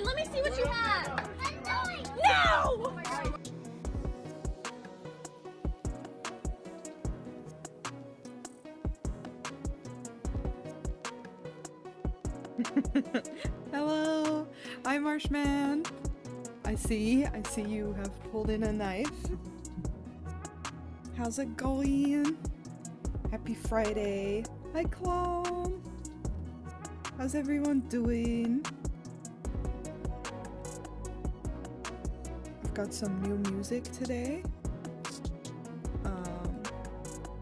Let me see what you have! No! Hello, I'm Marshman. I see you have pulled in a knife. How's it going? Happy Friday. Hi, Clone. How's everyone doing? I've got some new music today.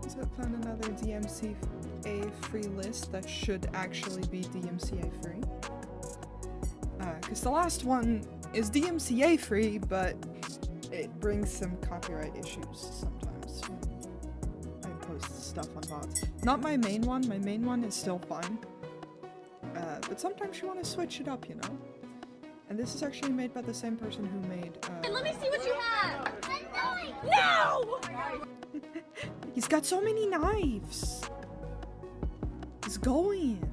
So I found another DMCA free list that should actually be DMCA free. Because the last one is DMCA free, but it brings some copyright issues sometimes. I post stuff on bots. Not my main one is still fine. But sometimes you want to switch it up, you know? And this is actually made by the same person who made, Let me see what you have! No! He's got so many knives! He's going!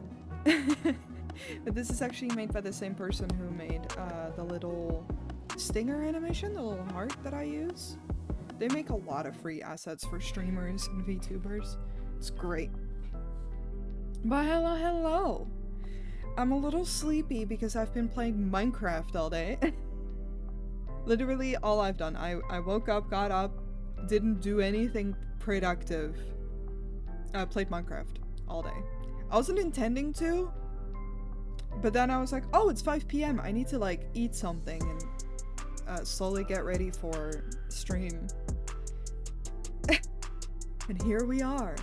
But this is actually made by the same person who made the little stinger animation, the little heart that I use. They make a lot of free assets for streamers and VTubers. It's great. But hello! I'm a little sleepy because I've been playing Minecraft all day. Literally all I've done. I woke up, got up, didn't do anything productive. I played Minecraft all day. I wasn't intending to, but then I was like, oh, it's 5 PM. I need to like eat something and slowly get ready for stream. And here we are.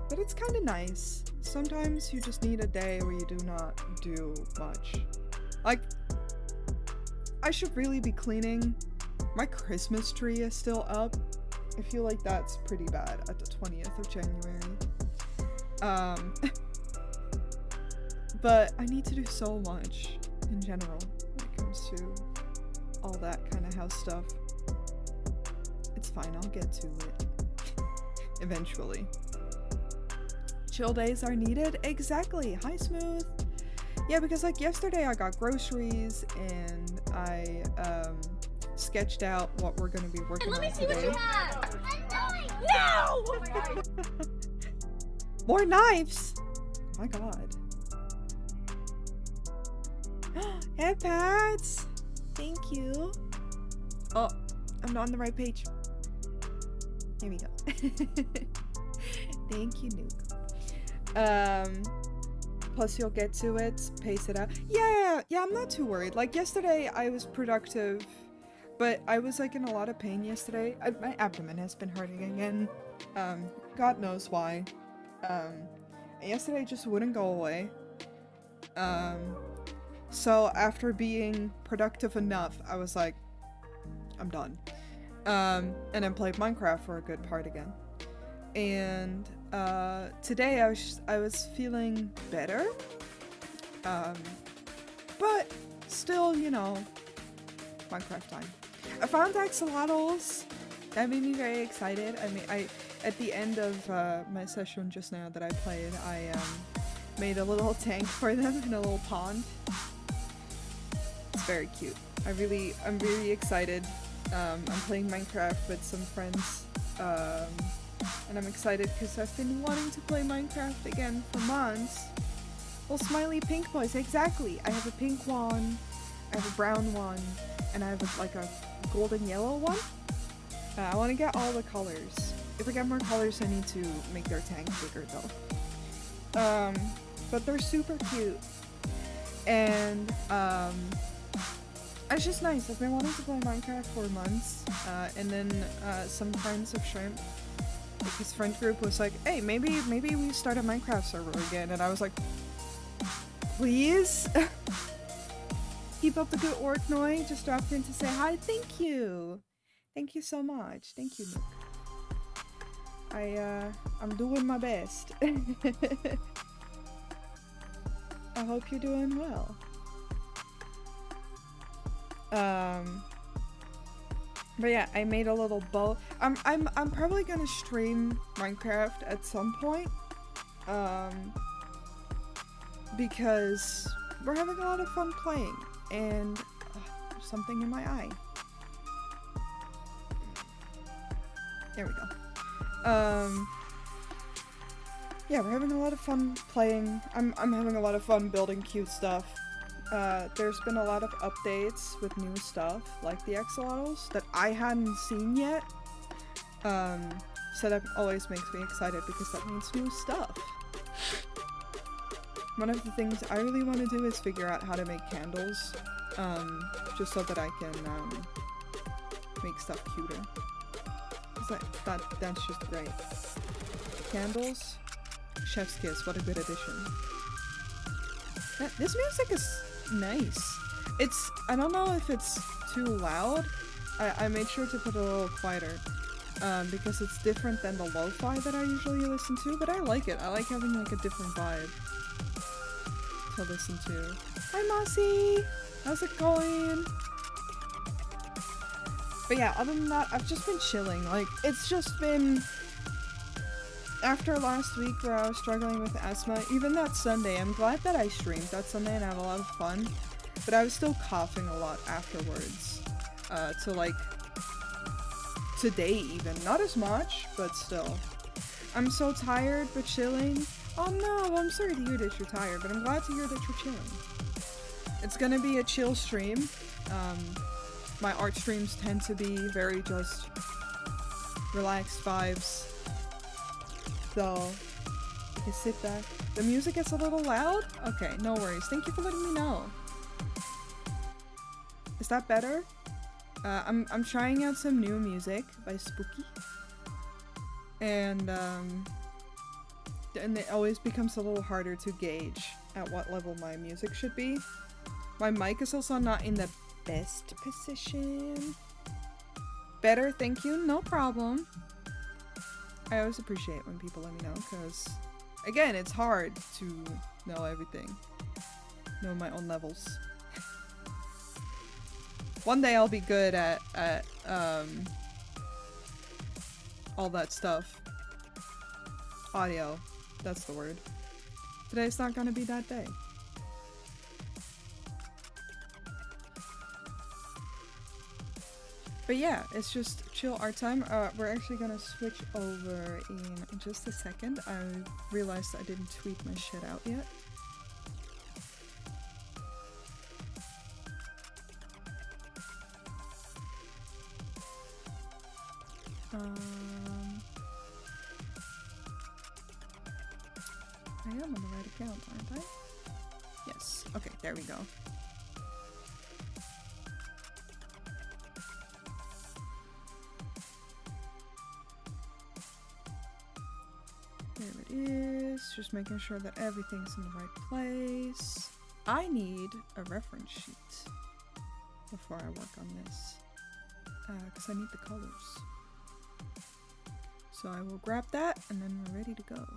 But it's kind of nice. Sometimes you just need a day where you do not do much. Like, I should really be cleaning. My Christmas tree is still up. I feel like that's pretty bad at the 20th of January. But I need to do so much in general when it comes to all that kind of house stuff. It's fine, I'll get to it. Eventually. Chill days are needed? Exactly! Hi, Smooth! Yeah, because like yesterday I got groceries and I sketched out what we're gonna be working on today. Let me see what you have! No! More knives! My god. Hey, Pats! Thank you. Oh, I'm not on the right page. Here we go. Thank you, Nuke. Plus you'll get to it, pace it out. Yeah, I'm not too worried. Like yesterday I was productive, but I was like in a lot of pain yesterday. My abdomen has been hurting again. God knows why. Yesterday just wouldn't go away. So after being productive enough, I was like, I'm done. And then played Minecraft for a good part again. And today I was feeling better. But still, you know, Minecraft time. I found axolotls. That made me very excited. I mean, at the end of my session just now that I played, I made a little tank for them in a little pond. It's very cute. I'm really excited. I'm playing Minecraft with some friends, and I'm excited because I've been wanting to play Minecraft again for months. Well, smiley pink boys, exactly. I have a pink one, I have a brown one, and I have like a golden yellow one. I want to get all the colors. If I get more colors, I need to make their tank bigger though. But they're super cute, and it's just nice. I've been wanting to play Minecraft for months, and then some friends of Shrimp, like his friend group, was like, "Hey, maybe we start a Minecraft server again," and I was like, "Please." Keep up the good work, Noi. Just dropped in to say hi. Thank you. Thank you so much. Thank you, Nick. I'm doing my best. I hope you're doing well. But yeah, I made a little bow. I'm probably gonna stream Minecraft at some point. Because we're having a lot of fun playing, and there's something in my eye. There we go. Yeah, we're having a lot of fun playing. I'm having a lot of fun building cute stuff. There's been a lot of updates with new stuff, like the axolotls, that I hadn't seen yet. So that always makes me excited because that means new stuff. One of the things I really want to do is figure out how to make candles, just so that I can make stuff cuter. That's just great. Candles, chef's kiss. What a good addition. This music is nice. I don't know if it's too loud. I made sure to put it a little quieter, because it's different than the lo-fi that I usually listen to, but I like it. I like having like a different vibe to listen to. Hi Mossy! How's it going? But yeah, other than that, I've just been chilling. Like, it's just been... After last week where I was struggling with asthma, even that Sunday, I'm glad that I streamed that Sunday and I had a lot of fun, but I was still coughing a lot afterwards. To like... today even. Not as much, but still. I'm so tired, but chilling. Oh no, I'm sorry to hear that you're tired, but I'm glad to hear that you're chilling. It's gonna be a chill stream. My art streams tend to be very just relaxed vibes. So, just sit back. The music is a little loud? Okay, no worries. Thank you for letting me know. Is that better? I'm trying out some new music by Spooky. And it always becomes a little harder to gauge at what level my music should be. My mic is also not in the best position. Better, thank you, no problem. I always appreciate when people let me know, because, again, it's hard to know everything. Know my own levels. One day I'll be good at all that stuff. Audio, that's the word. Today's not gonna be that day. But yeah, it's just chill art time. We're actually gonna switch over in just a second. I realized I didn't tweet my shit out yet. I am on the right account, aren't I? Yes. Okay, there we go. There it is. Just making sure that everything's in the right place. I need a reference sheet before I work on this. Because I need the colors. So I will grab that and then we're ready to go.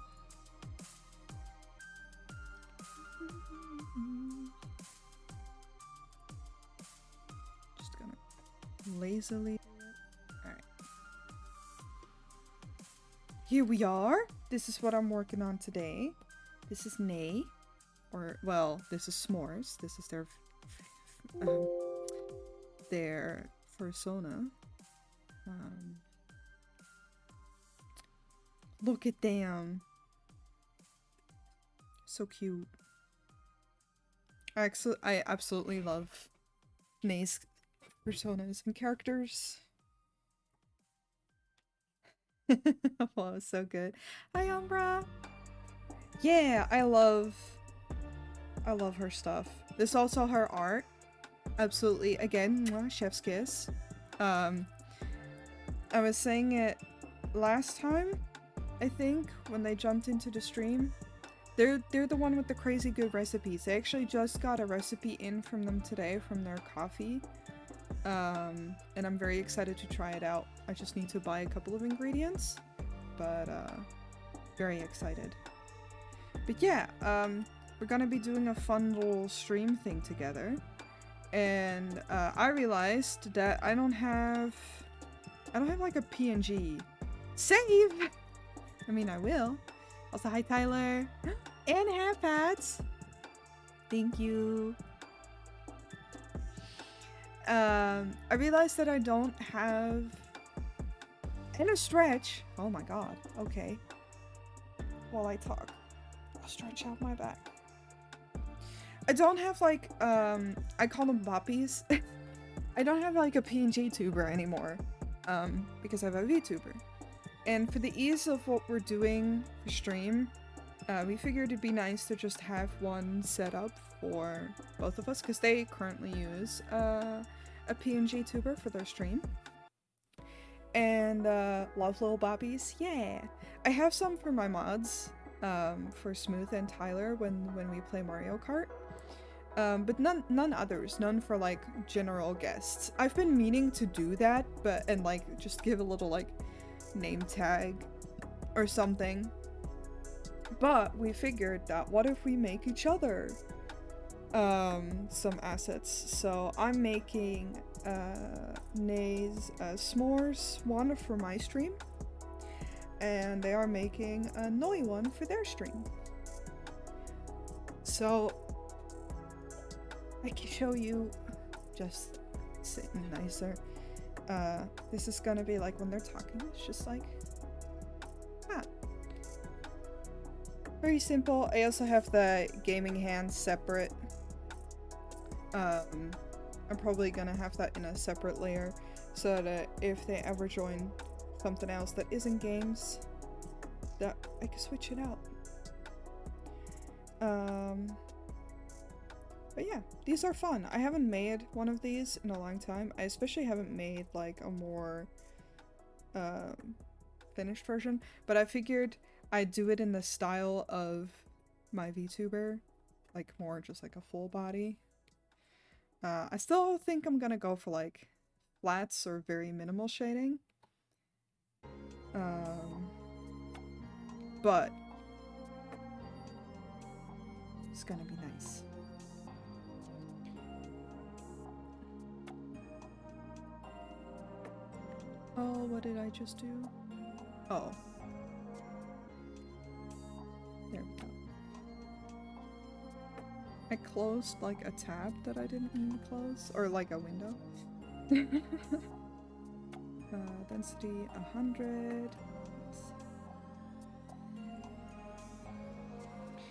Just gonna lazily. Alright. Here we are. This is what I'm working on today. This is Nay. Or, well, this is S'mores. This is their persona. Look at them. So cute. I absolutely love Nay's personas and characters. Wow, it was so good. Hi, Umbra. Yeah, I love her stuff. This is also her art. Absolutely, again, mwah, chef's kiss. I was saying it last time, I think, when they jumped into the stream. They're the one with the crazy good recipes. I actually just got a recipe in from them today from their coffee. And I'm very excited to try it out. I just need to buy a couple of ingredients. But, very excited. But yeah, we're gonna be doing a fun little stream thing together. And, I realized that I don't have like a PNG. Save! I mean, I will. Also, hi Tyler. And half hats. Thank you. I realized that I don't have... In a stretch. Oh my god. Okay. While I talk, I'll stretch out my back. I don't have like, I call them boppies. I don't have like a PNG tuber anymore. Because I have a VTuber. And for the ease of what we're doing for stream, we figured it'd be nice to just have one set up for both of us, because they currently use a PNG tuber for their stream. And love little bobbies, yeah! I have some for my mods, for Smooth and Tyler when we play Mario Kart. But none others, none for like general guests. I've been meaning to do that, and like just give a little like name tag or something. But we figured that what if we make each other some assets. So I'm making Nay's S'mores one for my stream, and they are making a Noi one for their stream. So I can show you, just sitting nicer. This is gonna be like when they're talking, it's just like that. Very simple. I also have the gaming hands separate. I'm probably gonna have that in a separate layer so that if they ever join something else that isn't games, that I can switch it out. But yeah, these are fun. I haven't made one of these in a long time. I especially haven't made like a more finished version, but I figured I'd do it in the style of my VTuber, like more just like a full body. I still think I'm gonna go for like flats or very minimal shading. But it's gonna be nice. Oh, what did I just do? Oh. There we go. I closed like a tab that I didn't mean to close, or like a window. Density 100.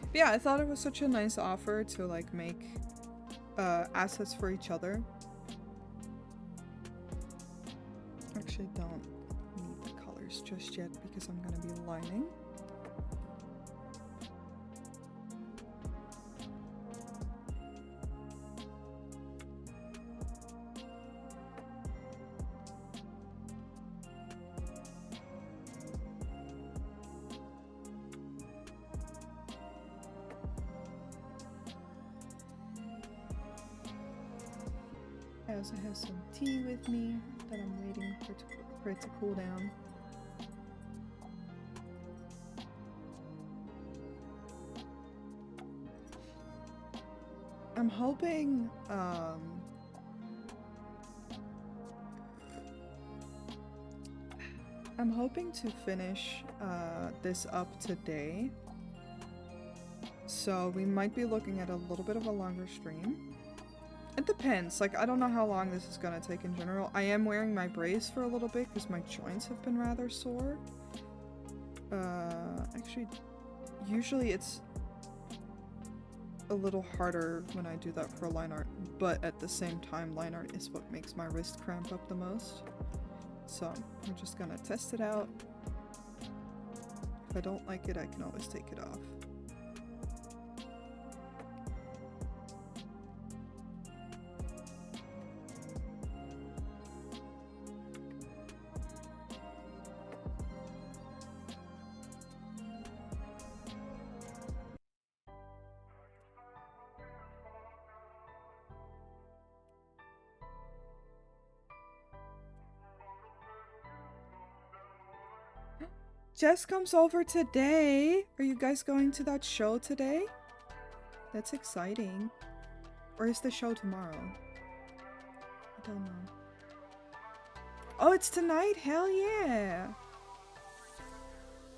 But yeah, I thought it was such a nice offer to like make assets for each other. Actually don't need the colors just yet because I'm gonna be lining. I also have some tea with me that I'm waiting for it to cool down. I'm hoping, to finish this up today. So we might be looking at a little bit of a longer stream. It depends, like I don't know how long this is gonna take in general. I am wearing my brace for a little bit because my joints have been rather sore. Actually, usually it's a little harder when I do that for line art, but at the same time line art is what makes my wrist cramp up the most. So I'm just gonna test it out. If I don't like it, I can always take it off. Jess comes over today. Are you guys going to that show today? That's exciting. Or is the show tomorrow? I don't know. Oh, it's tonight? Hell yeah!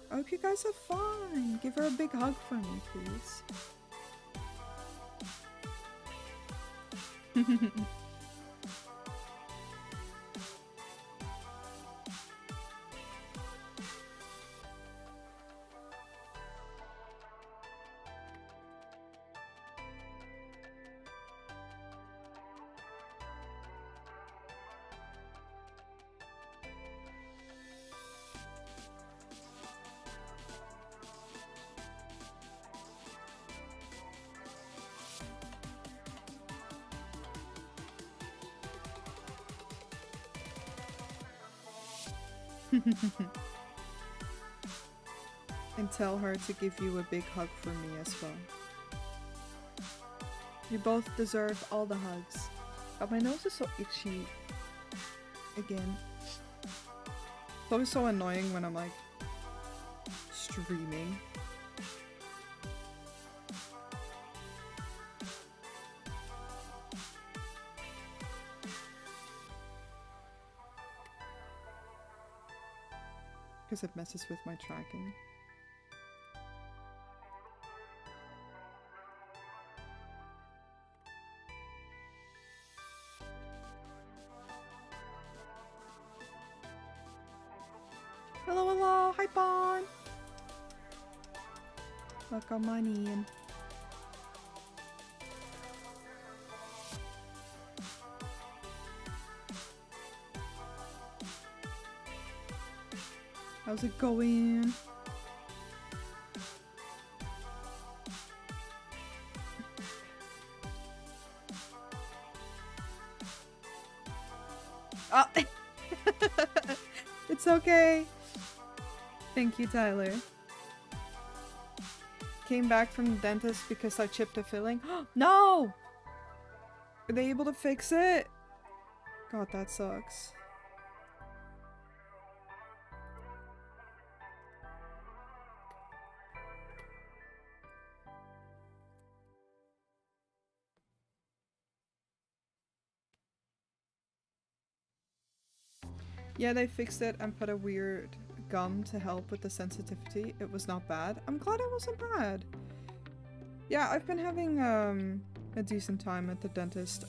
I hope you guys have fun. Give her a big hug for me, please. And tell her to give you a big hug for me as well. You both deserve all the hugs. Oh, my nose is so itchy. Again. It's always so annoying when I'm like streaming. Because it messes with my tracking. Hello, hello! Hi, Bon! Welcome on in. How's it going? Oh. It's okay. Thank you, Tyler. Came back from the dentist because I chipped a filling. No! Are they able to fix it? God, that sucks. Yeah, they fixed it and put a weird gum to help with the sensitivity. It was not bad. I'm glad it wasn't bad. Yeah, I've been having a decent time at the dentist.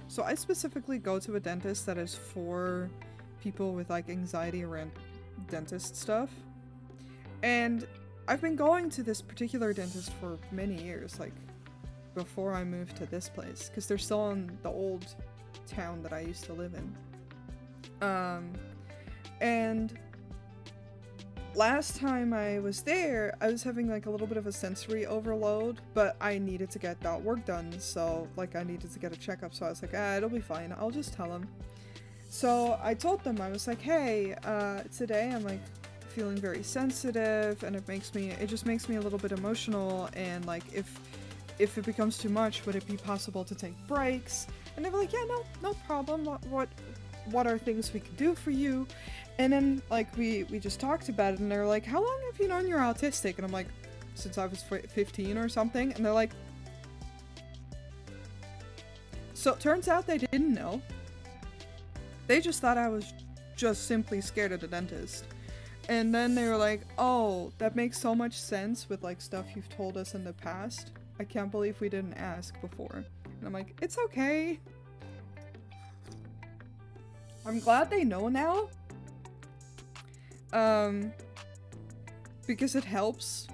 So I specifically go to a dentist that is for people with like anxiety around dentist stuff. And I've been going to this particular dentist for many years, like before I moved to this place, because they're still in the old town that I used to live in. And last time I was there, I was having like a little bit of a sensory overload, but I needed to get that work done, so like I needed to get a checkup, so I was like, it'll be fine, I'll just tell them. So I told them, I was like, hey, today I'm like feeling very sensitive, and it just makes me a little bit emotional, and like if it becomes too much, would it be possible to take breaks? And they were like, yeah, no problem, what are things we can do for you? And then like we just talked about it, and they're like, how long have you known you're autistic? And I'm like, since I was 15 or something. And they're like, so it turns out they didn't know. They just thought I was just simply scared of the dentist. And then they were like, oh, that makes so much sense with like stuff you've told us in the past. I can't believe we didn't ask before. And I'm like, it's okay. I'm glad they know now. Because it helps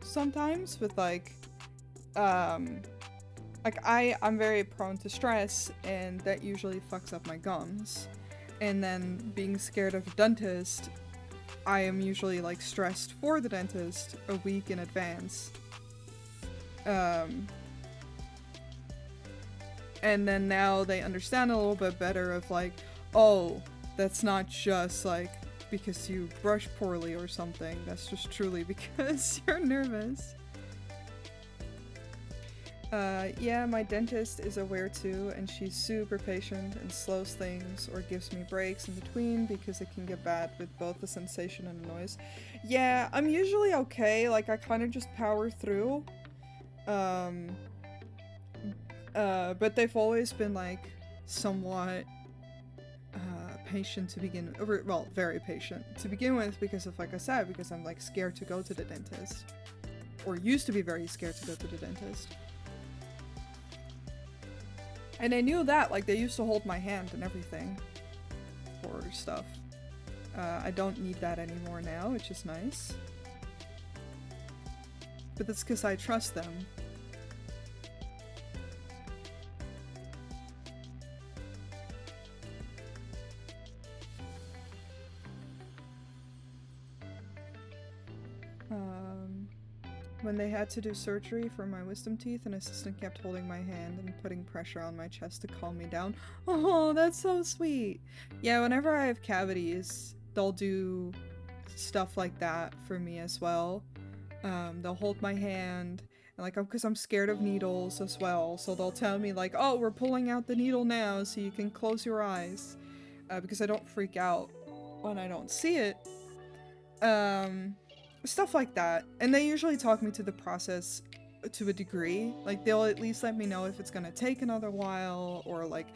sometimes with like I'm very prone to stress, and that usually fucks up my gums. And then being scared of a dentist, I am usually like stressed for the dentist a week in advance. And then now they understand a little bit better of like, oh, that's not just like because you brush poorly or something, that's just truly because you're nervous. Yeah, my dentist is aware too, and she's super patient and slows things or gives me breaks in between because it can get bad with both the sensation and the noise. Yeah, I'm usually okay, like I kind of just power through. But they've always been like somewhat patient to begin, well, very patient to begin with, because of, like I said, because I'm like scared to go to the dentist, or used to be very scared to go to the dentist. And I knew that, like, they used to hold my hand and everything for stuff. I don't need that anymore now, which is nice. But that's because I trust them. When they had to do surgery for my wisdom teeth, an assistant kept holding my hand and putting pressure on my chest to calm me down. Oh, that's so sweet. Yeah, whenever I have cavities, they'll do stuff like that for me as well. They'll hold my hand, and like, because I'm scared of needles as well, so they'll tell me like, oh, we're pulling out the needle now so you can close your eyes, because I don't freak out when I don't see it. Stuff like that. And they usually talk me to the process to a degree. Like, they'll at least let me know if it's gonna take another while, or like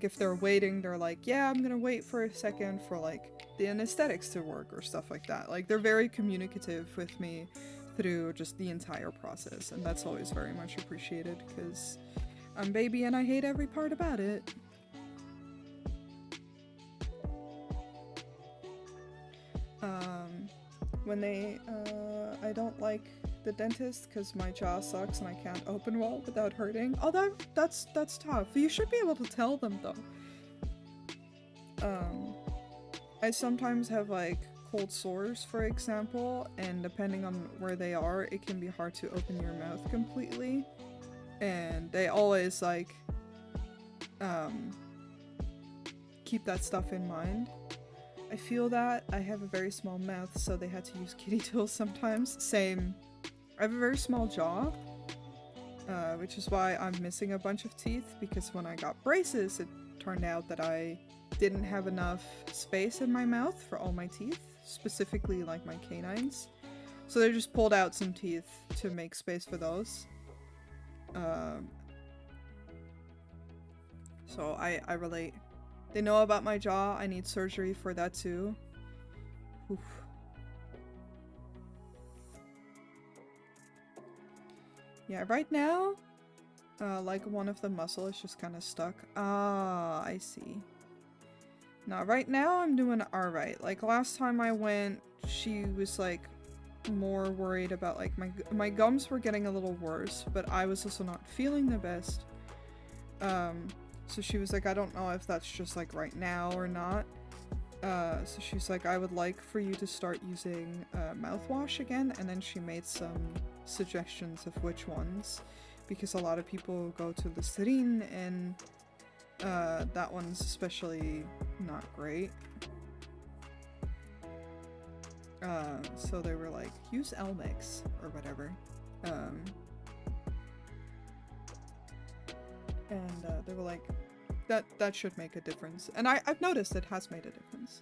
if they're waiting, they're like, yeah, I'm gonna wait for a second for like the anesthetics to work or stuff like that. Like, they're very communicative with me through just the entire process, and that's always very much appreciated, because I'm baby and I hate every part about it. When I don't like the dentist because my jaw sucks and I can't open well without hurting. Oh, that's tough. You should be able to tell them though. I sometimes have like cold sores, for example, and depending on where they are, it can be hard to open your mouth completely. And they always like, keep that stuff in mind. I feel that. I have a very small mouth, so they had to use kitty tools sometimes. Same. I have a very small jaw, which is why I'm missing a bunch of teeth, because when I got braces, it turned out that I didn't have enough space in my mouth for all my teeth, specifically like my canines. So they just pulled out some teeth to make space for those. So I relate. They know about my jaw. I need surgery for that too. Oof. Yeah, right now, like one of the muscle is just kind of stuck. Ah, I see. Now, right now I'm doing alright. Like last time I went, she was like more worried about like my gums were getting a little worse, but I was also not feeling the best. So she was like, I don't know if that's just like right now or not. So she's like, I would like for you to start using mouthwash again, and then she made some suggestions of which ones, because a lot of people go to Listerine, and that one's especially not great. So they were like, use Elmex or whatever. And they were like, that should make a difference. And I've noticed it has made a difference.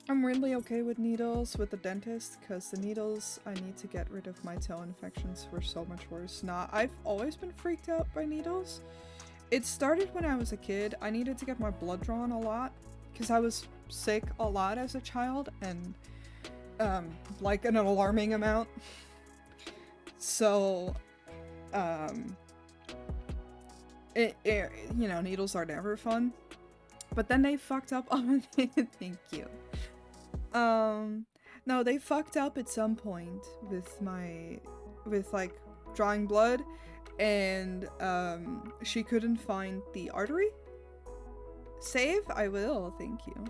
I'm really okay with needles with the dentist, because the needles I need to get rid of my toe infections were so much worse. Nah, I've always been freaked out by needles. It started when I was a kid. I needed to get my blood drawn a lot, because I was sick a lot as a child, and like an alarming amount. So you know, needles are never fun. But then they fucked up on thank you. No, they fucked up at some point with like drawing blood, and she couldn't find the artery. Save? I will, thank you.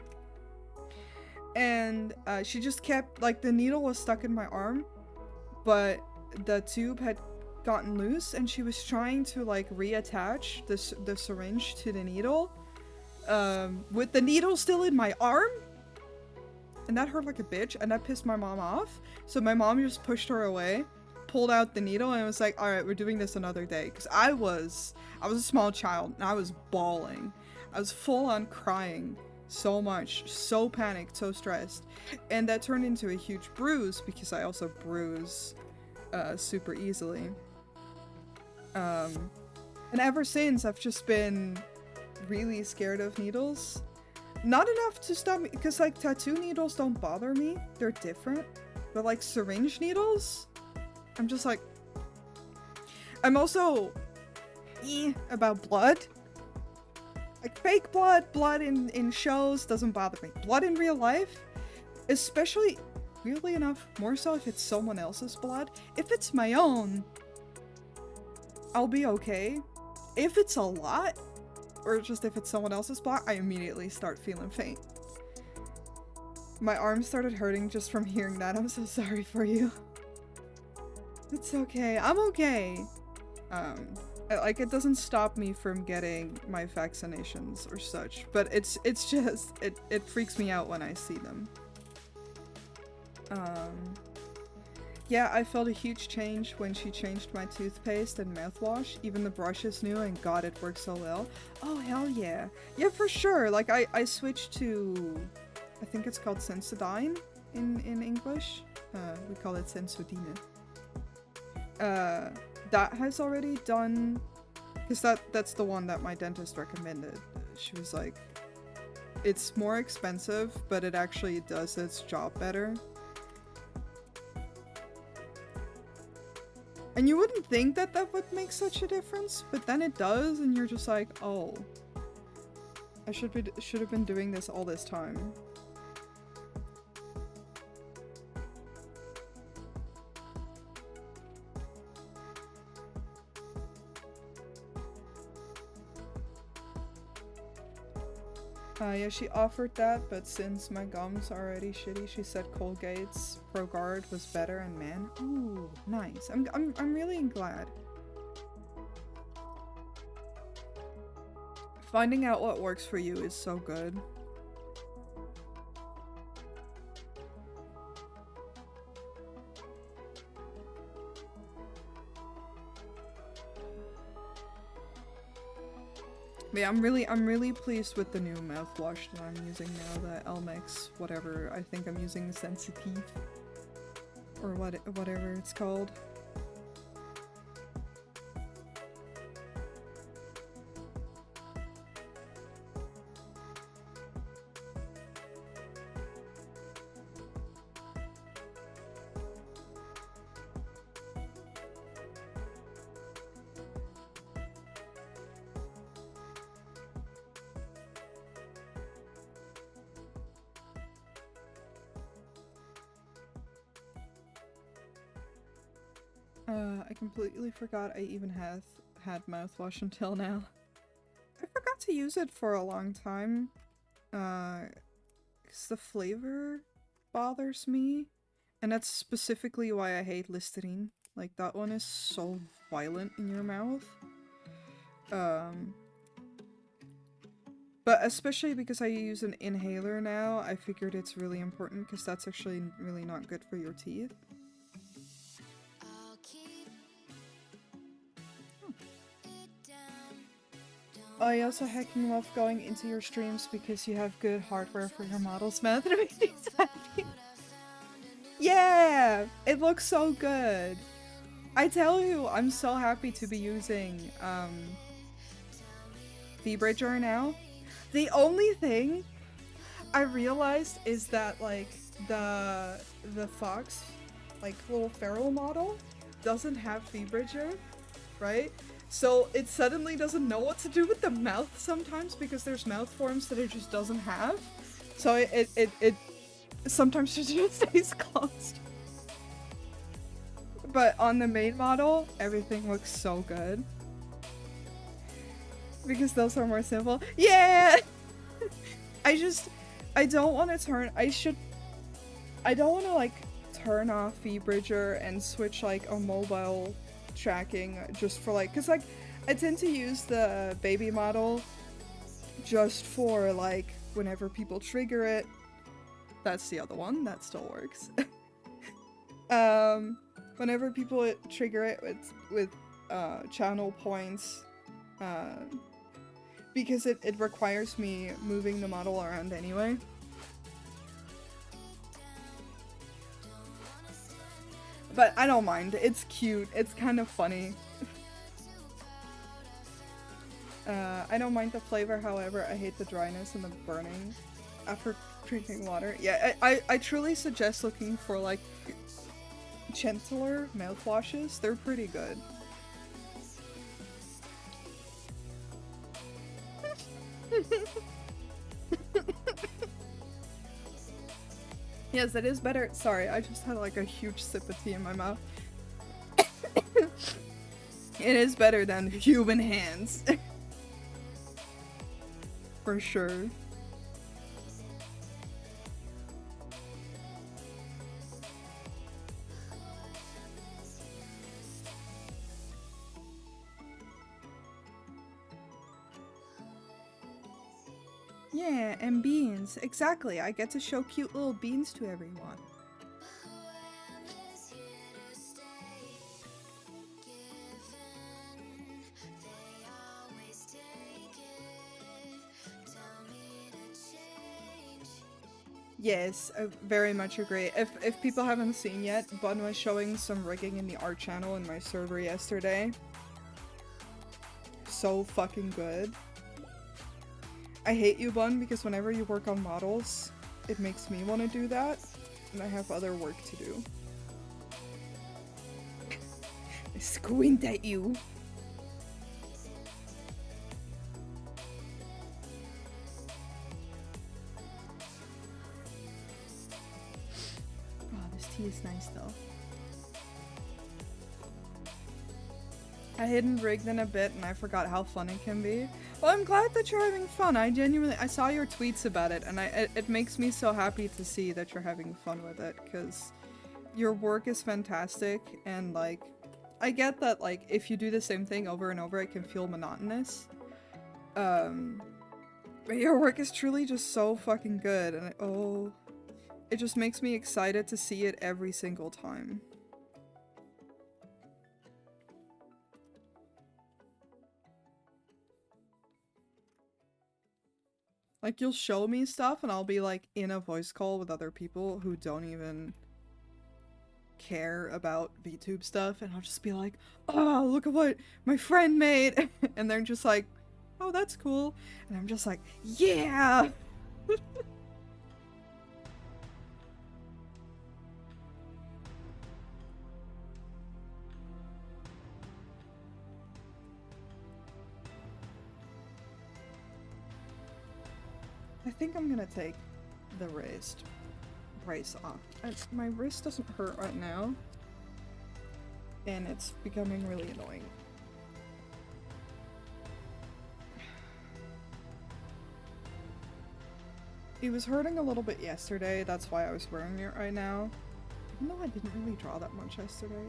And she just kept, like, the needle was stuck in my arm, but the tube had gotten loose, and she was trying to like reattach the syringe to the needle, with the needle still in my arm, and that hurt like a bitch, and that pissed my mom off. So my mom just pushed her away, pulled out the needle, and was like, all right, we're doing this another day, because I was a small child and I was bawling. I was full on crying so much, so panicked, so stressed, and that turned into a huge bruise, because I also bruise super easily. And ever since, I've just been really scared of needles. Not enough to stop me, because like tattoo needles don't bother me, they're different, but like syringe needles, I'm just like, I'm also about blood. Like fake blood in shows doesn't bother me. Blood in real life, especially, weirdly enough, more so if it's someone else's blood. If it's my own, I'll be okay. If it's a lot, or just if it's someone else's blood, I immediately start feeling faint. My arm started hurting just from hearing that. I'm so sorry for you. It's okay. I'm okay. Like, it doesn't stop me from getting my vaccinations or such, but it's just, it freaks me out when I see them. Yeah, I felt a huge change when she changed my toothpaste and mouthwash. Even the brush is new, and God, it works so well. Oh, hell yeah. Yeah, for sure. Like, I switched to, I think it's called Sensodyne in English. We call it Sensodyne. That has already done, because that's the one that my dentist recommended. She was like, it's more expensive, but it actually does its job better. And you wouldn't think that that would make such a difference, but then it does, and you're just like, oh, I should have been doing this all this time. Yeah, she offered that, but since my gums are already shitty, she said Colgate's ProGuard was better, and man, ooh, nice. I'm really glad. Finding out what works for you is so good. But yeah, I'm really pleased with the new mouthwash that I'm using now, the Elmex whatever. I think I'm using the Sensitive or whatever it's called. I completely forgot I even had mouthwash until now. I forgot to use it for a long time. 'Cause the flavor bothers me. And that's specifically why I hate Listerine. Like, that one is so violent in your mouth. But especially because I use an inhaler now, I figured it's really important because that's actually really not good for your teeth. I also hacking off going into your streams because you have good hardware for your model's mouth. It makes me so happy. Yeah! It looks so good. I tell you, I'm so happy to be using V-Bridger now. The only thing I realized is that like the Fox like little feral model doesn't have V-Bridger, right? So it suddenly doesn't know what to do with the mouth sometimes because there's mouth forms that it just doesn't have. So it sometimes just stays closed. But on the main model, everything looks so good. Because those are more simple. Yeah! I don't want to turn, I don't want to like turn off V-Bridger and switch like a mobile tracking just for like, cause like I tend to use the baby model just for like whenever people trigger it. That's the other one, that still works. Whenever people trigger it with channel points, because it requires me moving the model around anyway. But I don't mind. It's cute. It's kind of funny. I don't mind the flavor, however, I hate the dryness and the burning after drinking water. Yeah, I truly suggest looking for like gentler mouthwashes. They're pretty good. Yes, it is better. Sorry, I just had like a huge sip of tea in my mouth. It is better than human hands. For sure. Yeah, and beans. Exactly. I get to show cute little beans to everyone. Yes, I very much agree. If people haven't seen yet, Bun was showing some rigging in the art channel in my server yesterday. So fucking good. I hate you, Bun, because whenever you work on models, it makes me want to do that, and I have other work to do. I squint at you. Oh, this tea is nice though. I hadn't rigged in a bit and I forgot how fun it can be. Well, I'm glad that you're having fun. I saw your tweets about it and it makes me so happy to see that you're having fun with it, because your work is fantastic, and like, I get that like if you do the same thing over and over it can feel monotonous, But your work is truly just so fucking good, and oh, it just makes me excited to see it every single time. Like, you'll show me stuff and I'll be like in a voice call with other people who don't even care about VTube stuff, and I'll just be like, oh, look at what my friend made, and they're just like, oh, that's cool, and I'm just like, yeah. I think I'm gonna take the wrist brace off. My wrist doesn't hurt right now, and it's becoming really annoying. It was hurting a little bit yesterday, that's why I was wearing it right now. Even though I didn't really draw that much yesterday.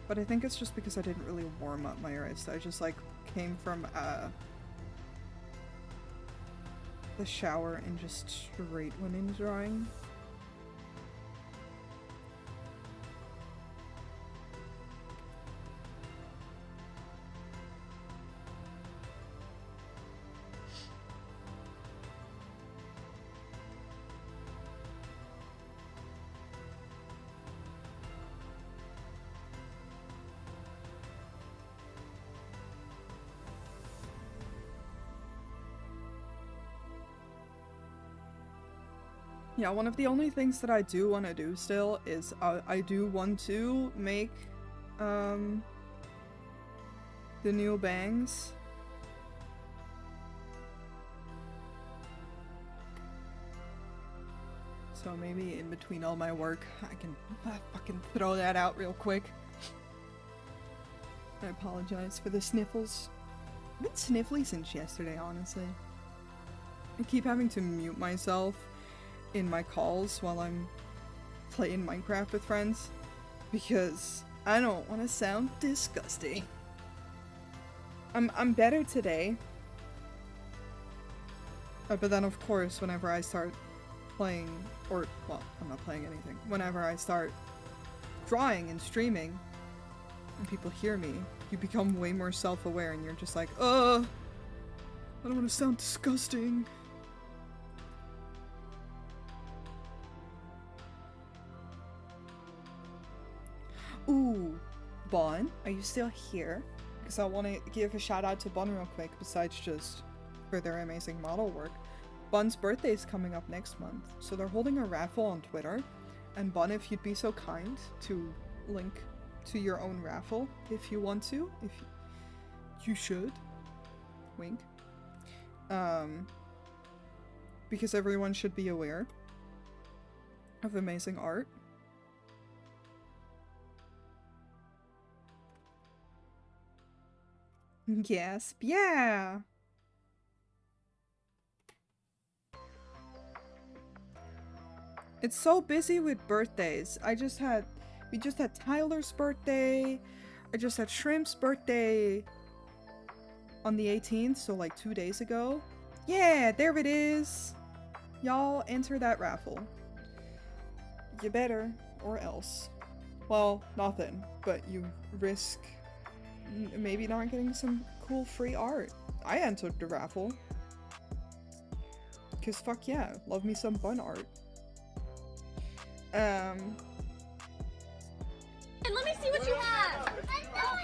But I think it's just because I didn't really warm up my wrist. I just like came from the shower and just straight went into drawing. Yeah, one of the only things that I do want to do still is I do want to make the new bangs. So maybe in between all my work I can fucking throw that out real quick. I apologize for the sniffles. I've been sniffly since yesterday, honestly. I keep having to mute myself in my calls while I'm playing Minecraft with friends because I don't want to sound disgusting. I'm better today. But then of course whenever I start playing, or well, I'm not playing anything. Whenever I start drawing and streaming and people hear me, you become way more self-aware and you're just like, I don't want to sound disgusting. Ooh, Bon, are you still here? Because I want to give a shout out to Bon real quick, besides just for their amazing model work. Bon's birthday is coming up next month, so they're holding a raffle on Twitter. And Bon, if you'd be so kind to link to your own raffle, if you want to, if you should. Wink. Because everyone should be aware of amazing art. Yes, yeah. It's so busy with birthdays. We just had Tyler's birthday. I just had Shrimp's birthday on the 18th, so like 2 days ago. Yeah, there it is. Y'all enter that raffle. You better, or else. Well, nothing, but you risk maybe not getting some cool free art. I entered the raffle. Cause fuck yeah, love me some fun art. And let me see what you have!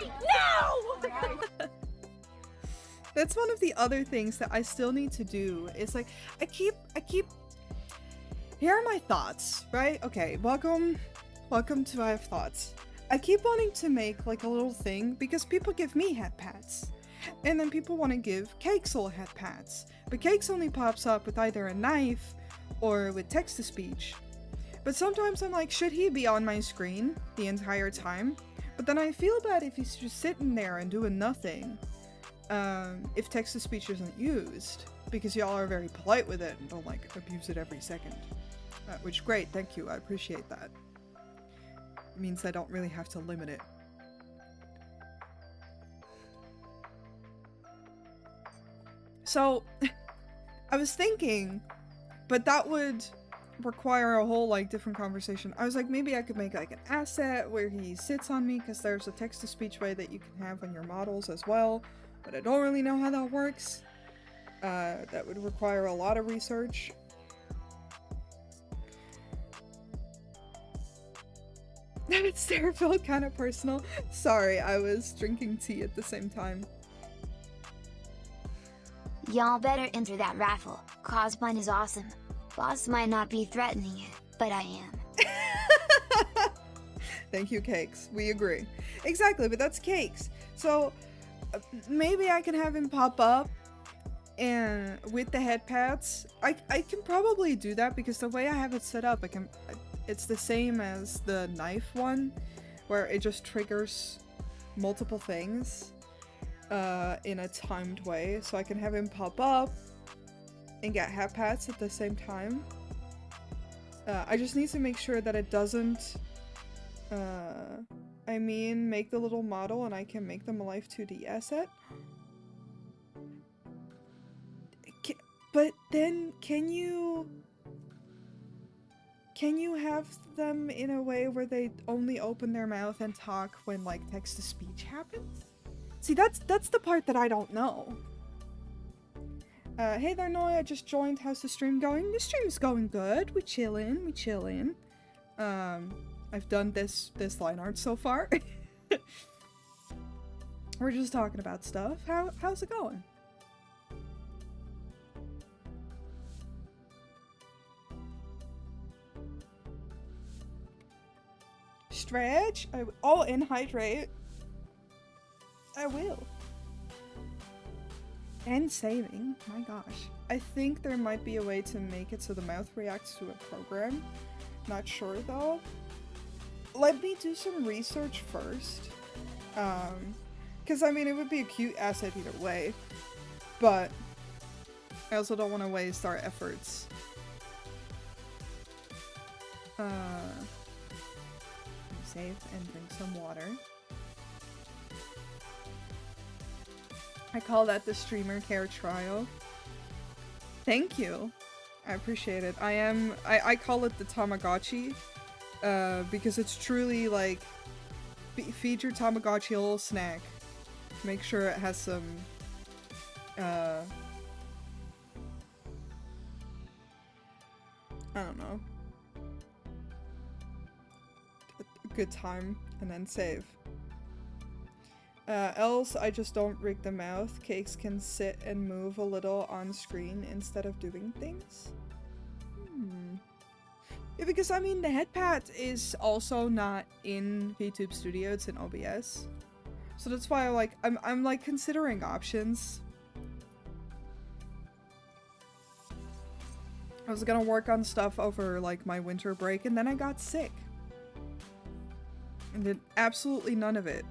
No! That's one of the other things that I still need to do. It's like, I keep here are my thoughts, right? Okay, welcome to I Have Thoughts. I keep wanting to make like a little thing because people give me hat pats. And then people want to give Cakesel hat pats. But Cakes only pops up with either a knife or with text-to-speech. But sometimes I'm like, should he be on my screen the entire time? But then I feel bad if he's just sitting there and doing nothing. If text-to-speech isn't used. Because y'all are very polite with it and don't like abuse it every second. Which great, thank you, I appreciate that. Means I don't really have to limit it. So, I was thinking, but that would require a whole, like, different conversation. I was like, maybe I could make, like, an asset where he sits on me, because there's a text-to-speech way that you can have on your models as well, but I don't really know how that works. That would require a lot of research. That stare felt kind of personal. Sorry, I was drinking tea at the same time. Y'all better enter that raffle, cause mine is awesome. Boss might not be threatening it, but I am. Thank you, Cakes. We agree. Exactly, but that's Cakes. So, maybe I can have him pop up and with the head pads. I can probably do that because the way I have it set up, it's the same as the knife one, where it just triggers multiple things in a timed way. So I can have him pop up and get head pads at the same time. I just need to make sure that it doesn't, make the little model and I can make them a Life 2D asset. But then, can you have them in a way where they only open their mouth and talk when, like, text-to-speech happens? See, that's the part that I don't know. Hey there, Noi, I just joined. How's the stream going? The stream's going good. We chillin'. I've done this line art so far. We're just talking about stuff. How's it going? Stretch? And hydrate. I will. And saving. My gosh. I think there might be a way to make it so the mouth reacts to a program. Not sure though. Let me do some research first. Because I mean, it would be a cute asset either way. But I also don't want to waste our efforts. Save and drink some water. I call that the streamer care trial. Thank you. I appreciate it. I call it the Tamagotchi, because it's truly like, feed your Tamagotchi a little snack. Make sure it has some, I don't know, a good time, and then save. Else, I just don't rig the mouth. Cakes can sit and move a little on screen instead of doing things. Yeah, because I mean, the headpad is also not in VTube Studio, it's in OBS. So that's why I'm like considering options. I was gonna work on stuff over like my winter break and then I got sick. And did absolutely none of it.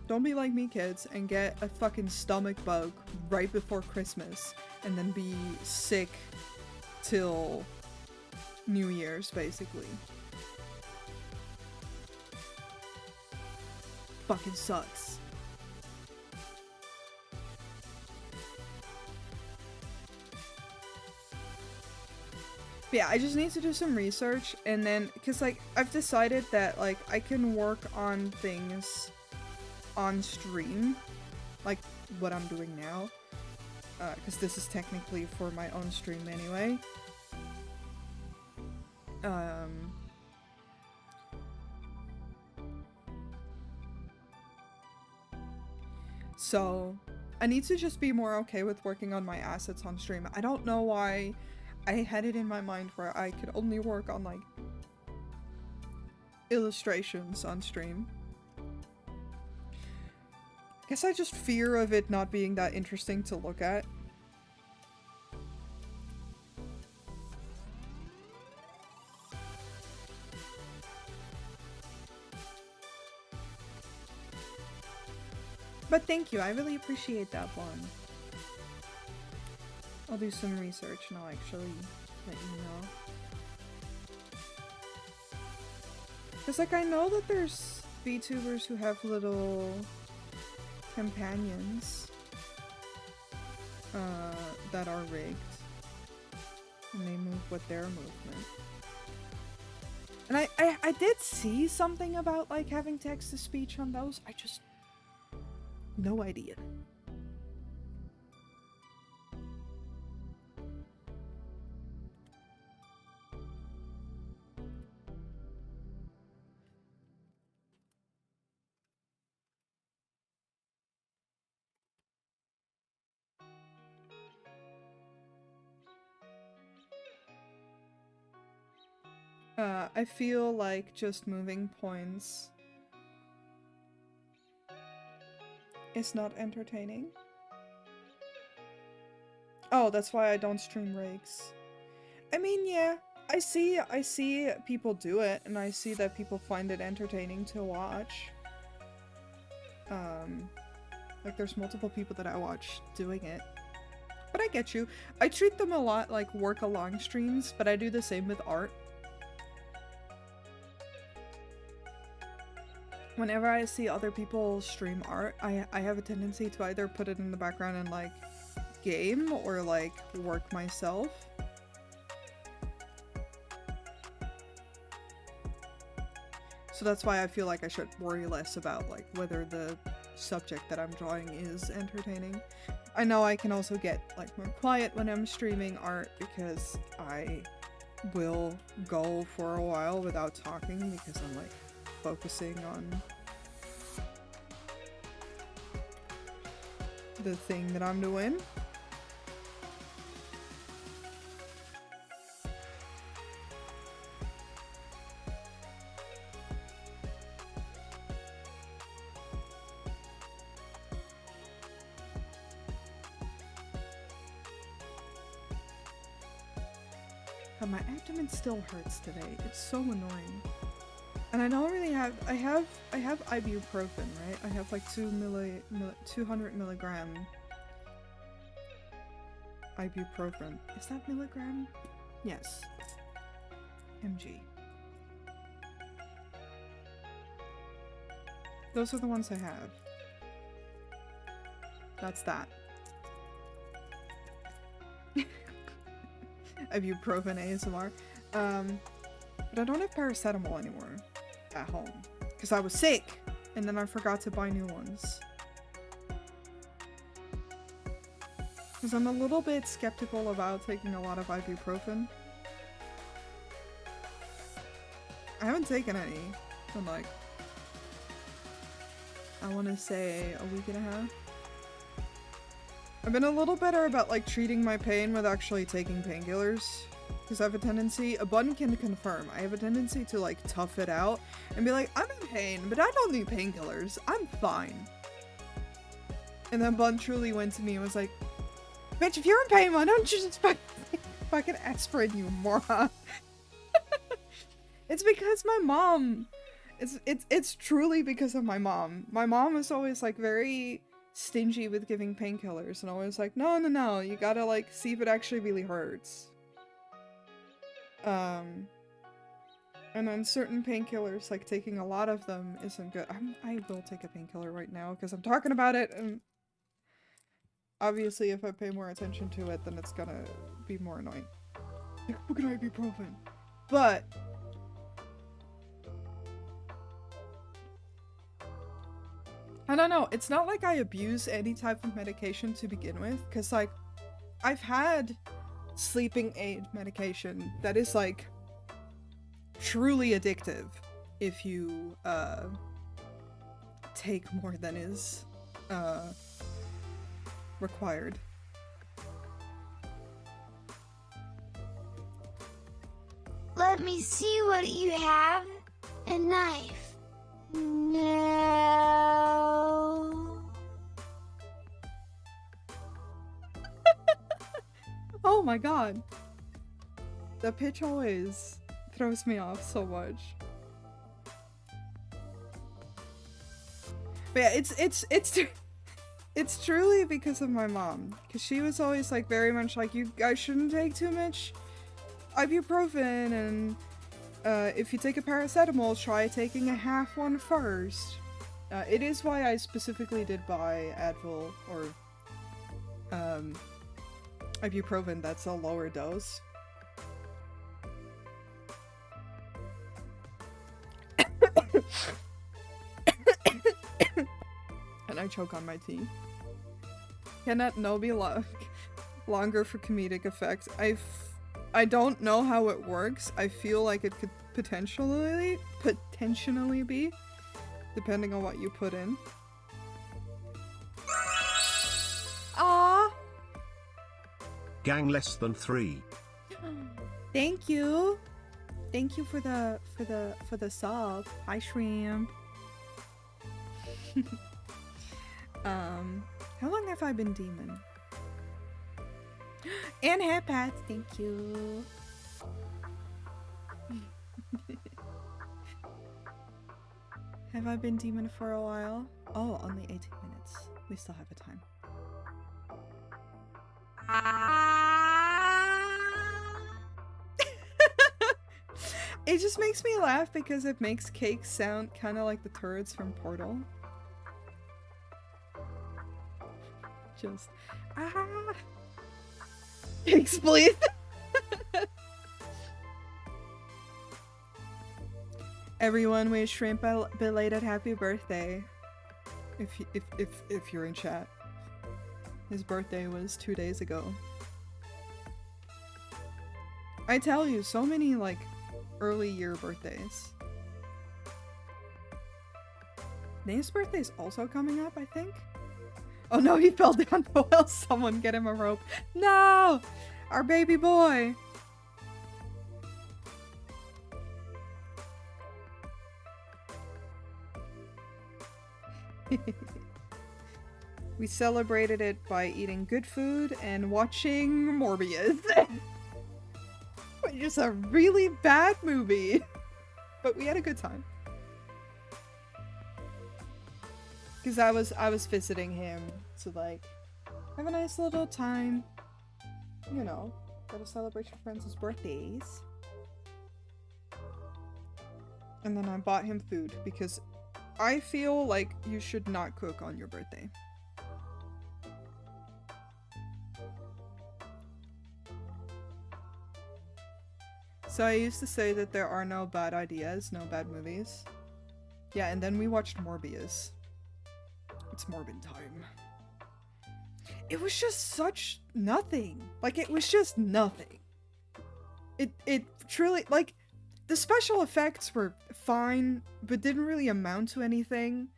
Don't be like me, kids, and get a fucking stomach bug right before Christmas and then be sick till New Year's, basically. Fucking sucks. But yeah, I just need to do some research and then, cause like, I've decided that like, I can work on things on stream, like what I'm doing now, because this is technically for my own stream anyway. So I need to just be more okay with working on my assets on stream. I don't know why I had it in my mind where I could only work on like illustrations on stream. Guess I just fear of it not being that interesting to look at. But thank you, I really appreciate that one. I'll do some research and I'll actually let you know. Cause like I know that there's VTubers who have little companions. that are rigged. And they move with their movement. And I did see something about like having text-to-speech on those. I just... no idea. I feel like just moving points is not entertaining. Oh, that's why I don't stream rigs. I mean, yeah, I see people do it, and I see that people find it entertaining to watch. Like there's multiple people that I watch doing it. But I get you. I treat them a lot like work-along streams, but I do the same with art. Whenever I see other people stream art, I have a tendency to either put it in the background and like game or like work myself. So that's why I feel like I should worry less about like whether the subject that I'm drawing is entertaining. I know I can also get like more quiet when I'm streaming art because I will go for a while without talking because I'm like focusing on the thing that I'm doing. God, my abdomen still hurts today. It's so annoying. And I don't really have, I have ibuprofen, right? I have like 200 milligram ibuprofen. Is that milligram? Yes. mg. Those are the ones I have. That's that. Ibuprofen ASMR. But I don't have paracetamol anymore at home because I was sick and then I forgot to buy new ones. Because I'm a little bit skeptical about taking a lot of ibuprofen. I haven't taken any in like, I want to say a week and a half. I've been a little better about like treating my pain with actually taking painkillers. Because I have a tendency, a Bun can confirm, I have a tendency to like tough it out and be like, I'm in pain, but I don't need painkillers, I'm fine. And then Bun truly went to me and was like, bitch, if you're in pain, why don't you just fucking aspirin, you moron? It's because my mom, it's truly because of my mom. My mom is always like very stingy with giving painkillers and always like, no, you gotta like see if it actually really hurts. And then certain painkillers, like taking a lot of them isn't good. I will take a painkiller right now because I'm talking about it, and obviously if I pay more attention to it, then it's gonna be more annoying. Look at ibuprofen. But I don't know, it's not like I abuse any type of medication to begin with, because like I've had sleeping aid medication that is like truly addictive if you take more than is required. Let me see what you have. A knife. No. Oh my god. The pitch always throws me off so much. But yeah, it's truly because of my mom. Because she was always like very much like, you guys shouldn't take too much ibuprofen, and if you take a paracetamol, try taking a half one first. It is why I specifically did buy Advil, or Ibuprofen, that's a lower dose. And I choke on my tea. Cannot no be longer for comedic effect. I don't know how it works. I feel like it could potentially be, depending on what you put in. Ah. Gang less than 3. Thank you. Thank you for the sub. Hi shrimp. How long have I been demon? And hair pats, thank you. Have I been demon for a while? Oh, only 18 minutes. We still have a time. It just makes me laugh because it makes cake sound kind of like the turrets from Portal. Just cakes, please. Everyone wish Shrimp a belated happy birthday. If you're in chat. His birthday was 2 days ago. I tell you, so many like early year birthdays. Nave's birthday's also coming up, I think. Oh no, he fell down the well. Someone get him a rope. No! Our baby boy! We celebrated it by eating good food and watching Morbius. Which is a really bad movie. But we had a good time. Because I was visiting him to like have a nice little time. You know, gotta celebrate your friends' birthdays. And then I bought him food because I feel like you should not cook on your birthday. So I used to say that there are no bad ideas, no bad movies. Yeah, and then we watched Morbius. It's Morbin time. It was just such nothing. Like, it was just nothing. It truly, like, the special effects were fine, but didn't really amount to anything.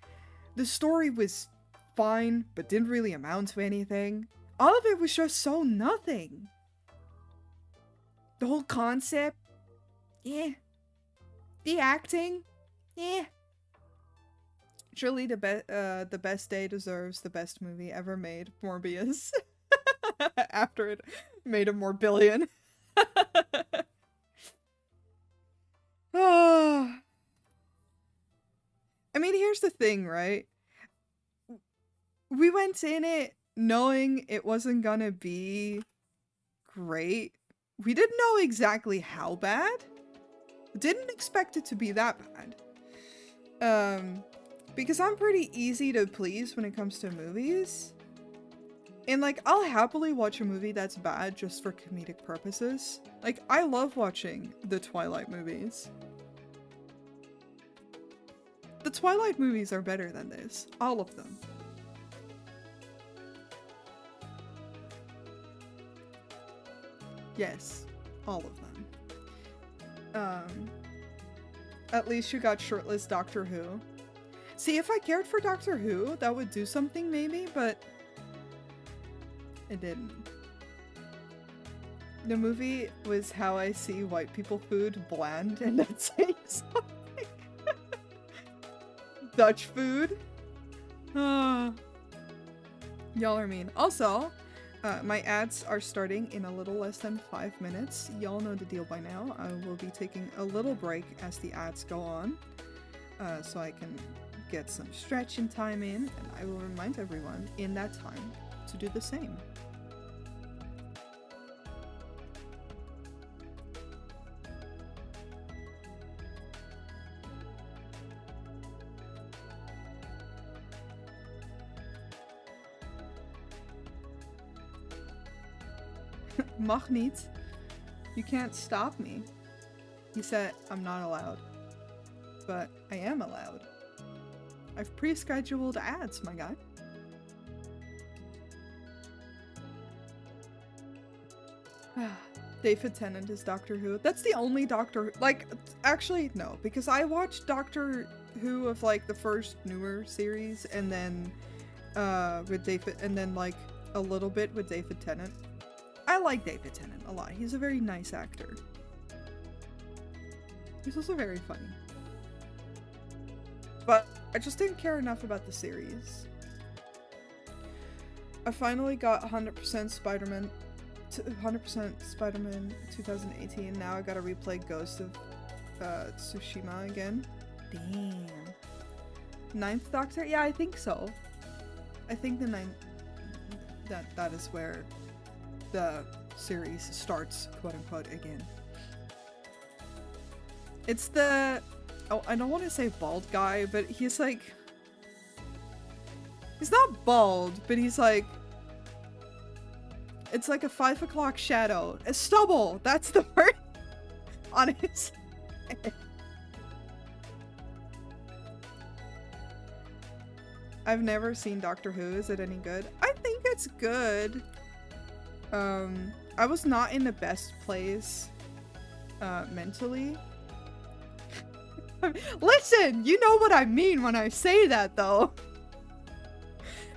The story was fine, but didn't really amount to anything. All of it was just so nothing. The whole concept, yeah. The acting, yeah. Surely the best day deserves the best movie ever made, Morbius. After it made a more billion. Oh. I mean, here's the thing, right? We went in it knowing it wasn't gonna be great. We didn't know exactly how bad. Didn't expect it to be that bad. Because I'm pretty easy to please when it comes to movies. And like, I'll happily watch a movie that's bad just for comedic purposes. Like, I love watching the Twilight movies. The Twilight movies are better than this. All of them. Yes, all of them. At least you got shirtless Doctor Who. See, if I cared for Doctor Who, that would do something maybe, but it didn't. The movie was how I see white people food bland and not saying something. Dutch food. Y'all are mean. Also, my ads are starting in a little less than 5 minutes. Y'all know the deal by now. I will be taking a little break as the ads go on, so I can get some stretching time in, and I will remind everyone in that time to do the same. Mag niet. You can't stop me. He said, I'm not allowed. But I am allowed. I've pre-scheduled ads, my guy. David Tennant is Doctor Who. That's the only Doctor... Like, actually, no. Because I watched Doctor Who of, like, the first newer series. And then, with David... And then, like, a little bit with David Tennant. I like David Tennant a lot. He's a very nice actor. He's also very funny. But I just didn't care enough about the series. I finally got 100% Spider-Man 2018. Now I gotta replay Ghost of Tsushima again. Damn. Ninth Doctor? Yeah, I think so. I think the ninth... That is where the series starts, quote-unquote, again. It's the... Oh, I don't want to say bald guy, but he's like... He's not bald, but he's like... It's like a 5 o'clock shadow. A stubble! That's the word! On his head. I've never seen Doctor Who. Is it any good? I think it's good. I was not in the best place mentally. Listen! You know what I mean when I say that, though.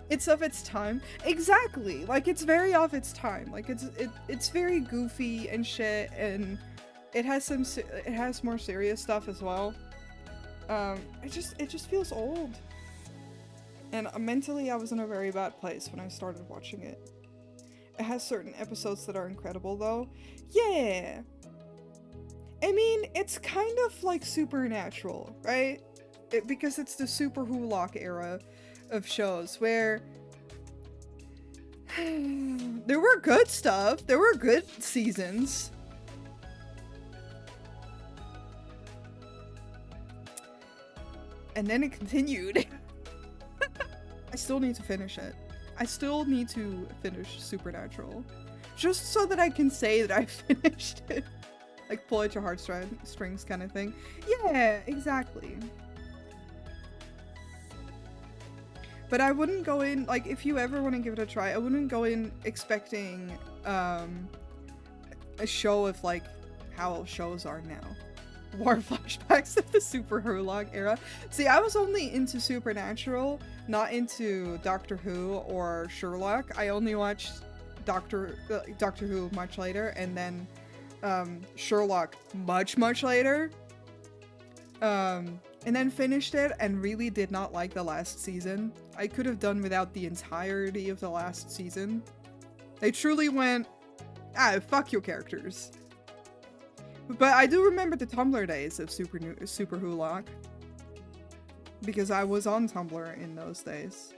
It's of its time. Exactly. Like, it's very of its time. Like, it's very goofy and shit, and it has more serious stuff as well. It just feels old. And mentally, I was in a very bad place when I started watching it. It has certain episodes that are incredible, though. Yeah! I mean, it's kind of like Supernatural, right? Because it's the Super Hulock era of shows where there were good stuff, there were good seasons. And then it continued. I still need to finish it. I still need to finish Supernatural. Just so that I can say that I finished it. Like, pull at your heartstrings kind of thing. Yeah, exactly. But I wouldn't go in, like, if you ever want to give it a try, I wouldn't go in expecting a show of, like, how shows are now. More flashbacks of the Super Hulock era. See, I was only into Supernatural, not into Doctor Who or Sherlock. I only watched Doctor Who much later, and then Sherlock much later. And then finished it and really did not like the last season. I could have done without the entirety of the last season. They truly went, fuck your characters. But I do remember the Tumblr days of Super Hulock. Because I was on Tumblr in those days.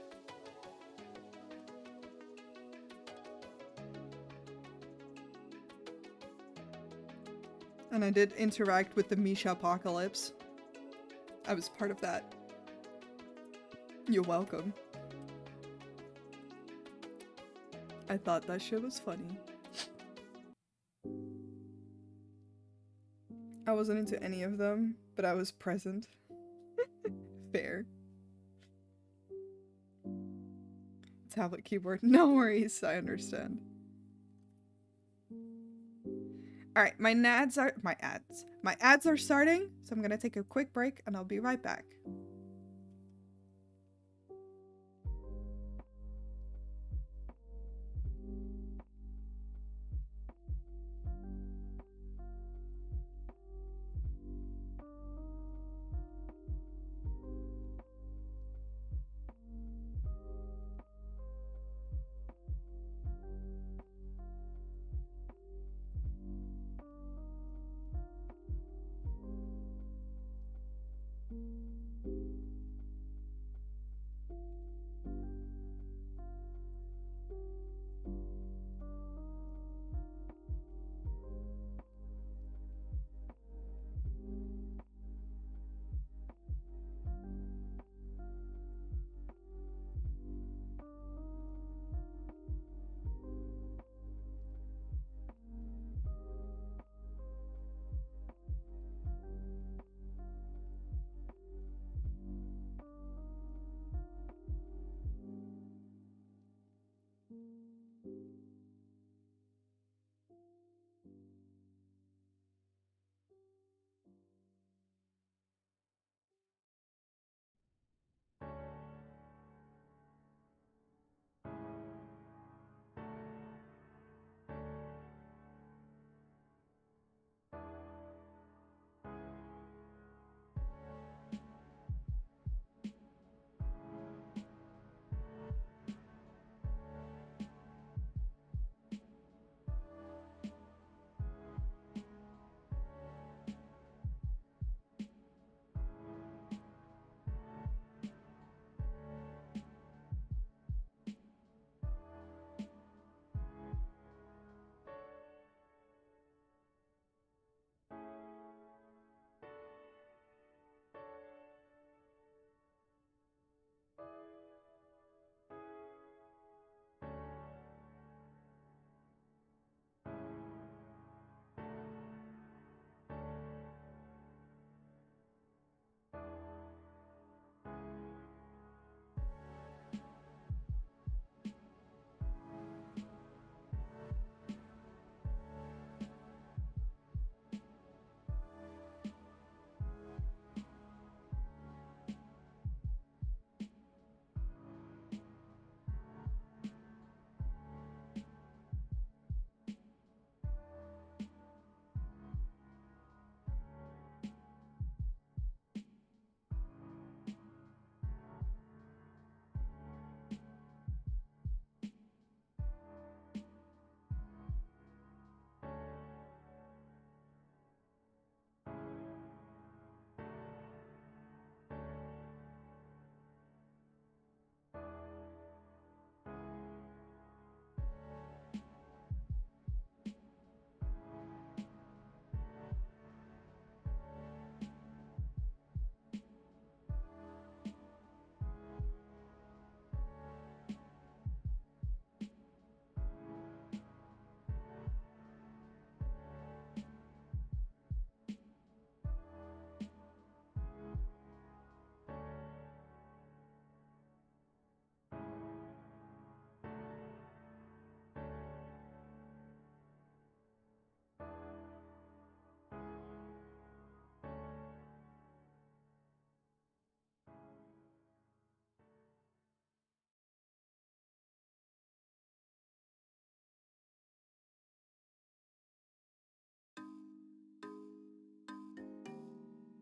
And I did interact with the Misha Apocalypse. I was part of that. You're welcome. I thought that shit was funny. I wasn't into any of them, but I was present. Fair. Tablet keyboard. No worries, I understand. Alright, my ads are starting, so I'm gonna take a quick break and I'll be right back.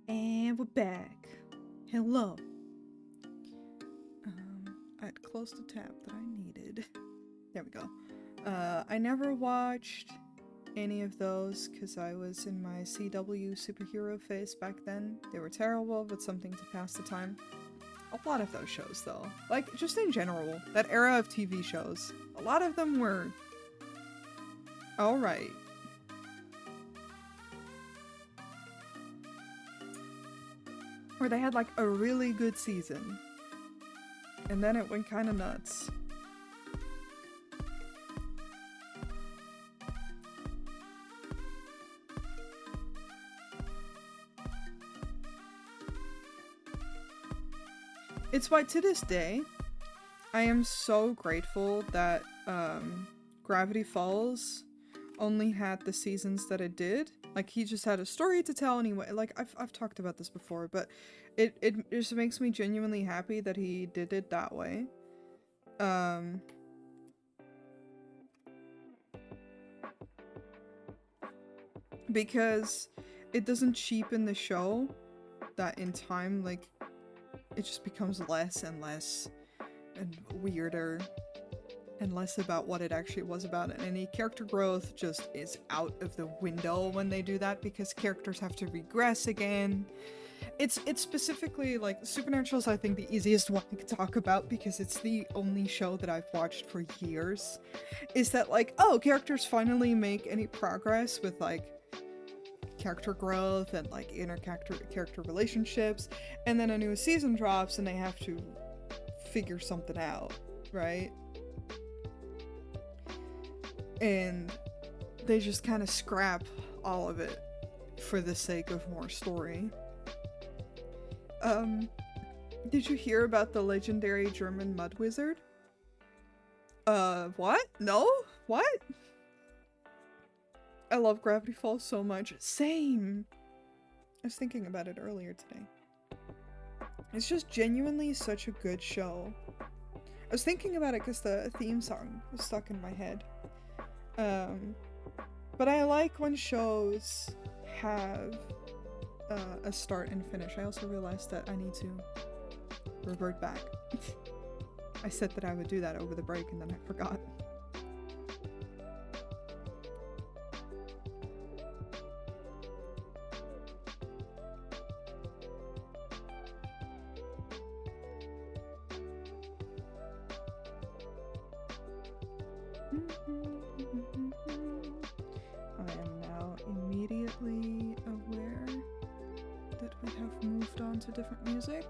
And we're back. Hello. I'd closed the tab that I needed. There we go. I never watched any of those because I was in my CW superhero phase back then. They were terrible, but something to pass the time. A lot of those shows, though. Like, just in general, that era of TV shows. A lot of them were alright. Or they had like a really good season. And then it went kind of nuts. It's why to this day, I am so grateful that Gravity Falls only had the seasons that it did. Like, he just had a story to tell anyway. Like, I've talked about this before, but it just makes me genuinely happy that he did it that way. Because it doesn't cheapen the show that in time, like, it just becomes less and less and weirder and less about what it actually was about, and any character growth just is out of the window when they do that because characters have to regress again. It's specifically like Supernatural is, I think, the easiest one I could talk about because it's the only show that I've watched for years. Is that like, oh, characters finally make any progress with like character growth and like inner character relationships, and then a new season drops and they have to figure something out, right? And they just kind of scrap all of it for the sake of more story. Did you hear about the legendary German mud wizard? What? No? What? I love Gravity Falls so much. Same! I was thinking about it earlier today. It's just genuinely such a good show. I was thinking about it because the theme song was stuck in my head. But I like when shows have a start and finish. I also realized that I need to revert back. I said that I would do that over the break and then I forgot. I am now immediately aware that we have moved on to different music.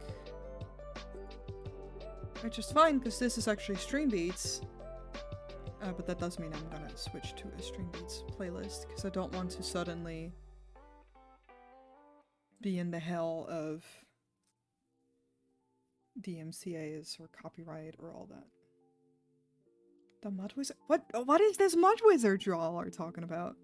Which is fine, because this is actually Stream Beats. But that does mean I'm gonna switch to a Stream Beats playlist, because I don't want to suddenly be in the hell of DMCAs or copyright or all that. The Mud Wizard? What is this Mud Wizard you all are talking about?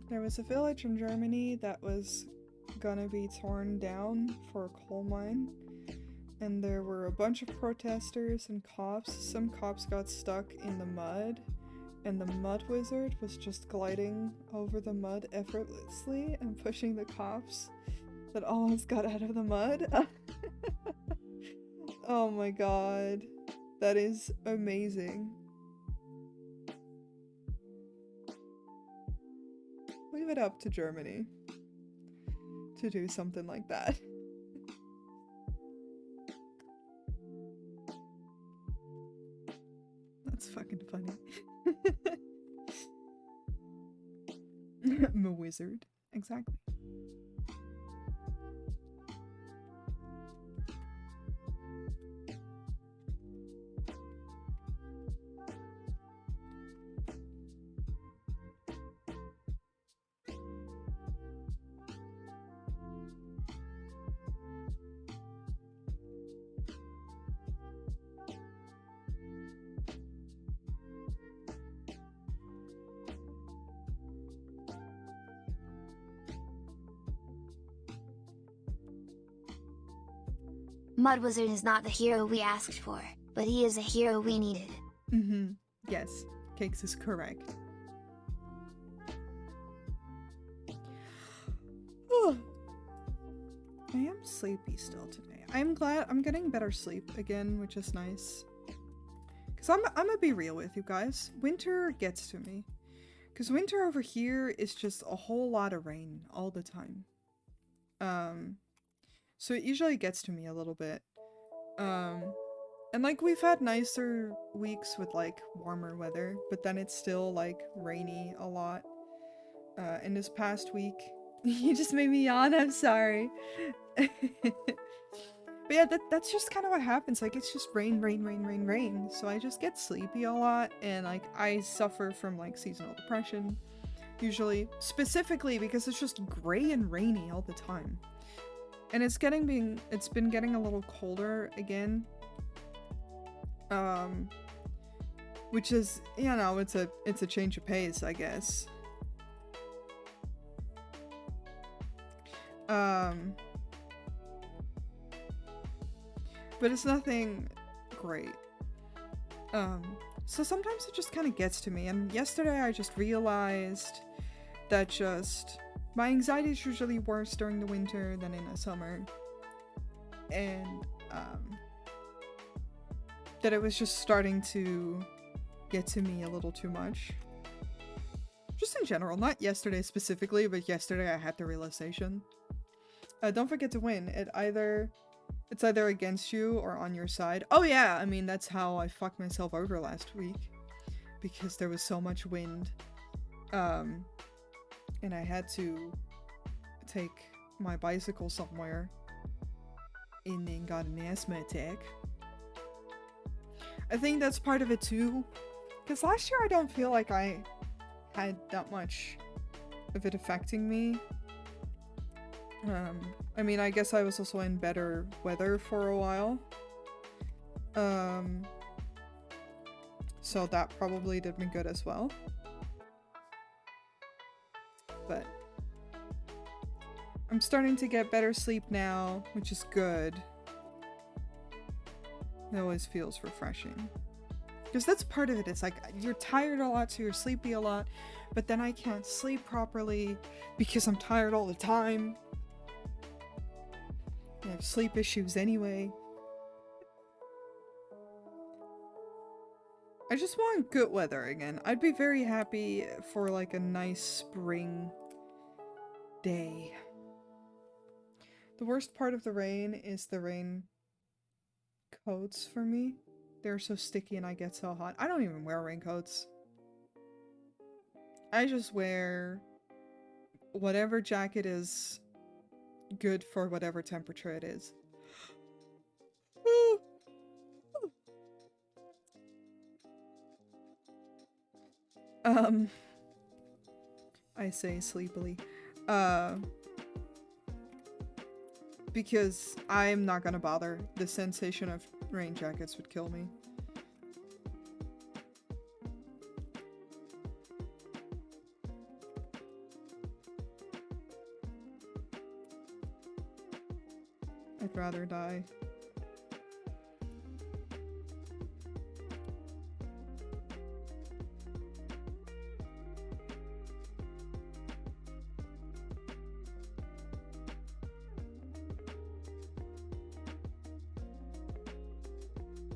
There was a village in Germany that was gonna be torn down for a coal mine, and there were a bunch of protesters and cops. Some cops got stuck in the mud, and the Mud Wizard was just gliding over the mud effortlessly and pushing the cops that almost got out of the mud. Oh my god, that is amazing. Leave it up to Germany to do something like that. That's fucking funny. I'm a wizard. Exactly. Mud Wizard is not the hero we asked for, but he is a hero we needed. Yes, Cakes is correct. I am sleepy still today. I'm glad I'm getting better sleep again, which is nice. Because I'm gonna be real with you guys. Winter gets to me. Because winter over here is just a whole lot of rain all the time. So it usually gets to me a little bit. And like we've had nicer weeks with like warmer weather, but then it's still like rainy a lot. In this past week, you just made me yawn, I'm sorry. But yeah, that's just kind of what happens. Like it's just rain, rain, rain, rain, rain. So I just get sleepy a lot, and like I suffer from like seasonal depression, usually, specifically because it's just gray and rainy all the time. And it's been getting a little colder again. Which is, you know, it's a change of pace, I guess. But it's nothing great. So sometimes it just kind of gets to me, and yesterday I just realized that my anxiety is usually worse during the winter than in the summer. And, that it was just starting to get to me a little too much. Just in general, not yesterday specifically, but yesterday I had the realization. Don't forget to win. It's either against you or on your side. Oh yeah, I mean, that's how I fucked myself over last week. Because there was so much wind. And I had to take my bicycle somewhere. And then got an asthma attack. I think that's part of it too. Because last year I don't feel like I had that much of it affecting me. I mean, I guess I was also in better weather for a while. So that probably did me good as well. But I'm starting to get better sleep now, which is good. It always feels refreshing. Because that's part of it. It's like, you're tired a lot, so you're sleepy a lot. But then I can't sleep properly because I'm tired all the time. I have sleep issues anyway. I just want good weather again. I'd be very happy for like a nice spring day. The worst part of the rain is the rain coats for me. They're so sticky and I get so hot. I don't even wear raincoats. I just wear whatever jacket is good for whatever temperature it is. I say sleepily. Because I'm not gonna bother. The sensation of rain jackets would kill me. I'd rather die.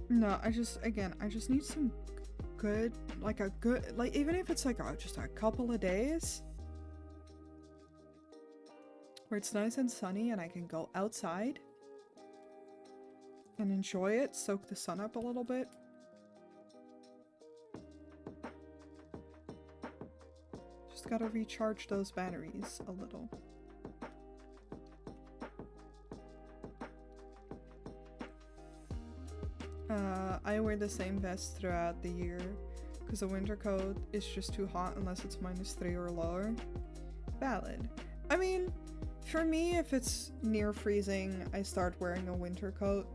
No, I just need some good, like a good, like even if it's like just a couple of days where it's nice and sunny and I can go outside and enjoy it, soak the sun up a little bit. Just gotta recharge those batteries a little. I wear the same vest throughout the year because a winter coat is just too hot unless it's -3 or lower. Valid. I mean, for me, if it's near freezing, I start wearing a winter coat.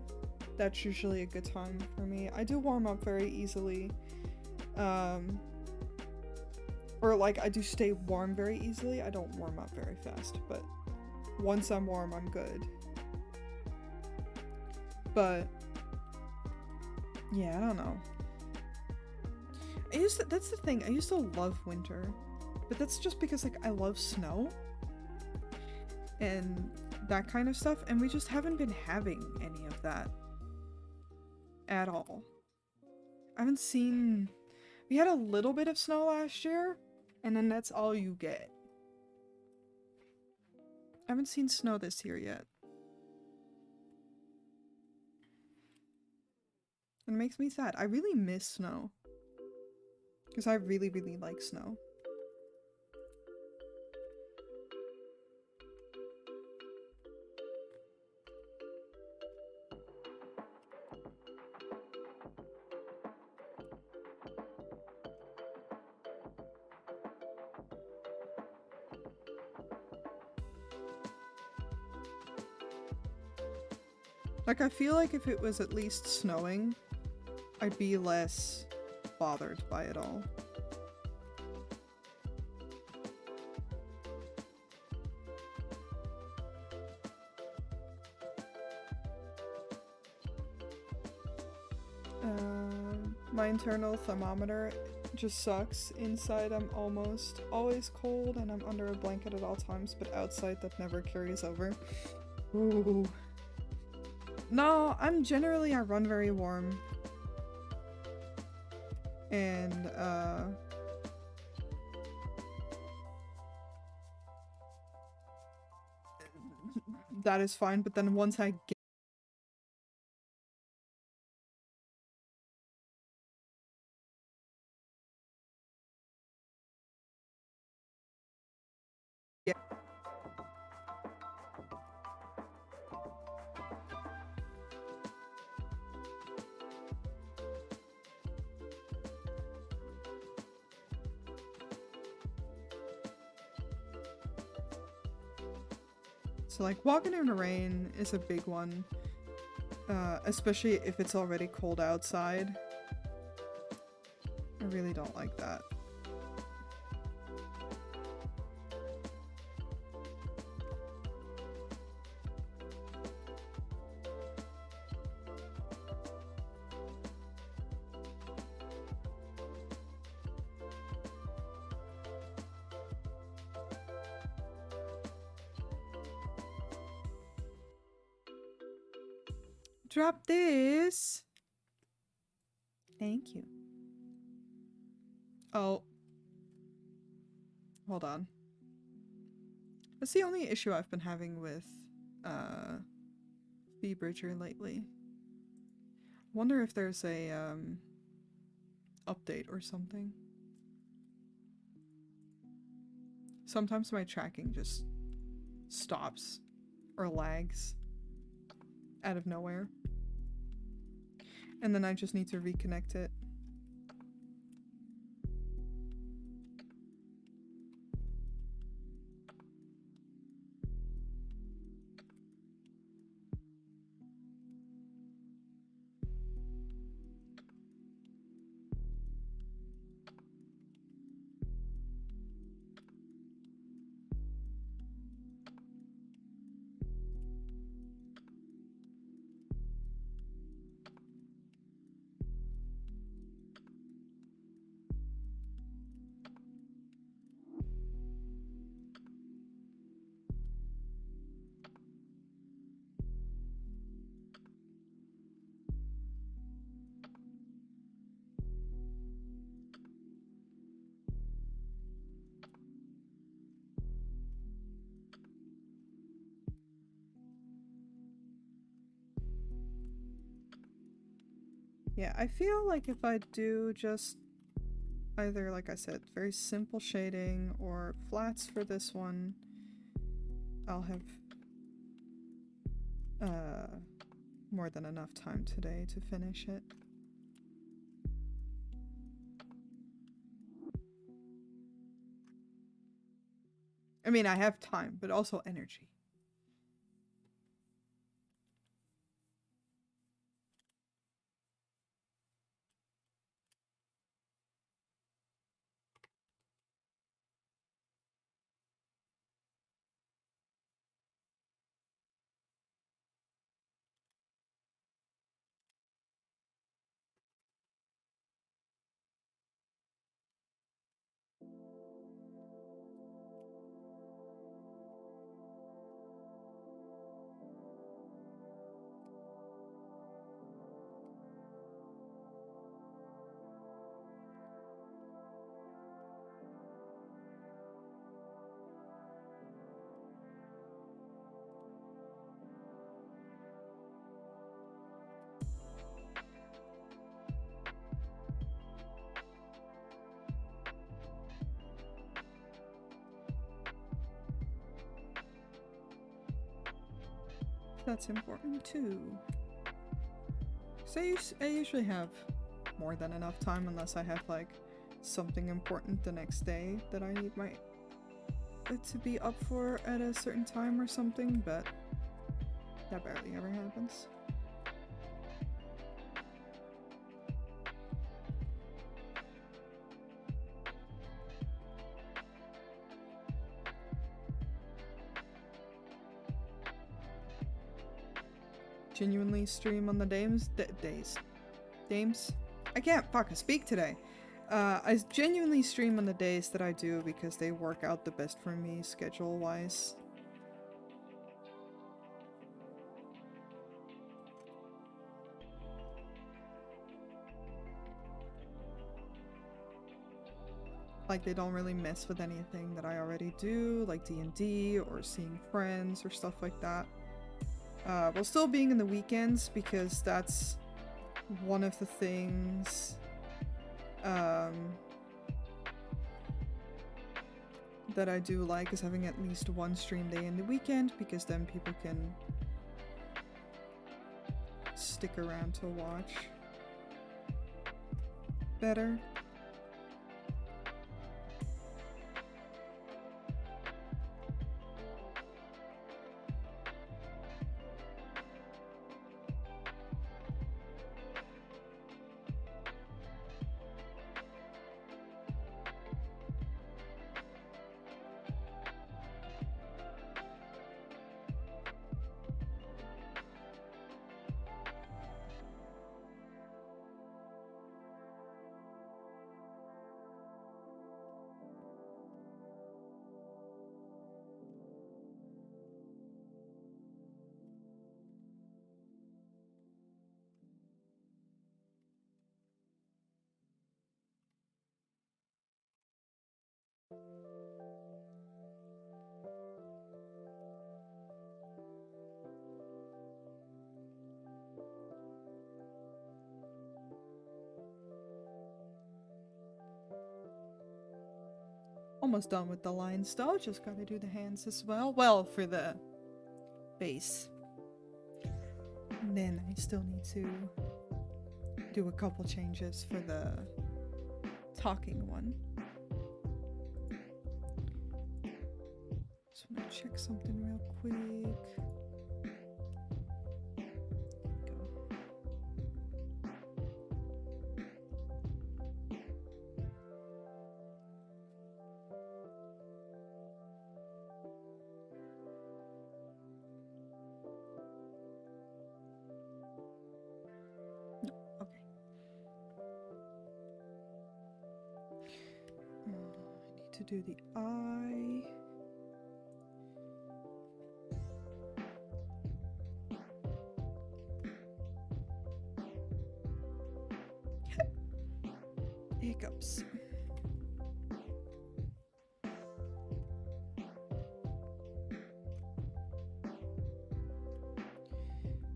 That's usually a good time for me. I do warm up very easily. Or like, I do stay warm very easily. I don't warm up very fast, but once I'm warm, I'm good. But yeah, I don't know. That's the thing, I used to love winter, but that's just because like I love snow and that kind of stuff, and we just haven't been having any of that at all. I haven't seen... We had a little bit of snow last year, and then that's all you get. I haven't seen snow this year yet. It makes me sad. I really miss snow. Because I really, really like snow. Like, I feel like if it was at least snowing, I'd be less bothered by it all. My internal thermometer just sucks. Inside I'm almost always cold and I'm under a blanket at all times, but outside that never carries over. Ooh. No, I run very warm. And, that is fine, but then once I get So like walking in the rain is a big one, especially if it's already cold outside. I really don't like that. Drop this. Thank you. Oh. Hold on. That's the only issue I've been having with Bridger lately. Wonder if there's a update or something. Sometimes my tracking just stops or lags out of nowhere. And then I just need to reconnect it. Yeah, I feel like if I do just either, like I said, very simple shading or flats for this one, I'll have more than enough time today to finish it. I mean, I have time, but also energy. That's important too. So I usually have more than enough time unless I have like something important the next day that I need it to be up for at a certain time or something, but that barely ever happens. Genuinely stream on the days. I can't fucking speak today. I genuinely stream on the days that I do because they work out the best for me schedule-wise. Like, they don't really mess with anything that I already do, like D&D or seeing friends or stuff like that. While still being in the weekends, because that's one of the things that I do like, is having at least one stream day in the weekend, because then people can stick around to watch better. Almost done with the lines though, just gotta do the hands as well. Well, for the base. And then I still need to do a couple changes for the talking one. Just wanna check something real quick. To do the eye. Hiccups.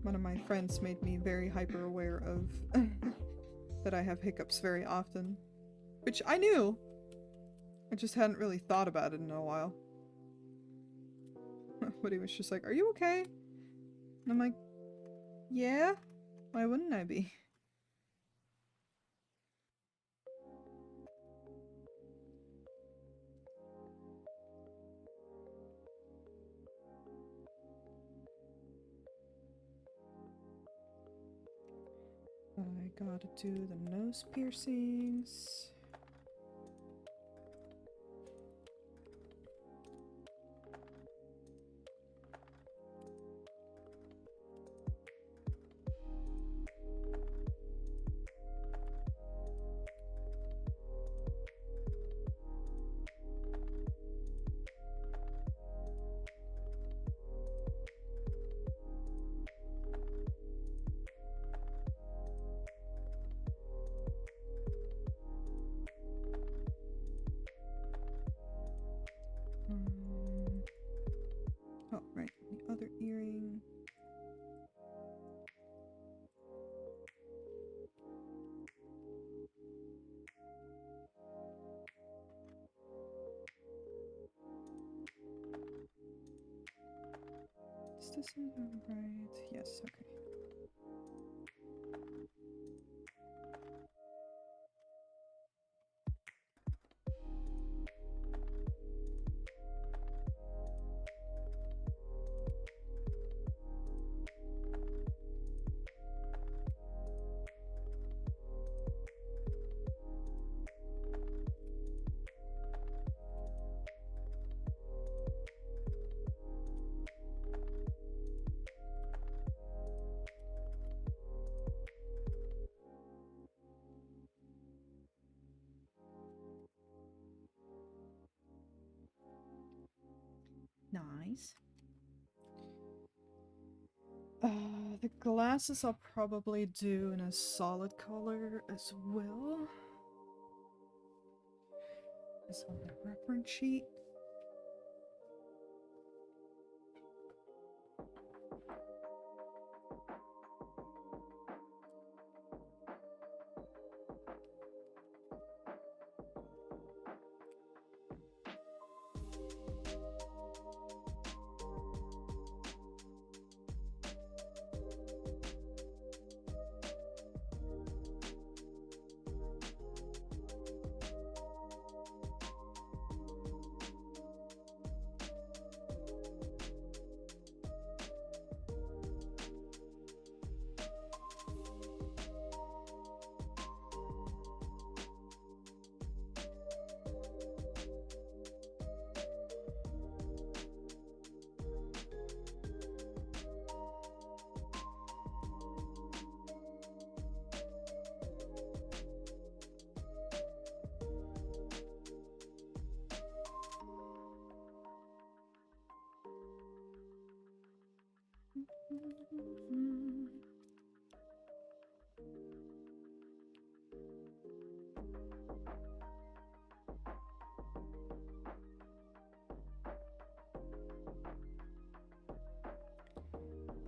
One of my friends made me very hyper aware of that I have hiccups very often, which I knew. I just hadn't really thought about it in a while. But he was just like, "Are you okay?" And I'm like, "Yeah, why wouldn't I be?" I gotta do the nose piercings. this in the right? Yes, okay. Nice. The glasses I'll probably do in a solid color as well. Is on the reference sheet.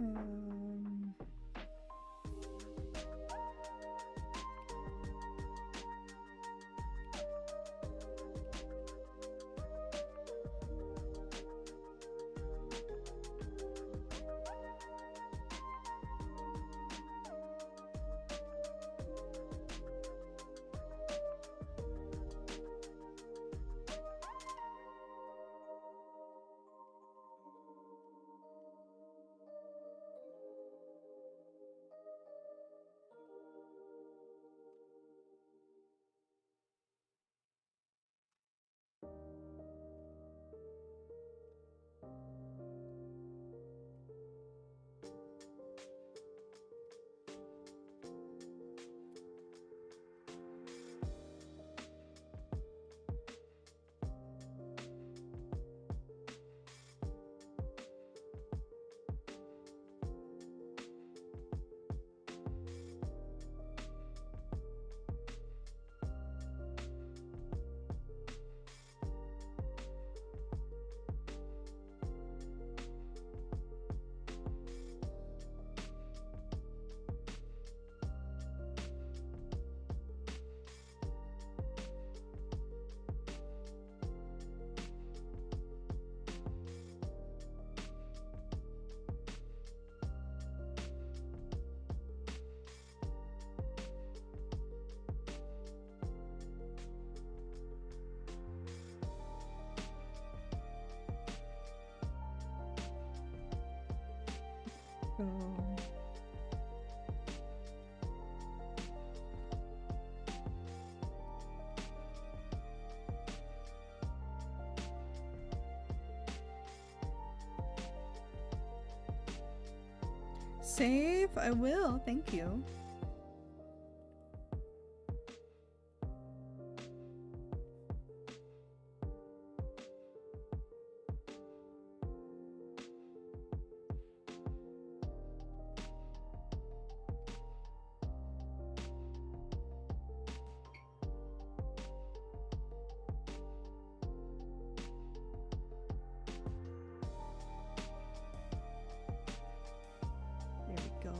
Um, so save? I will, thank you. There we go.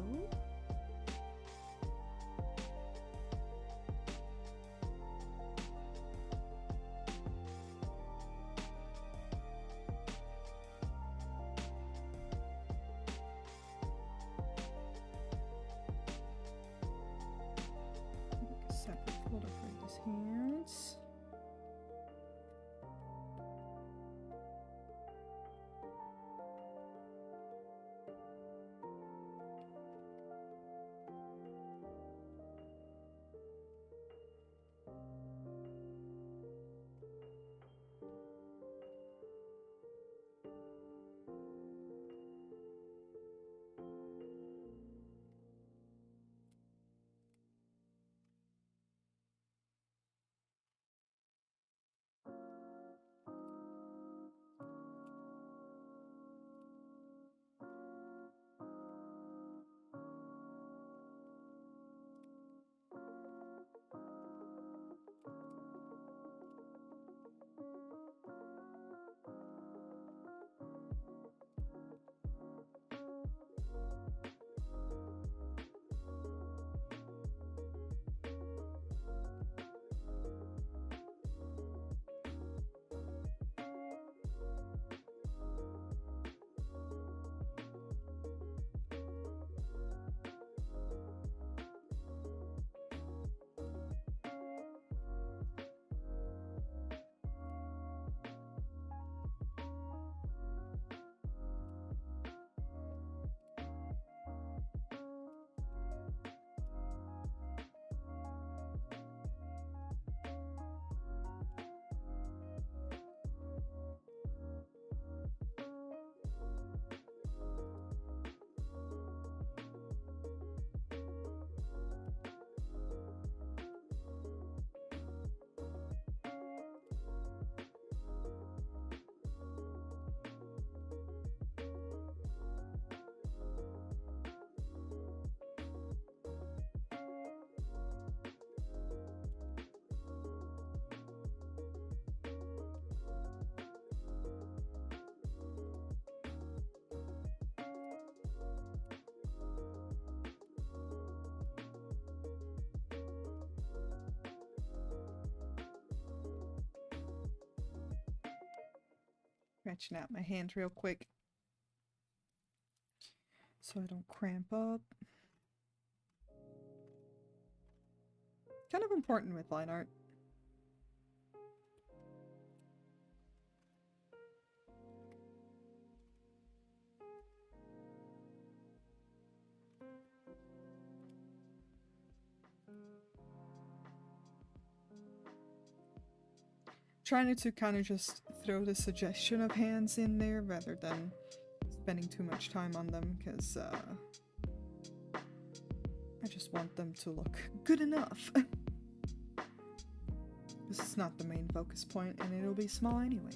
Stretching out my hand real quick so I don't cramp up. Kind of important with line art. Trying to kind of just throw the suggestion of hands in there rather than spending too much time on them, because I just want them to look good enough. This is not the main focus point, and it'll be small anyway.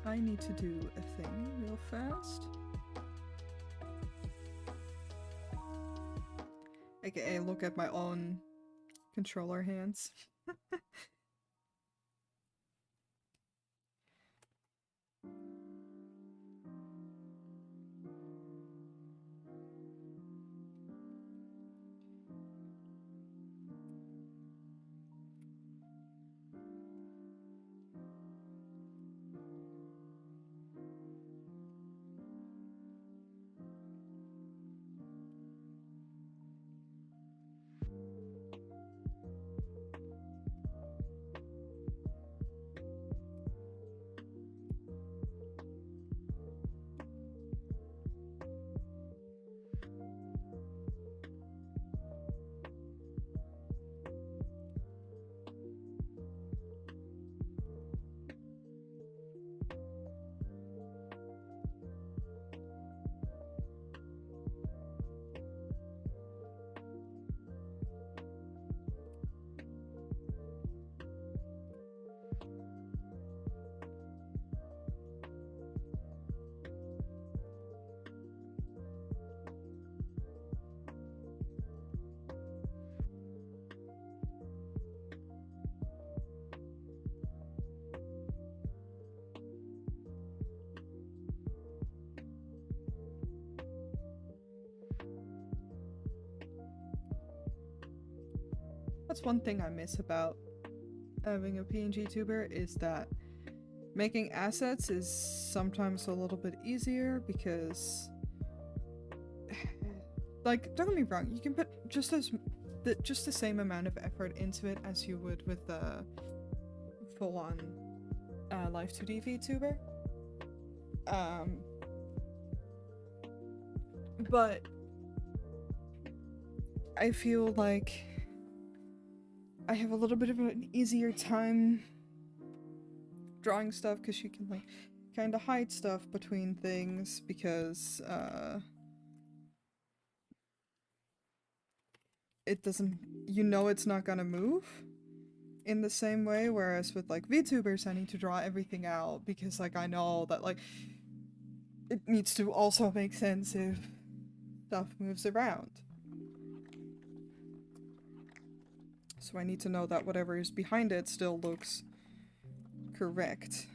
I need to do a thing real fast. AKA look at my own controller hands. that's one thing I miss about having a PNG tuber, is that making assets is sometimes a little bit easier because, like, don't get me wrong, you can put just the same amount of effort into it as you would with the full-on live 2D VTuber. But I feel like I have a little bit of an easier time drawing stuff because you can, like, kind of hide stuff between things because it doesn't, you know, it's not gonna move in the same way, whereas with, like, VTubers I need to draw everything out because, like, I know that, like, it needs to also make sense if stuff moves around. So I need to know that whatever is behind it still looks correct.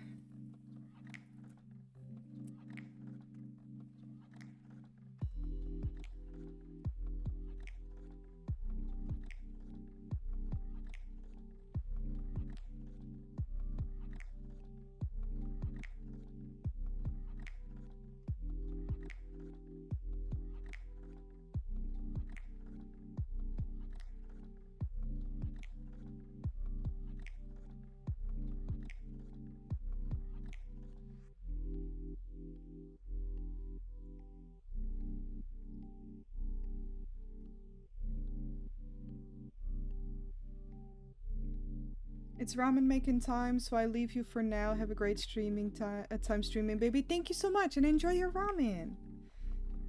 It's ramen making time, so I leave you for now. Have a great streaming time streaming, baby. Thank you so much, and enjoy your ramen.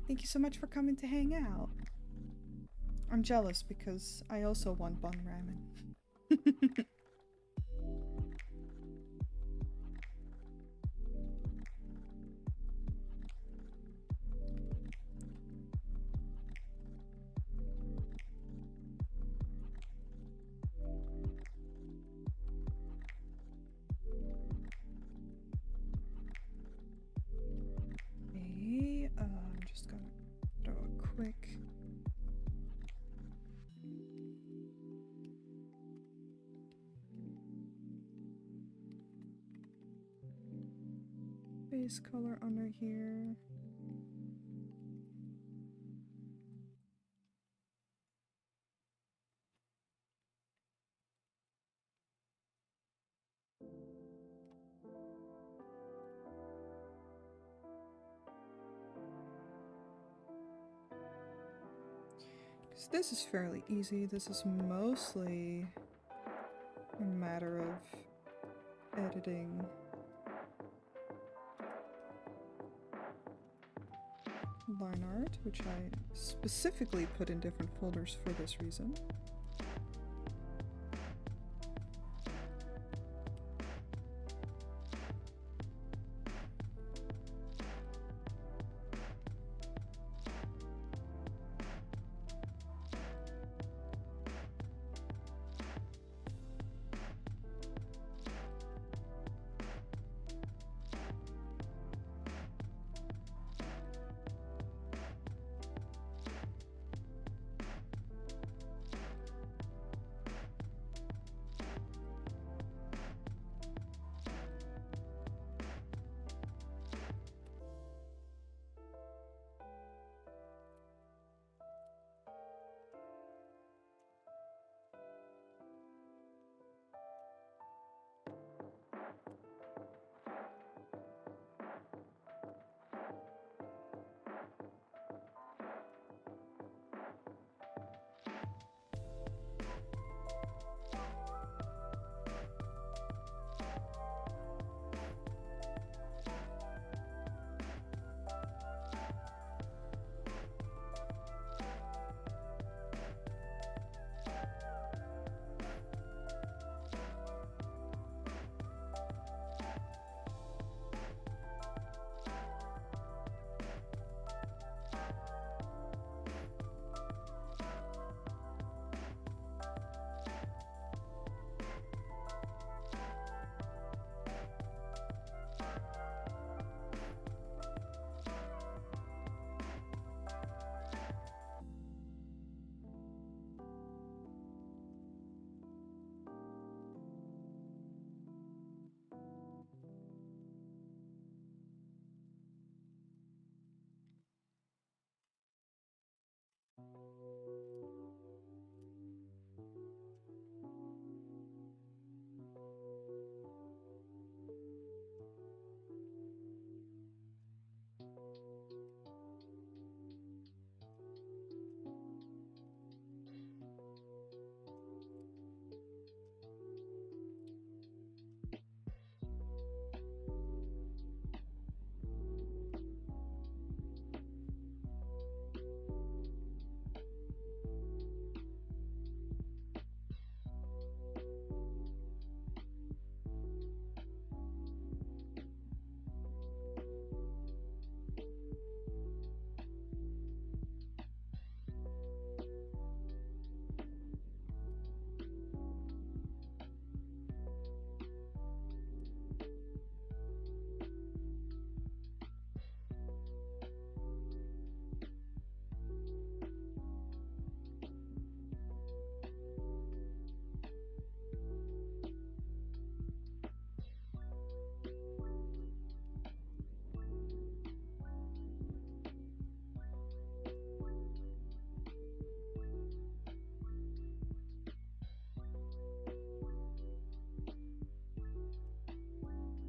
Thank you so much for coming to hang out. I'm jealous because I also want bun ramen. Okay, I'm just gonna throw a quick base color under here. Because this is fairly easy. This is mostly a matter of editing line art, which I specifically put in different folders for this reason.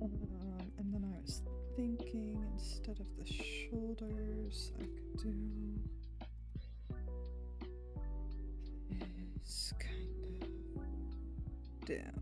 And then I was thinking instead of the shoulders, I could do this kind of down.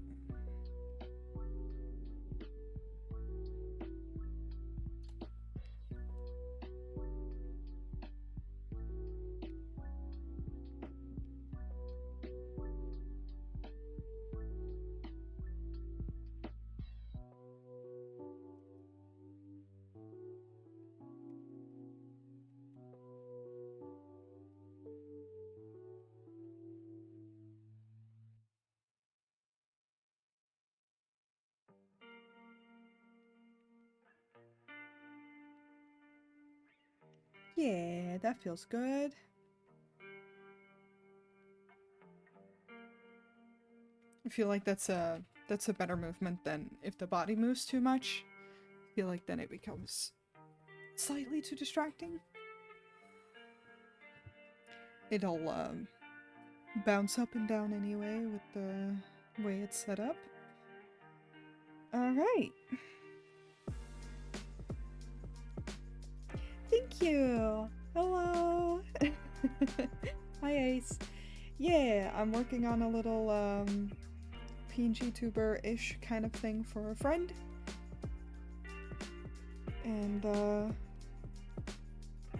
Yeah, that feels good. I feel like that's a better movement than if the body moves too much. I feel like then it becomes slightly too distracting. It'll bounce up and down anyway with the way it's set up. Alright. Thank you! Hello! Hi Ace. Yeah, I'm working on a little PNG tuber-ish kind of thing for a friend. And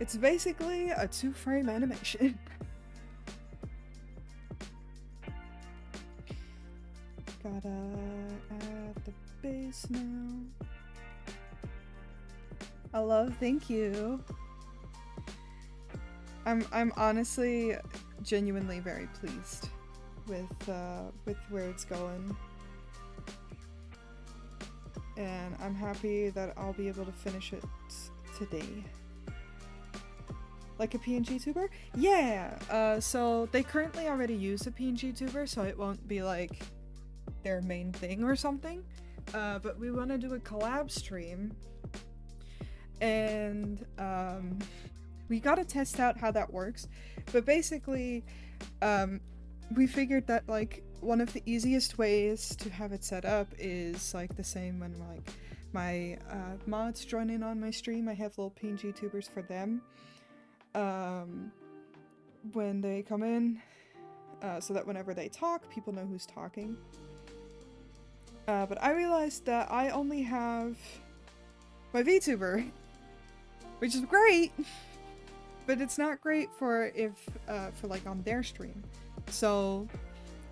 it's basically a 2-frame animation. Gotta add the base now. Hello, thank you. I'm honestly genuinely very pleased with where it's going. And I'm happy that I'll be able to finish it today. Like a PNG tuber? Yeah! So they currently already use a PNG tuber, so it won't be like their main thing or something. But we want to do a collab stream. And we gotta test out how that works. But basically, we figured that like one of the easiest ways to have it set up is like the same when like my mods join in on my stream. I have little PNG tubers for them when they come in, so that whenever they talk, people know who's talking. But I realized that I only have my VTuber, which is great, but it's not great for for like on their stream. So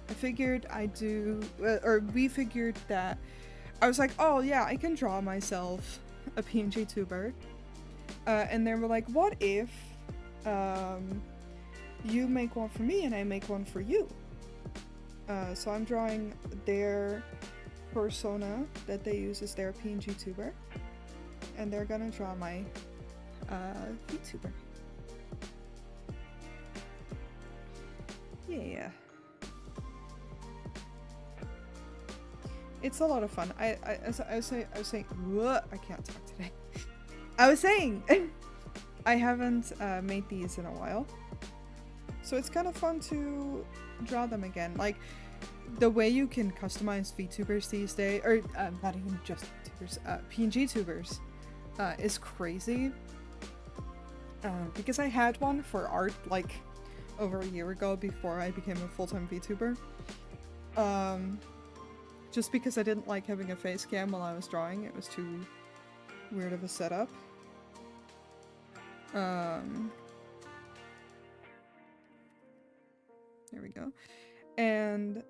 I figured I'd do, or we figured that I was like, oh yeah, I can draw myself a PNG tuber. And they were like, what if you make one for me and I make one for you? So I'm drawing their persona that they use as their PNG tuber, and they're gonna draw my VTuber. Yeah. It's a lot of fun. I was saying, I can't talk today. I was saying, I haven't made these in a while, so it's kind of fun to draw them again. Like the way you can customize VTubers these days, or not even just VTubers, PNG tubers, is crazy. Because I had one for art like over a year ago before I became a full-time VTuber. Just because I didn't like having a face cam while I was drawing. It was too weird of a setup. There we go. And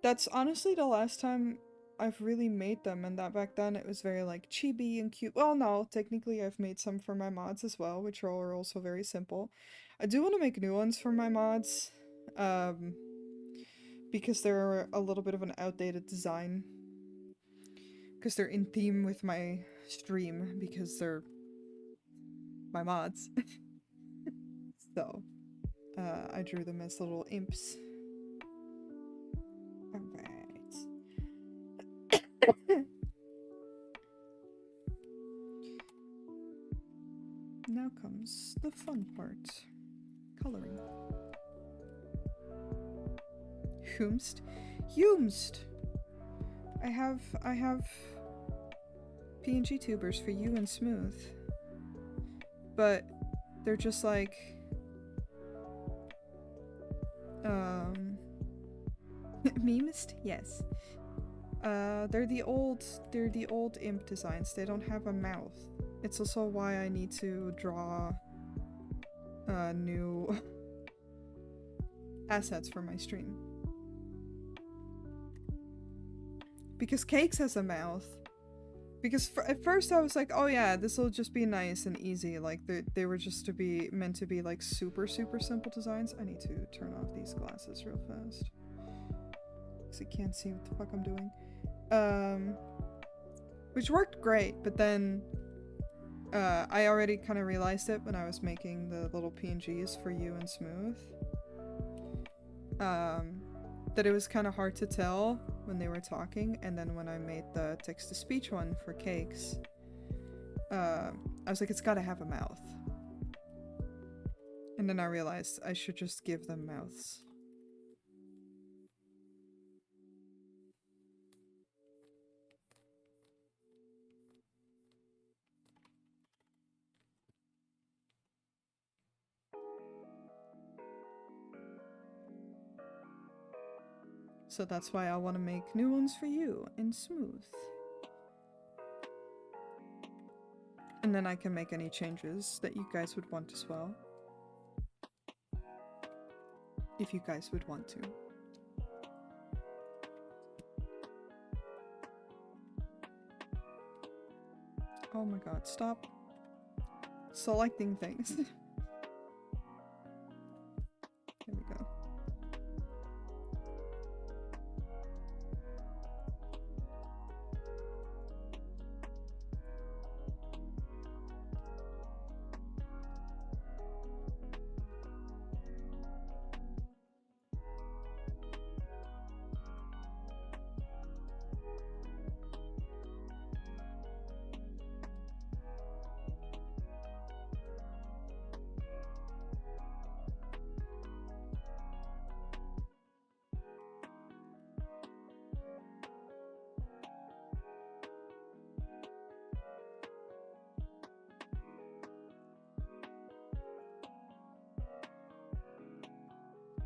that's honestly the last time I've really made them, and that back then it was very like chibi and cute. Well, no, technically I've made some for my mods as well, which are also very simple. I do want to make new ones for my mods, because they're a little bit of an outdated design. Because they're in theme with my stream, because they're my mods. So, I drew them as little imps. Alright. Now comes the fun part. Coloring. Humst? Humst! I have PNG tubers for you and Smooth. But they're just like memist? Yes. They're the old imp designs. They don't have a mouth. It's also why I need to draw new assets for my stream. Because Cakes has a mouth. Because at first I was like, oh yeah, this will just be nice and easy. Like they were just meant to be like super simple designs. I need to turn off these glasses real fast. Because I can't see what the fuck I'm doing. Which worked great, but then I already kind of realized it when I was making the little PNGs for you and Smooth. That it was kind of hard to tell when they were talking, and then when I made the text-to-speech one for Cakes, I was like, it's gotta have a mouth. And then I realized I should just give them mouths. So that's why I want to make new ones for you and Smooth. And then I can make any changes that you guys would want as well. If you guys would want to. Oh my god, stop selecting things. There we go.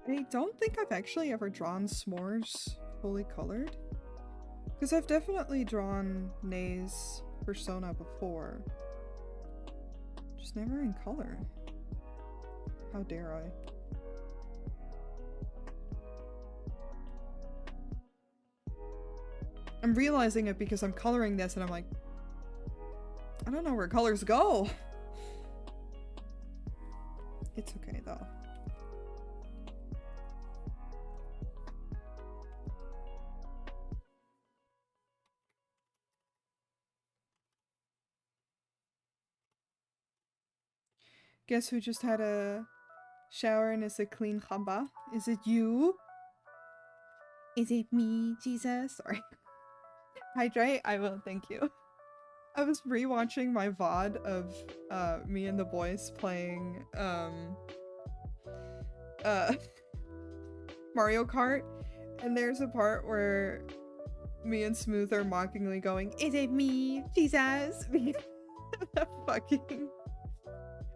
I don't think I've actually ever drawn s'mores fully colored. Because I've definitely drawn Nay's persona before. Just never in color. How dare I? I'm realizing it because I'm coloring this and I'm like, I don't know where colors go. It's okay though. Guess who just had a shower and is a clean khamba? Is it you? Is it me, Jesus? Sorry. Hydrate? I will, thank you. I was rewatching my VOD of me and the boys playing Mario Kart, and there's a part where me and Smooth are mockingly going, "Is it me, Jesus?" That fucking...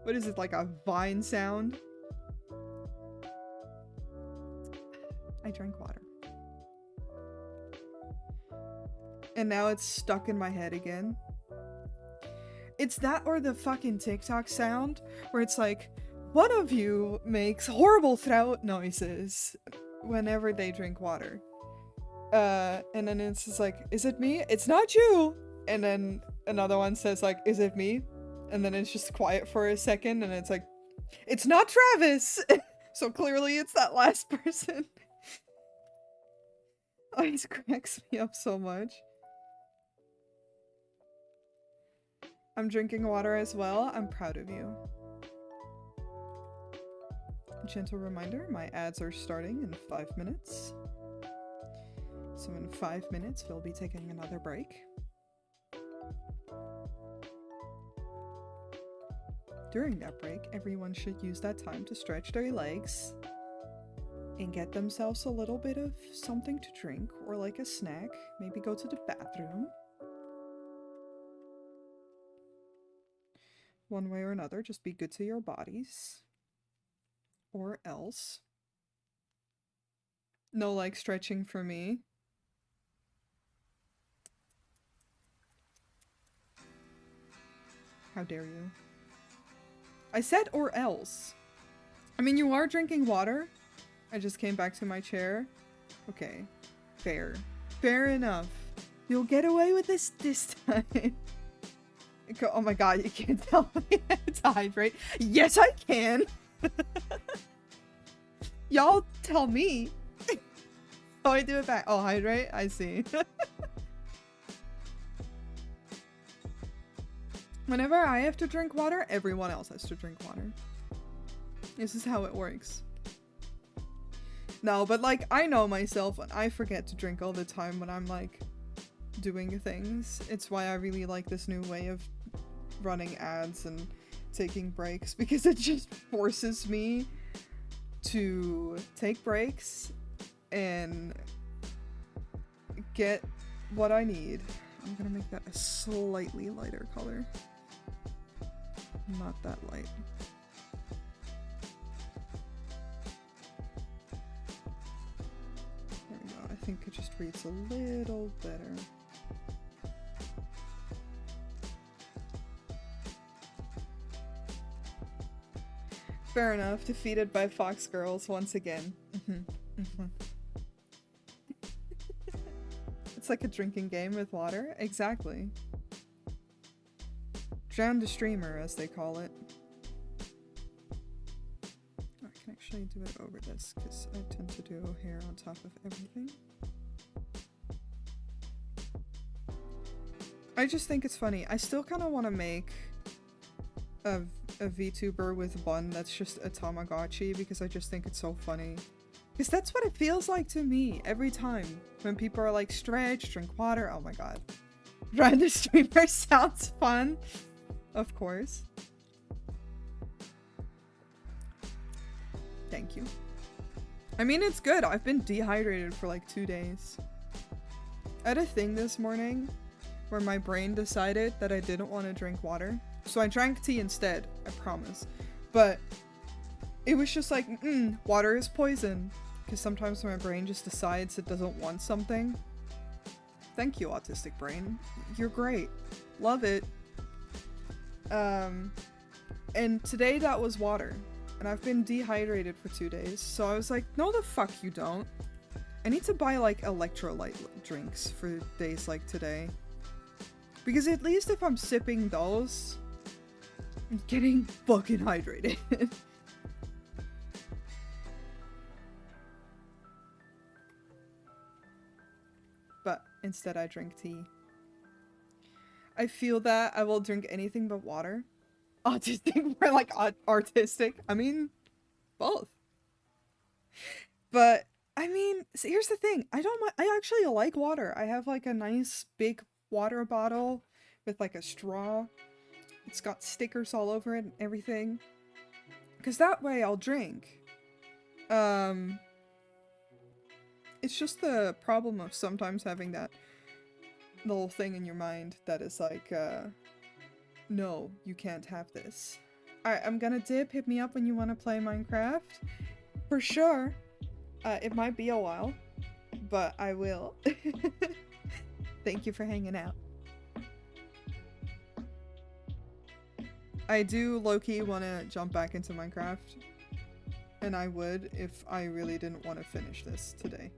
What is it, like a Vine sound? I drank water. And now it's stuck in my head again. It's that or the fucking TikTok sound where it's like, one of you makes horrible throat noises whenever they drink water. And then it's just like, is it me? It's not you! And then another one says like, is it me? And then it's just quiet for a second and it's like, it's not Travis! So clearly it's that last person. Oh, it cracks me up so much. I'm drinking water as well. I'm proud of you. Gentle reminder, my ads are starting in 5 minutes. So in 5 minutes, we'll be taking another break. During that break, everyone should use that time to stretch their legs and get themselves a little bit of something to drink or like a snack. Maybe go to the bathroom. One way or another, just be good to your bodies. Or else. No like stretching for me. How dare you? I said or else. I mean, you are drinking water. I just came back to my chair. Okay. Fair. Fair enough. You'll get away with this time. Oh my god, you can't tell me to hydrate. Yes, I can! Y'all tell me. Oh, I do it back. Oh, hydrate? I see. Whenever I have to drink water, everyone else has to drink water. This is how it works. No, but like, I know myself and I forget to drink all the time when I'm like doing things. It's why I really like this new way of running ads and taking breaks, because it just forces me to take breaks and get what I need. I'm gonna make that a slightly lighter color. Not that light. There we go. I think it just reads a little better. Fair enough. Defeated by Fox Girls once again. It's like a drinking game with water. Exactly. Drown the streamer, as they call it. I can actually do it over this, because I tend to do hair on top of everything. I just think it's funny. I still kind of want to make a VTuber with bun that's just a Tamagotchi, because I just think it's so funny. Because that's what it feels like to me every time when people are like, stretch, drink water. Oh my god. Run the streamer sounds fun. Of course. Thank you. I mean, it's good. I've been dehydrated for like 2 days. I had a thing this morning where my brain decided that I didn't want to drink water. So I drank tea instead, I promise. But it was just like, water is poison. Because sometimes my brain just decides it doesn't want something. Thank you, autistic brain. You're great. Love it. And today that was water. And I've been dehydrated for 2 days. So I was like, no the fuck you don't. I need to buy like electrolyte drinks for days like today. Because at least if I'm sipping those, I'm getting fucking hydrated. But instead I drink tea. I feel that I will drink anything but water. Autistic, we're like artistic. I mean, both. But I mean, so here's the thing. I actually like water. I have like a nice big water bottle with like a straw. It's got stickers all over it and everything. Because that way I'll drink. It's just the problem of sometimes having that little thing in your mind that is like, no, you can't have this. Alright, I'm gonna dip. Hit me up when you want to play Minecraft. For sure. It might be a while, but I will. Thank you for hanging out. I do low-key want to jump back into Minecraft. And I would if I really didn't want to finish this today.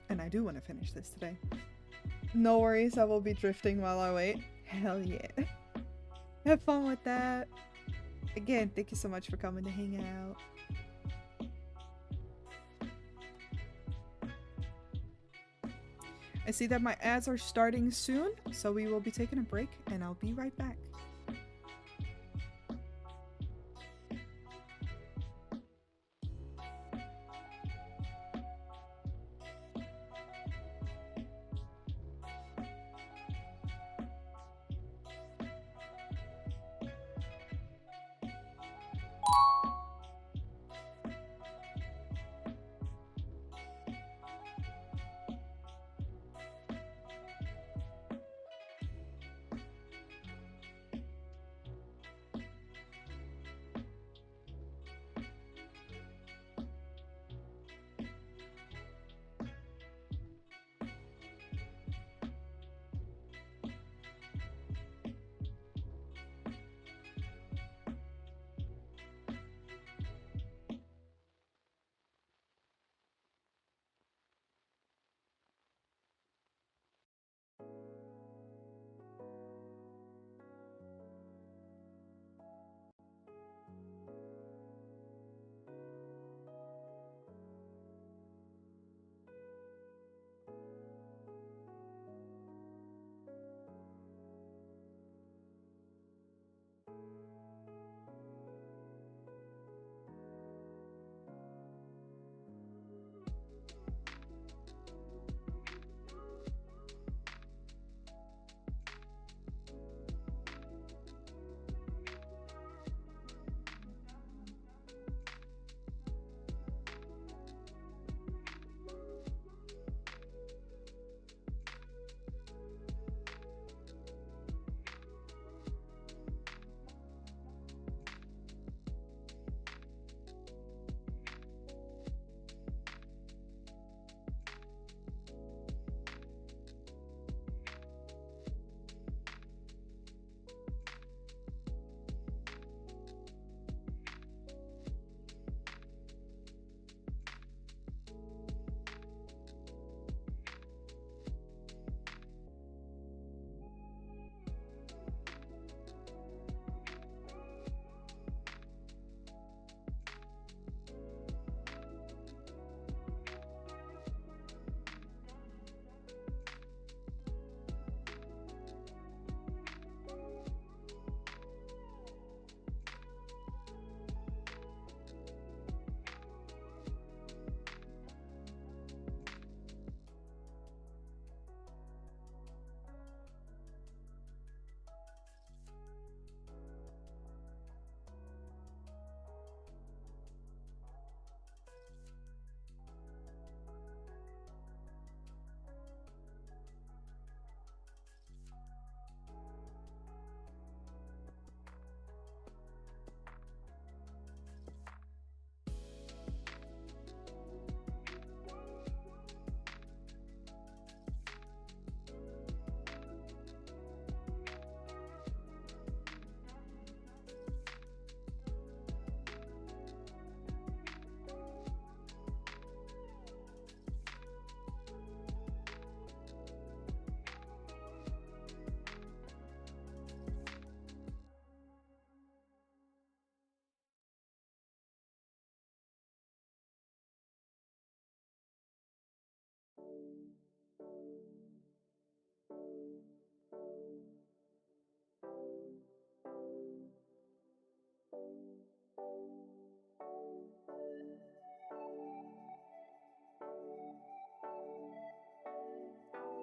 And I do want to finish this today. No worries, I will be drifting while I wait. Hell yeah. Have fun with that. Again, thank you so much for coming to hang out. I see that my ads are starting soon, so we will be taking a break and I'll be right back.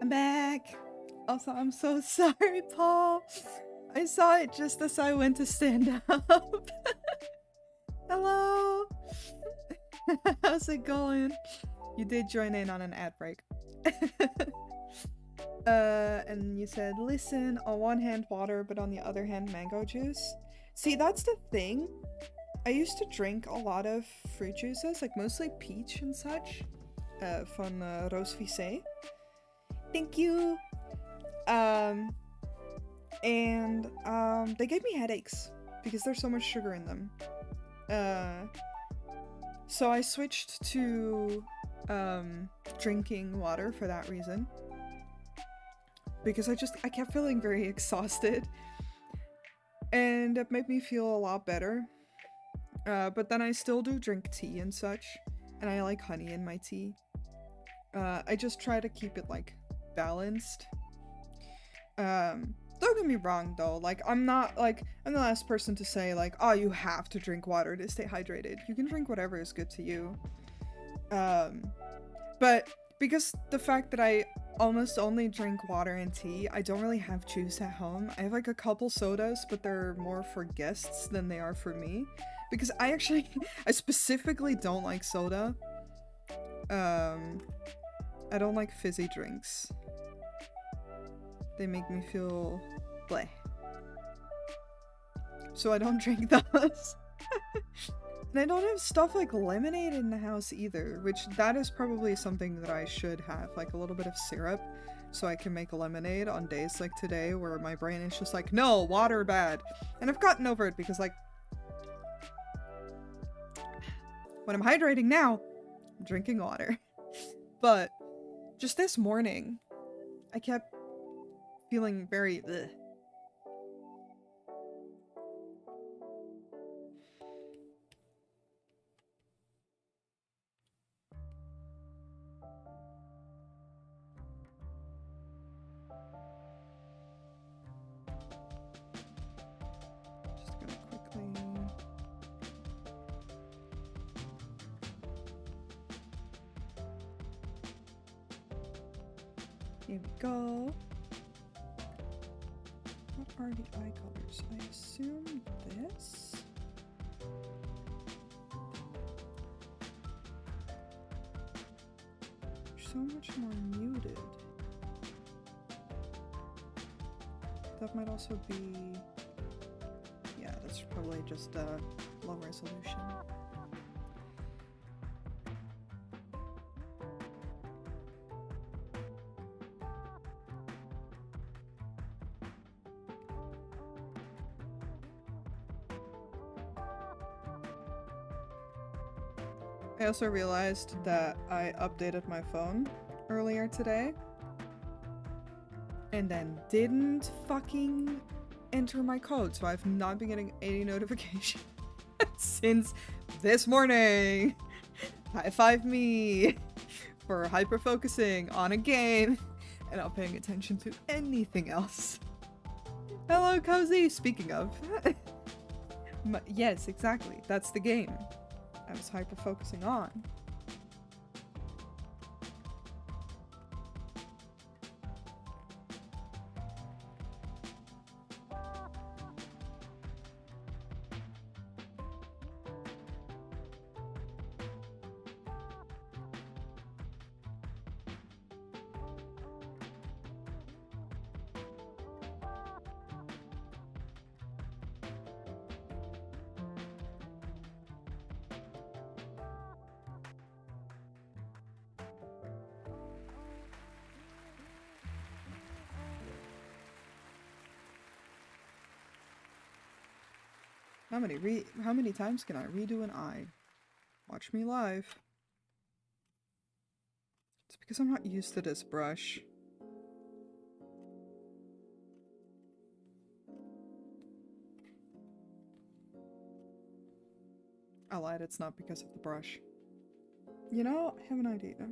I'm back. Also, I'm so sorry, Paul. I saw it just as I went to stand up. Hello. How's it going? You did join in on an ad break. And you said, listen, on one hand water, but on the other hand mango juice. See, that's the thing. I used to drink a lot of fruit juices, like mostly peach and such, from Roos Vissé. Thank you. They gave me headaches because there's so much sugar in them. So I switched to drinking water for that reason. Because I kept feeling very exhausted. And it made me feel a lot better. But then I still do drink tea and such. And I like honey in my tea. I just try to keep it like balanced. Don't get me wrong though, like I'm the last person to say like, oh, you have to drink water to stay hydrated. You can drink whatever is good to you. But because the fact that I almost only drink water and tea, I don't really have juice at home. I have like a couple sodas, but they're more for guests than they are for me. Because I specifically don't like soda. I don't like fizzy drinks. They make me feel bleh. So I don't drink those. And I don't have stuff like lemonade in the house either, which that is probably something that I should have, like a little bit of syrup, so I can make lemonade on days like today where my brain is just like, no, water bad. And I've gotten over it because like, when I'm hydrating now, I'm drinking water. But just this morning, I kept feeling very ugh. Just gonna quickly... Here we go. What are the eye colors? I assume this? They're so much more muted. That might also be... Yeah, that's probably just low resolution. I also realized that I updated my phone earlier today and then didn't fucking enter my code, so I've not been getting any notification since this morning. High five me for hyper focusing on a game and not paying attention to anything else. Hello, Cozy! Speaking of. Yes, exactly. That's the game I was hyper focusing on. How many times can I redo an eye? Watch me live. It's because I'm not used to this brush. I lied, it's not because of the brush. You know, I have an idea.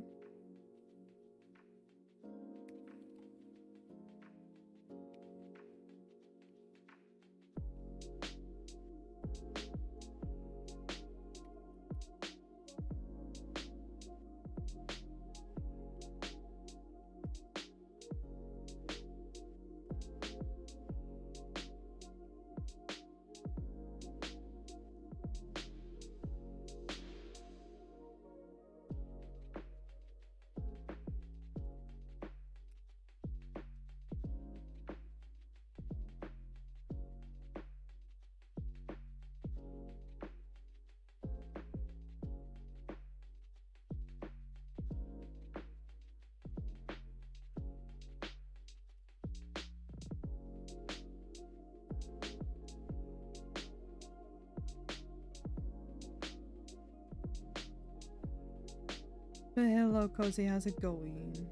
But hello, Cozy, how's it going?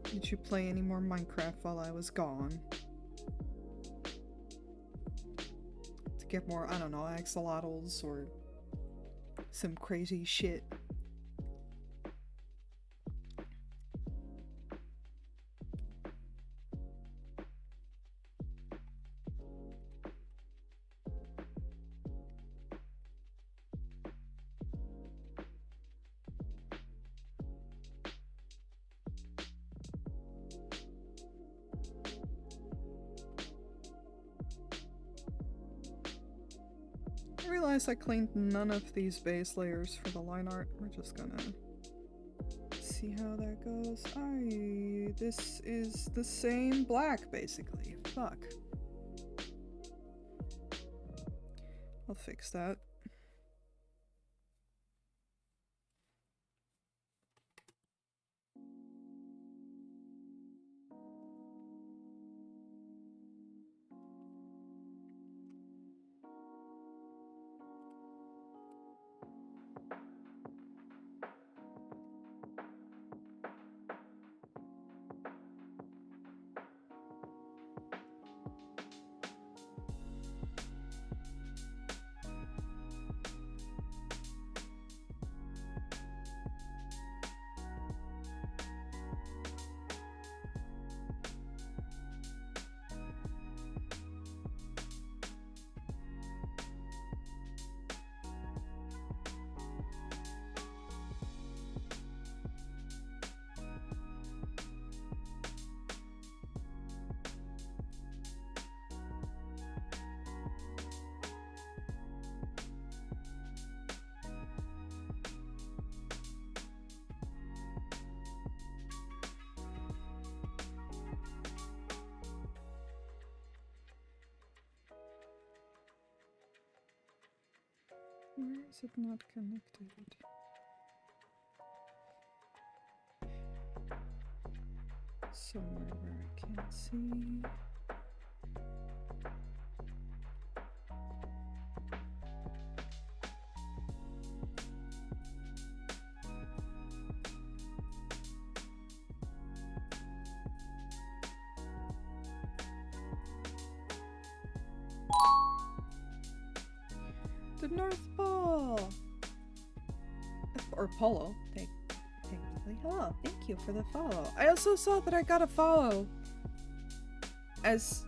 Did you play any more Minecraft while I was gone? To get more, I don't know, axolotls or some crazy shit. I realized I cleaned none of these base layers for the line art. We're just gonna see how that goes. This is the same black, basically. Fuck. I'll fix that. Where is it not connected? Somewhere where I can't see. The North Pole! Or Polo, technically. Hello, thank you for the follow. I also saw that I got a follow as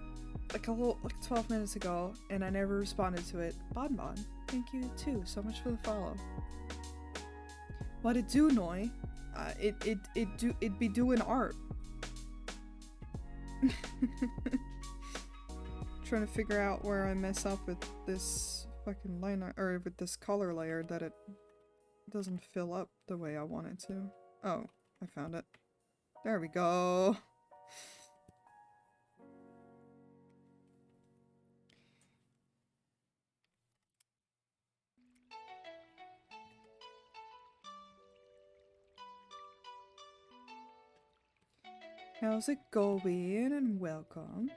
like 12 minutes ago, and I never responded to it. Bon, thank you too so much for the follow. What it do, Noi? It be doing art. Trying to figure out where I mess up with this fucking line art, or with this color layer, that it doesn't fill up the way I want it to. Oh, I found it. There we go. How's it going, and welcome.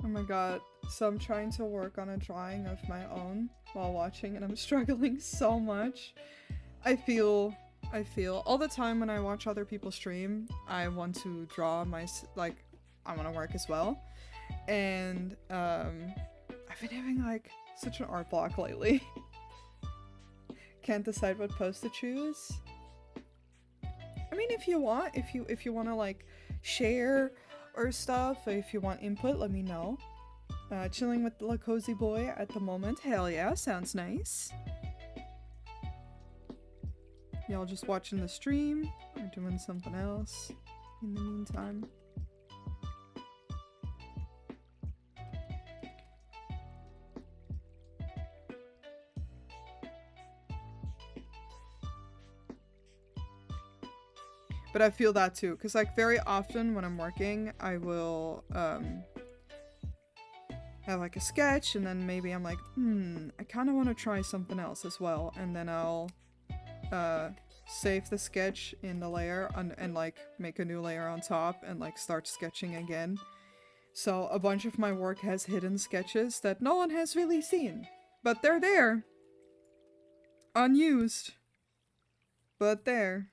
Oh my god, so I'm trying to work on a drawing of my own while watching, and I'm struggling so much. I feel all the time when I watch other people stream, I want to draw my, like, I want to work as well. And I've been having like such an art block lately. Can't decide what pose to choose. I mean, if you want, if you want to like share or stuff, if you want input, let me know. Chilling with the cozy boy at the moment. Hell yeah, sounds nice. Y'all just watching the stream or doing something else in the meantime? But I feel that too, because like very often when I'm working, I will have like a sketch, and then maybe I'm like, I kind of want to try something else as well, and then I'll save the sketch in the layer and like make a new layer on top and like start sketching again. So a bunch of my work has hidden sketches that no one has really seen. But they're there. Unused. But there.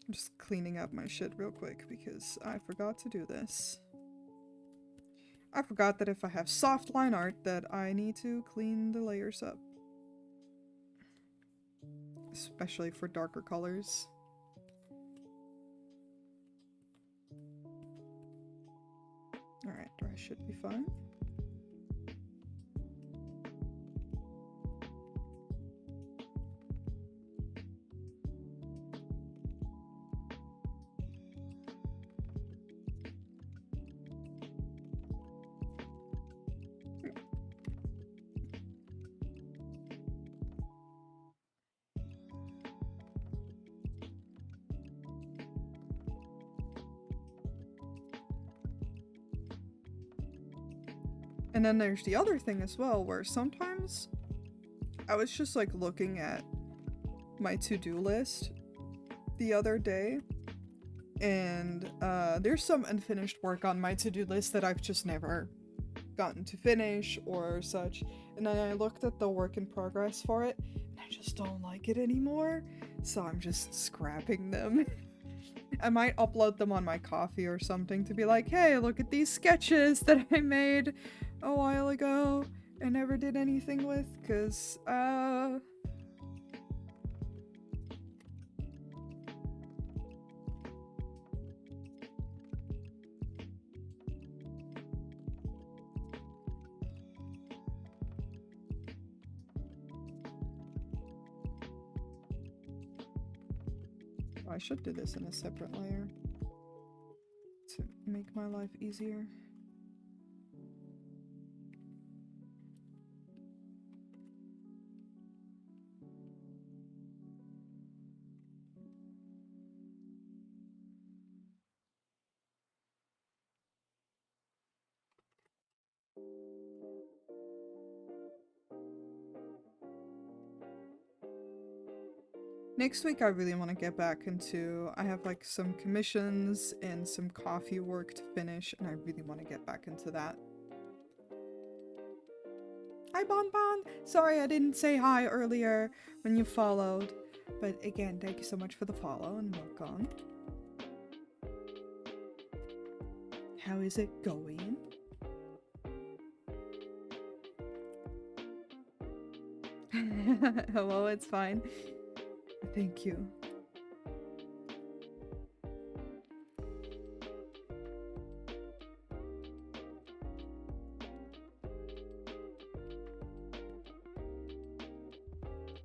I'm just cleaning up my shit real quick because I forgot to do this. I forgot that if I have soft line art that I need to clean the layers up. Especially for darker colors. Alright, I should be fine. And then there's the other thing as well, where sometimes I was just like looking at my to-do list the other day, and there's some unfinished work on my to-do list that I've just never gotten to finish or such. And then I looked at the work in progress for it, and I just don't like it anymore, so I'm just scrapping them. I might upload them on my Coffee or something to be like, hey, look at these sketches that I made a while ago and never did anything with, because, I should do this in a separate layer to make my life easier. Next week I really want to get back into, I have like some commissions and some coffee work to finish, and I really want to get back into that. Hi Bon Bon! Sorry I didn't say hi earlier when you followed, but again, thank you so much for the follow and welcome. How is it going? Hello, it's fine. Thank you.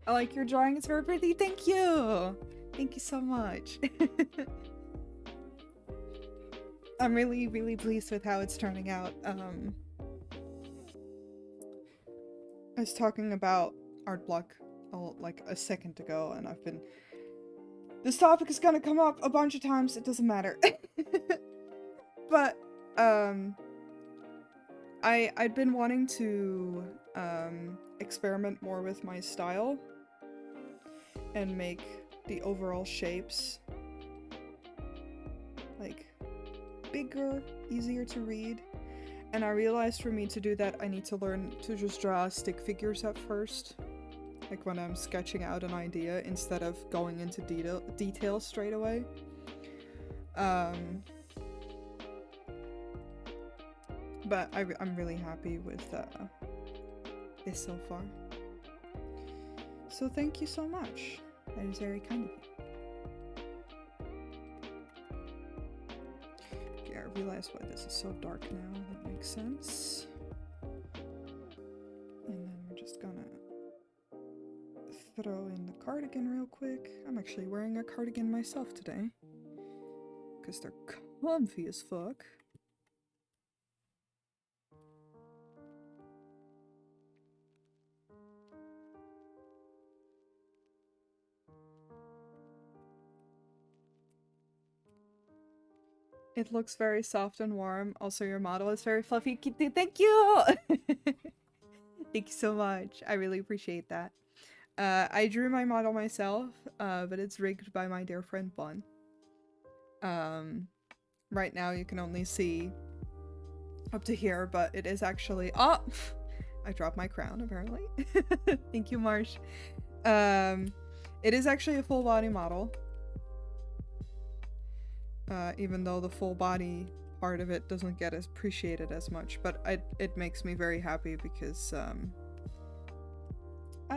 I like your drawing, it's very pretty. Thank you! Thank you so much. I'm really, really pleased with how it's turning out. I was talking about art block like a second ago, and I've been... This topic is gonna come up a bunch of times, it doesn't matter. But, I'd been wanting to, experiment more with my style and make the overall shapes, like, bigger, easier to read. And I realized for me to do that, I need to learn to just draw stick figures at first. Like when I'm sketching out an idea, instead of going into detail straight away. But I'm really happy with this so far. So thank you so much. That is very kind of you. Okay, I realize why this is so dark now. That makes sense. And then we're just gonna throw in the cardigan real quick. I'm actually wearing a cardigan myself today, because they're comfy as fuck. It looks very soft and warm. Also, your model is very fluffy. Kitty, thank you! Thank you so much. I really appreciate that. I drew my model myself, but it's rigged by my dear friend Bun. Right now you can only see up to here, but it is actually— oh! I dropped my crown, apparently. Thank you, Marsh. It is actually a full body model. Even though the full body part of it doesn't get appreciated as much, but it makes me very happy because, I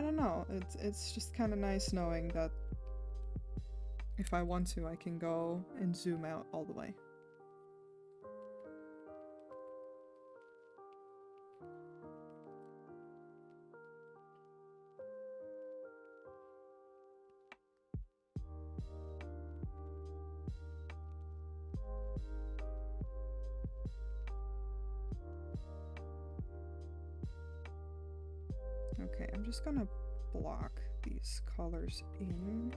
don't know, it's just kind of nice knowing that if I want to, I can go and zoom out all the way. Okay, I'm just gonna block these colors in.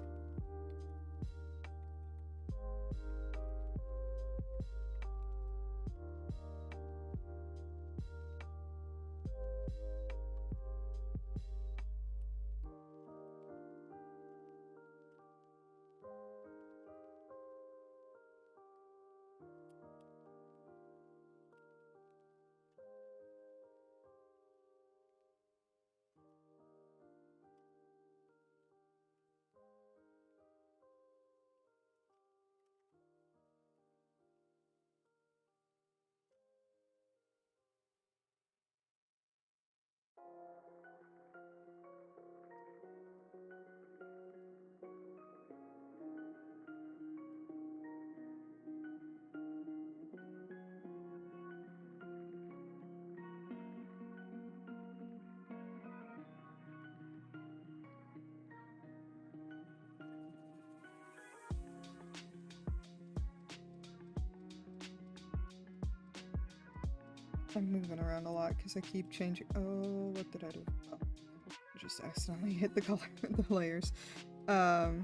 I'm moving around a lot because I keep changing— oh, what did I do? Oh, I just accidentally hit the color, the layers. Alright,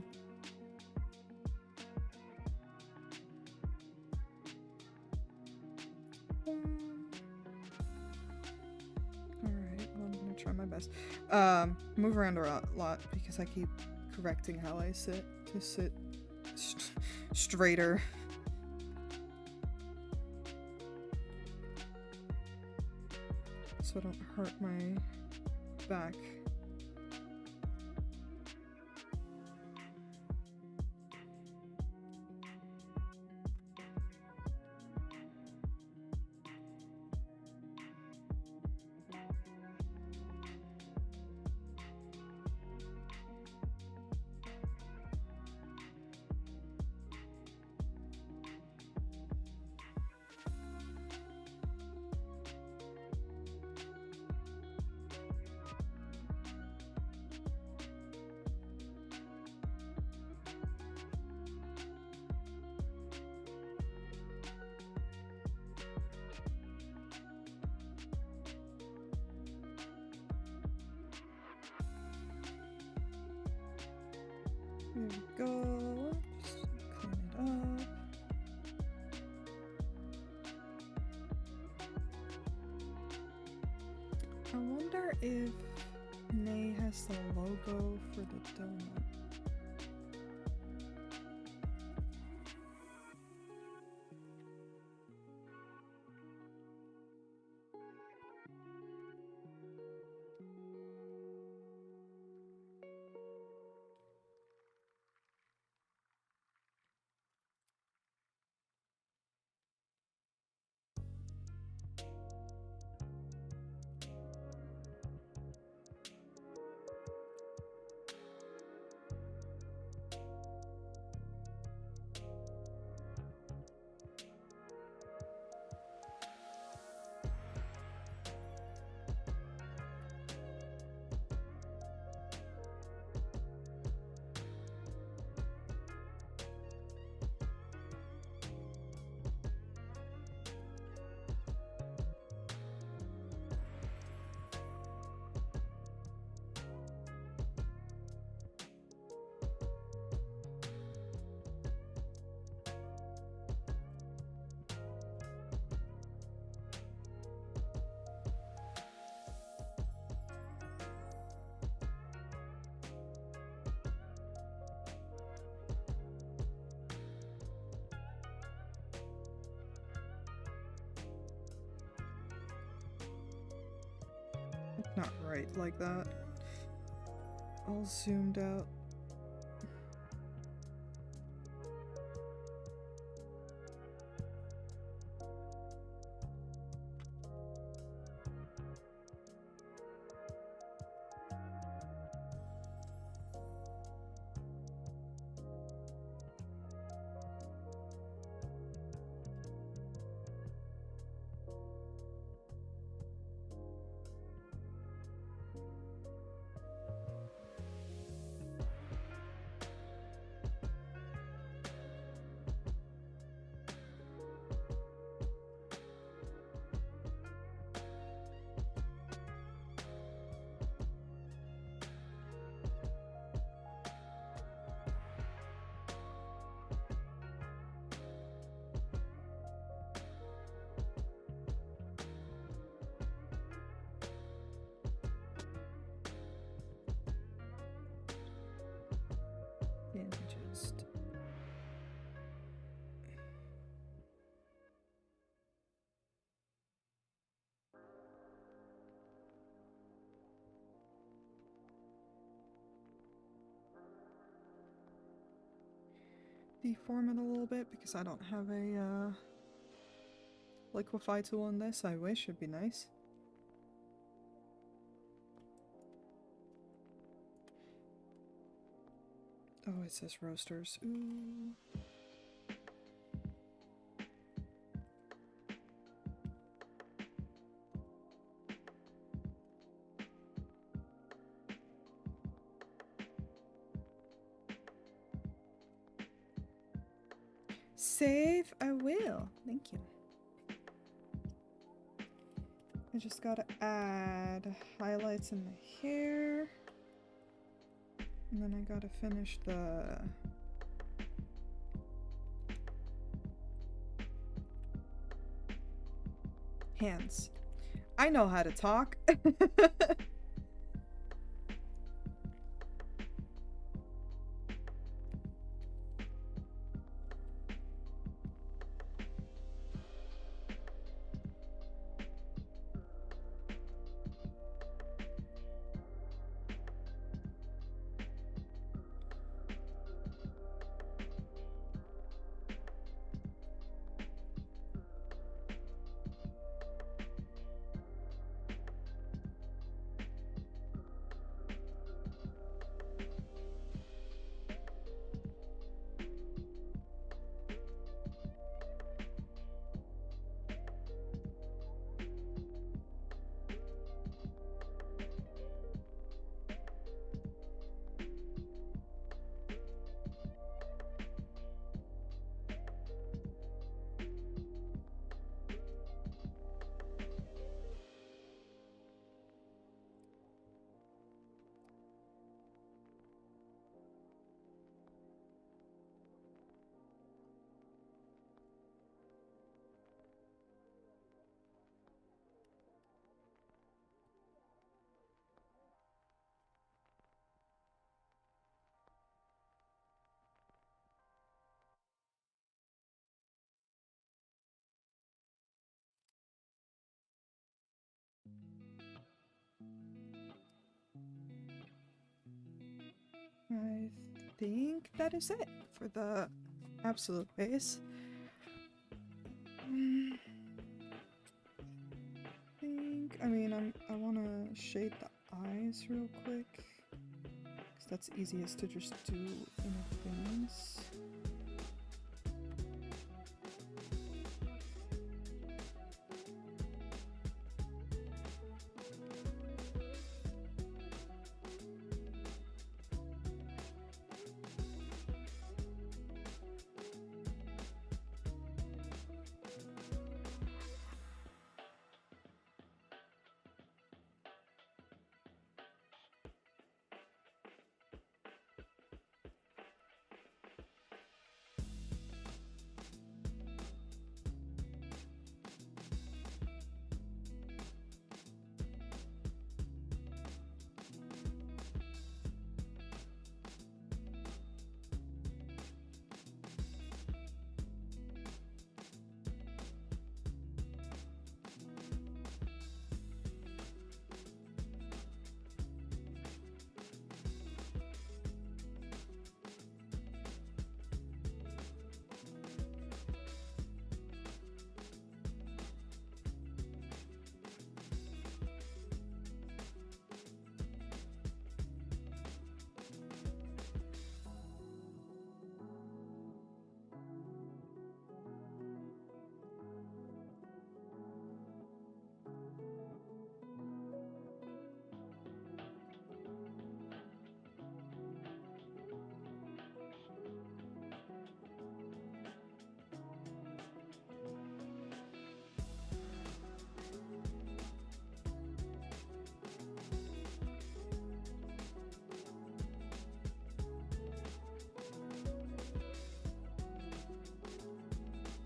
well, I'm gonna try my best. Move around a lot because I keep correcting how I sit to sit straighter. So I don't hurt my back. There we go. Just clean it up. I wonder if Nay has the logo for the donut. right like that. All zoomed out. And just deform it a little bit because I don't have a liquefy tool on this. I wish, it'd be nice. Oh, it says roasters. Ooh. Save? I will. Thank you. I just gotta add highlights in the hair. And then I gotta finish the hands. I know how to talk. I think that is it for the absolute base. I mean, I want to shade the eyes real quick, because that's easiest to just do in advance.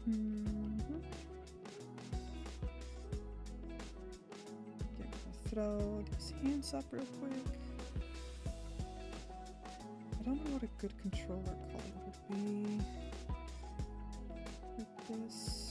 Okay, throw these hands up real quick. I don't know what a good controller color would be with this.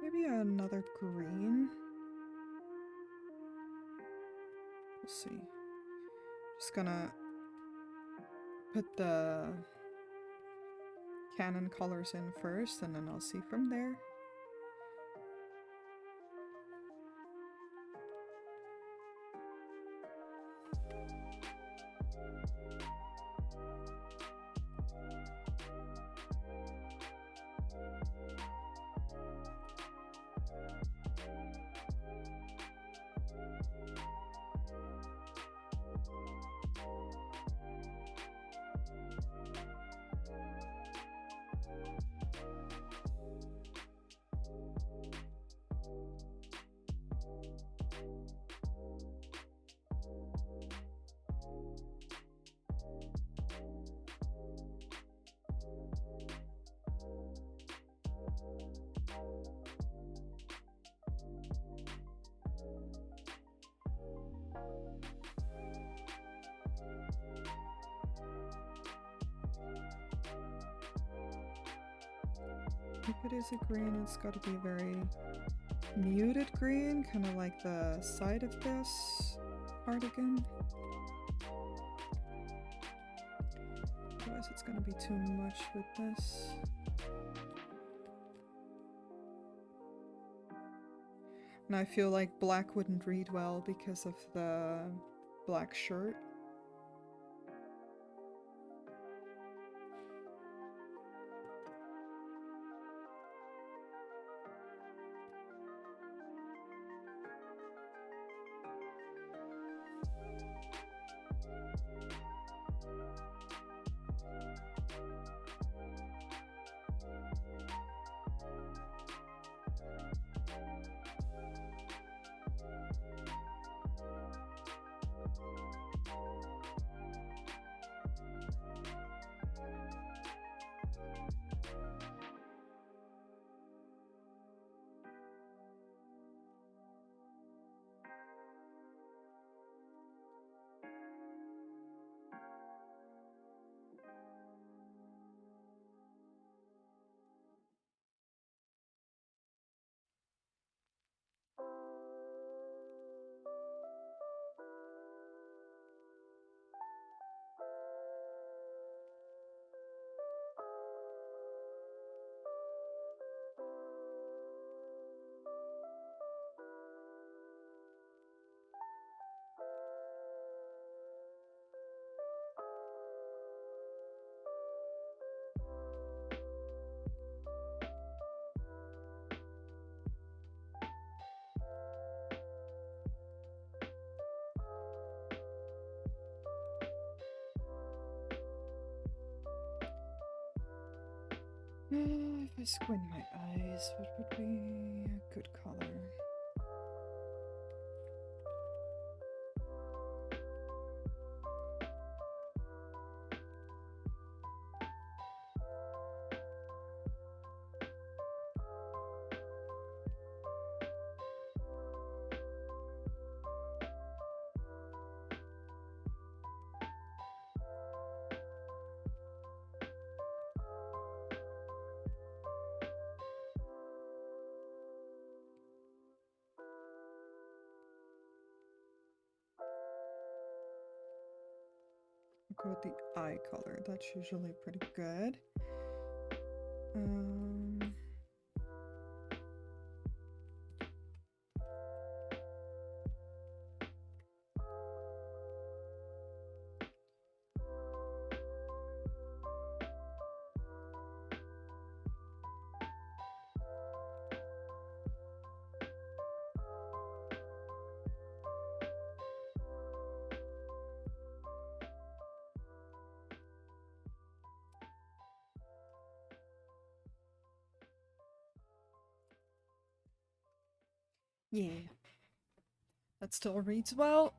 Maybe another green. We'll see. Just gonna put the Canon colors in first, and then I'll see from there. If it is a green, it's got to be a very muted green, kind of like the side of this cardigan. Otherwise it's going to be too much with this. And I feel like black wouldn't read well because of the black shirt. If I squint my eyes, what would be a good color? Go with the eye color. That's usually pretty good. Yeah. That still reads well.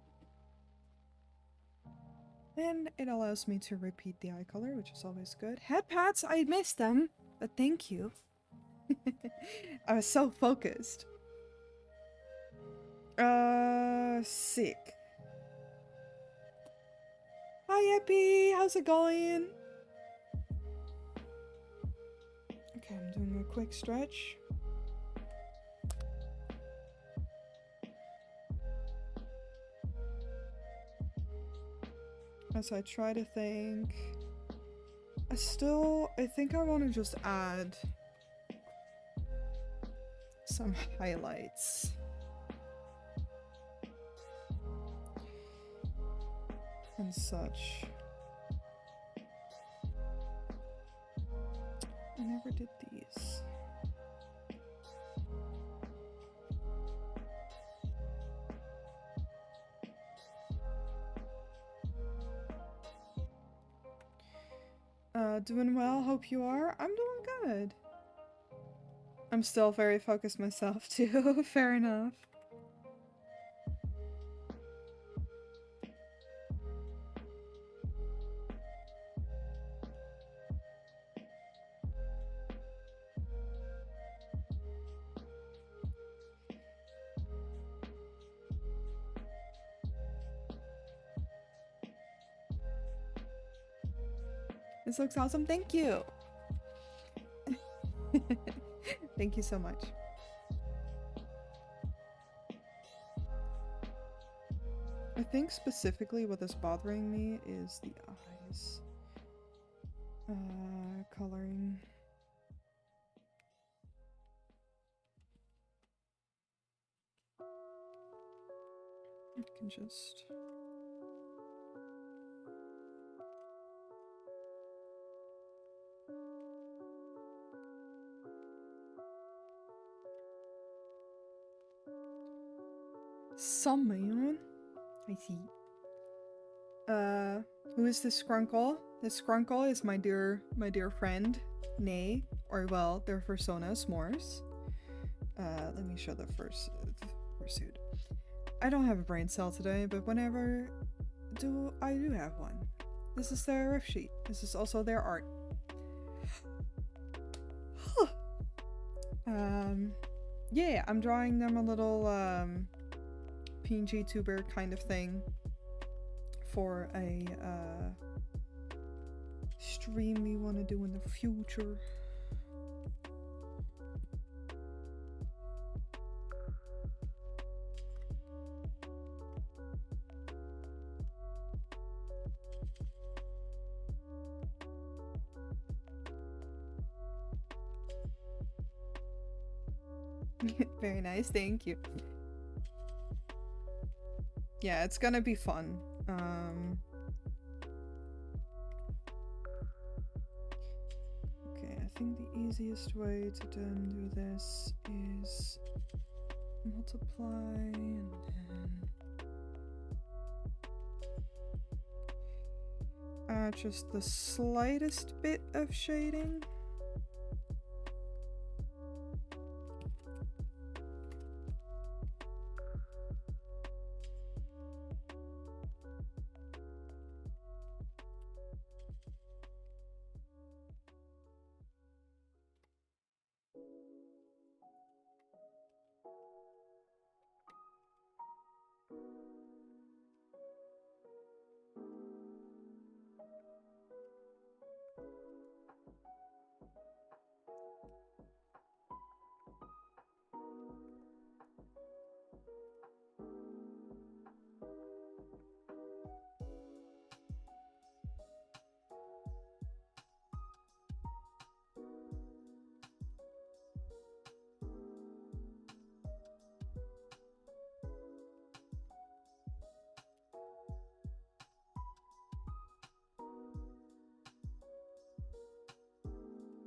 And it allows me to repeat the eye color, which is always good. Head pads, I missed them, but thank you. I was so focused. Sick. Hi, Epi. How's it going? Okay, I'm doing a quick stretch. As I try to think. I think I want to just add some highlights. And such. I never did these. Doing well, hope you are. I'm doing good. I'm still very focused myself too, fair enough. This looks awesome, thank you! Thank you so much. I think specifically what is bothering me is the eyes. Coloring. I can just... Someone? I see. Who is this Skrunkle? This Skrunkle is my dear friend, Nay, or well, their persona, S'mores. Let me show the fursuit. I don't have a brain cell today, but whenever I do have one. This is their riff sheet. This is also their art. Yeah, I'm drawing them a little, PNG tuber kind of thing for a stream we want to do in the future. Very nice, thank you. Yeah, it's gonna be fun. Okay, I think the easiest way to then do this is multiply and then add just the slightest bit of shading.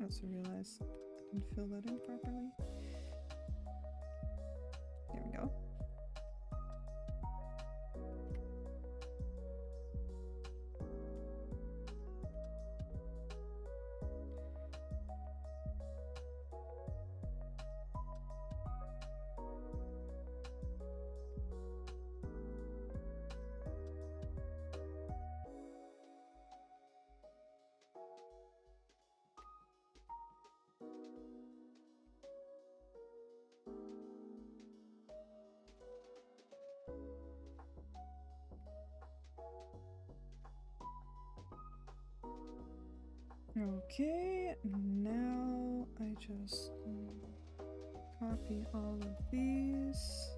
I also realized I didn't fill that in properly. There we go. Okay, now I just copy all of these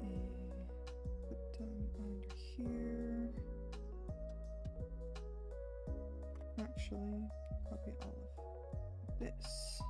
and put them under here. Actually, copy all of this.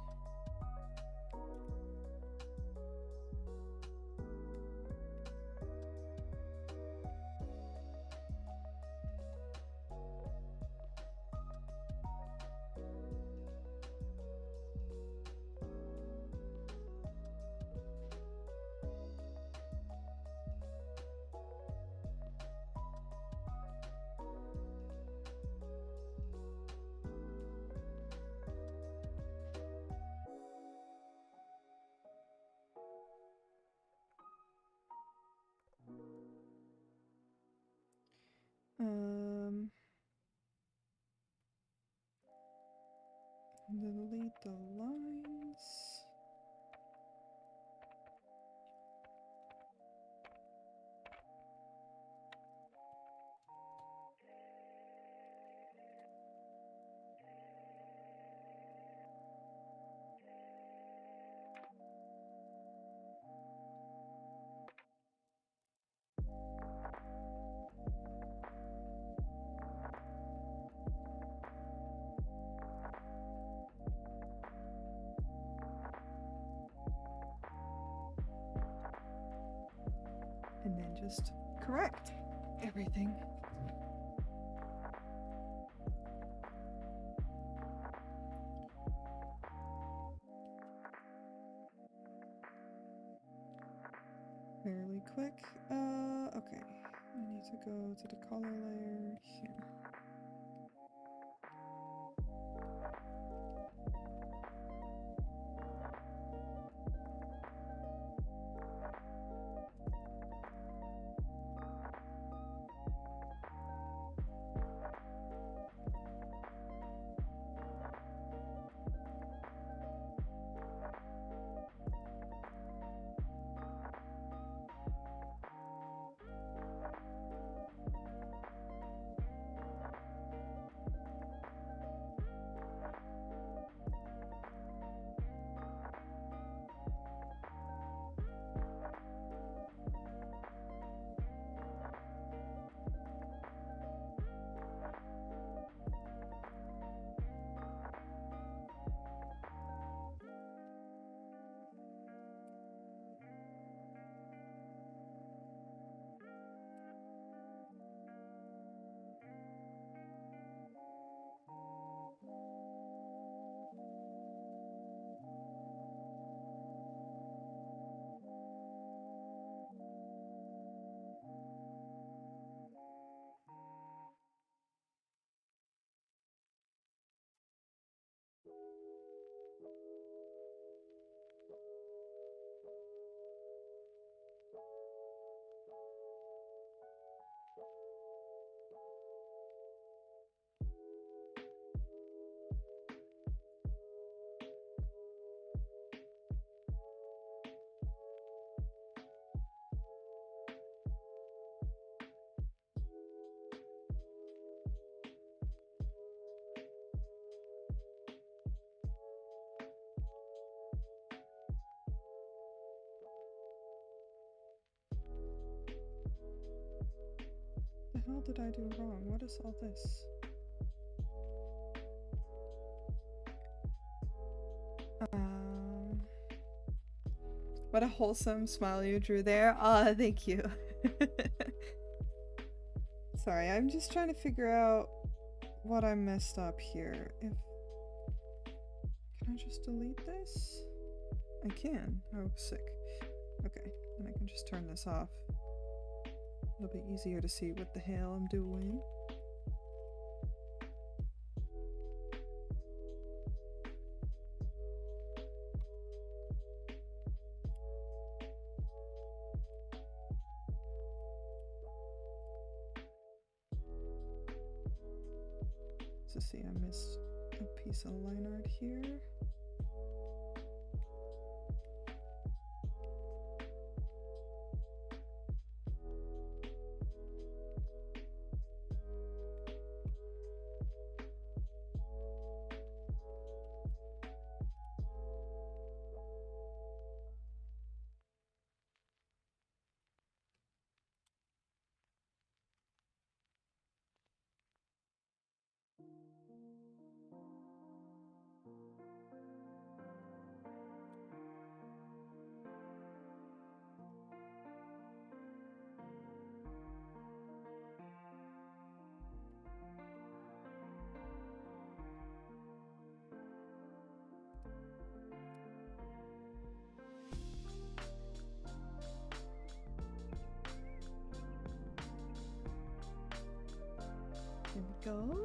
Delete the lines. And then just correct everything. Fairly quick. Okay. I need to go to the color layer here. The hell did I do wrong? What is all this? What a wholesome smile you drew there. Ah, thank you. Sorry, I'm just trying to figure out what I messed up here. Can I just delete this? I can. Oh, sick. Okay, then I can just turn this off. It'll be easier to see what the hell I'm doing. So see, I missed a piece of line art here. Here we go.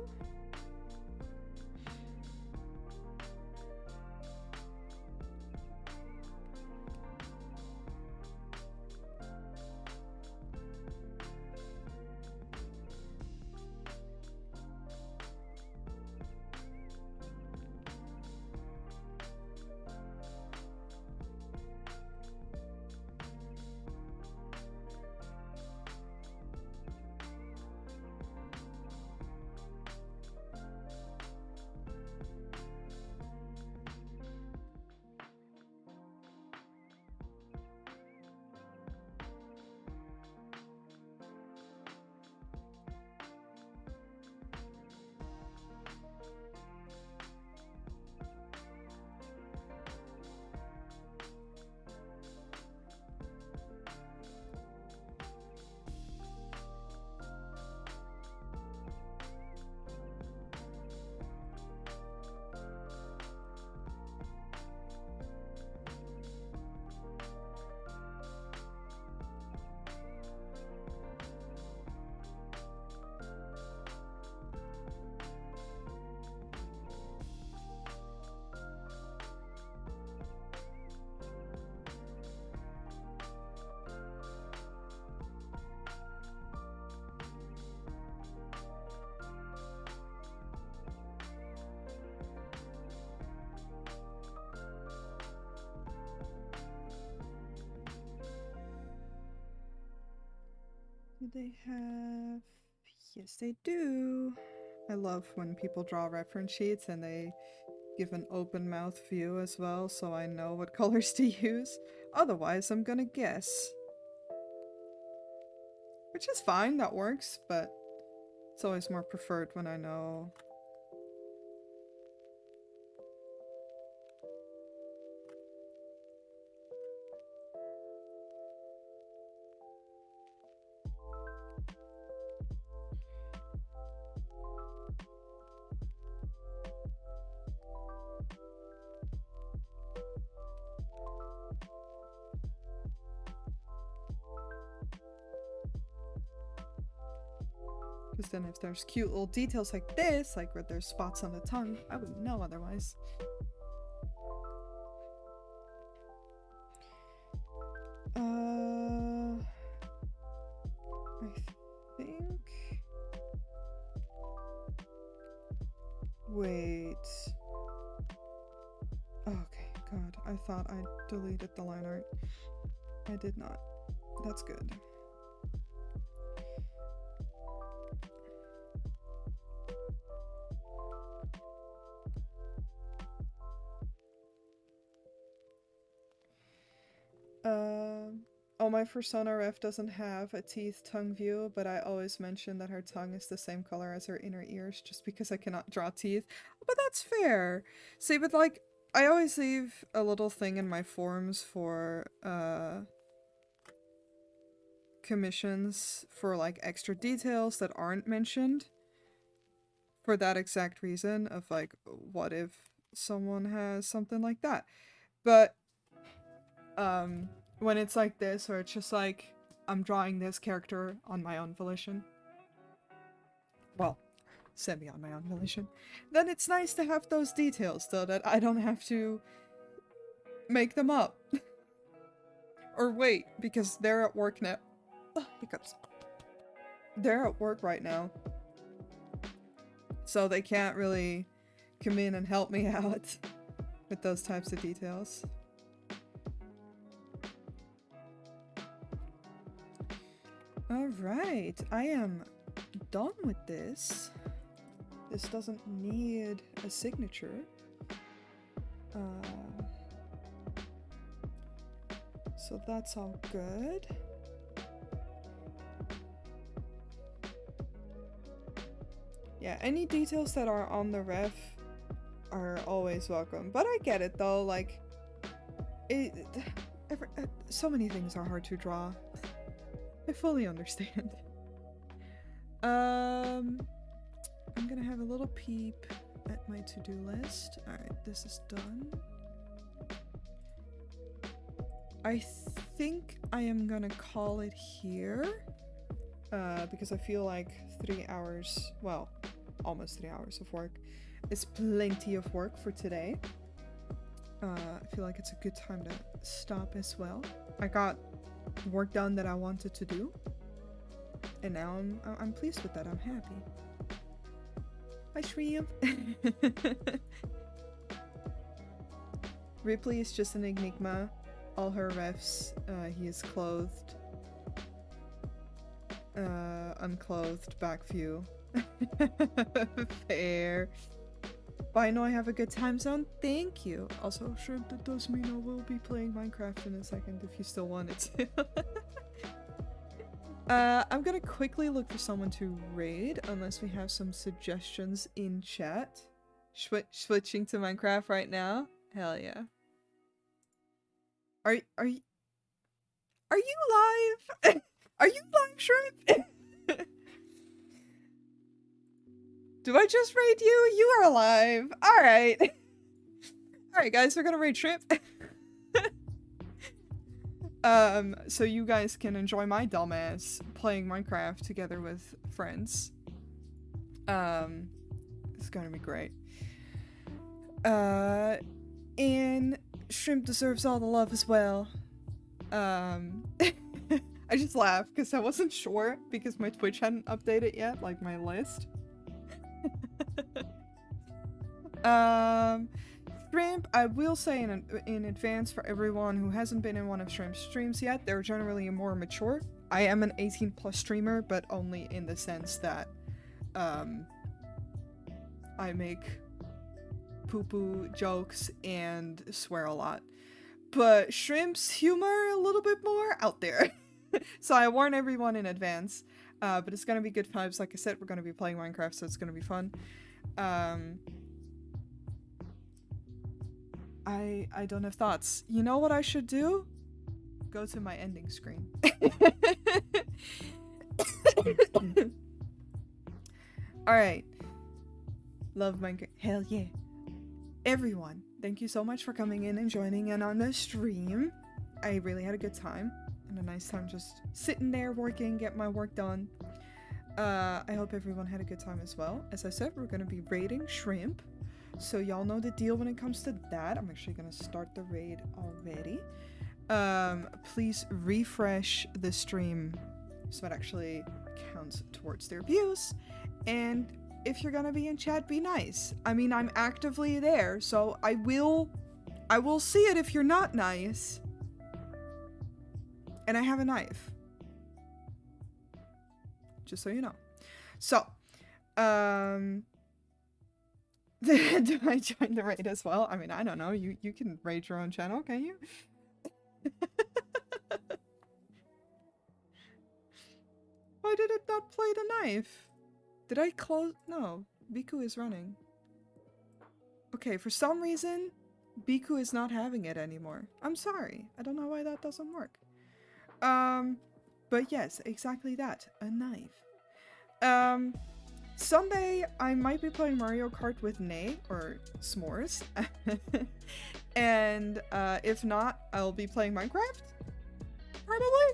Do they have... Yes, they do. I love when people draw reference sheets and they give an open mouth view as well, so I know what colors to use. Otherwise, I'm gonna guess. Which is fine, that works, but it's always more preferred when I know. Because then if there's cute little details like this, like where there's spots on the tongue, I wouldn't know otherwise. I think... Wait... Okay, God, I thought I deleted the line art. I did not. That's good. Oh, my Persona ref doesn't have a teeth tongue view, but I always mention that her tongue is the same color as her inner ears just because I cannot draw teeth. But that's fair. See, but like, I always leave a little thing in my forms for, commissions for like extra details that aren't mentioned. For that exact reason of like, what if someone has something like that? But, when it's like this, or it's just like, I'm drawing this character on my own volition. Well, semi on my own volition. Then it's nice to have those details, though, that I don't have to make them up. Or wait, because they're at work now. Ugh, hiccups. They're at work right now. So they can't really come in and help me out with those types of details. Alright, I am done with this. This doesn't need a signature. So that's all good. Yeah, any details that are on the ref are always welcome. But I get it though, like, so many things are hard to draw. I fully understand. I'm gonna have a little peep at my to-do list. Alright, this is done. I think I am gonna call it here. Because I feel like 3 hours, well, almost 3 hours of work is plenty of work for today. I feel like it's a good time to stop as well. I got work done that I wanted to do, and now I'm pleased with that. I'm happy. Hi, Shreem. Ripley is just an enigma. All her refs, he is clothed. Unclothed, back view. Fair. But I know I have a good time zone. Thank you. Also, Shrimp, that does mean I will be playing Minecraft in a second if you still want it to. I'm gonna quickly look for someone to raid, unless we have some suggestions in chat. Switching to Minecraft right now? Hell yeah. Are you live? Are you live, Shrimp? Do I just raid you? You are alive. Alright. Alright guys, we're gonna raid Shrimp. So you guys can enjoy my dumbass playing Minecraft together with friends. It's gonna be great. And Shrimp deserves all the love as well. I just laughed because I wasn't sure because my Twitch hadn't updated yet, like my list. Shrimp, I will say in advance for everyone who hasn't been in one of Shrimp's streams yet, they're generally more mature. I am an 18+ streamer, but only in the sense that I make poo-poo jokes and swear a lot. But Shrimp's humor a little bit more out there. So I warn everyone in advance. But it's gonna be good vibes. Like I said, we're gonna be playing Minecraft, so it's gonna be fun. I don't have thoughts. You know what I should do? Go to my ending screen. Alright. Love Minecraft. Hell yeah. Everyone, thank you so much for coming in and joining in on the stream. I really had a good time. And a nice time just sitting there working, get my work done. I hope everyone had a good time as well. As I said, we're going to be raiding Shrimp. So y'all know the deal when it comes to that. I'm actually going to start the raid already. Please refresh the stream so it actually counts towards their views. And if you're going to be in chat, be nice. I mean, I'm actively there, so I will see it if you're not nice. And I have a knife. Just so you know. So, do I join the raid as well? I mean, I don't know. You can raid your own channel, can you? Why did it not play the knife? Did I close? No. Biku is running. Okay, for some reason, Biku is not having it anymore. I'm sorry. I don't know why that doesn't work. But yes, exactly that. A knife. Sunday, I might be playing Mario Kart with Nay, or S'mores. And, if not, I'll be playing Minecraft? Probably?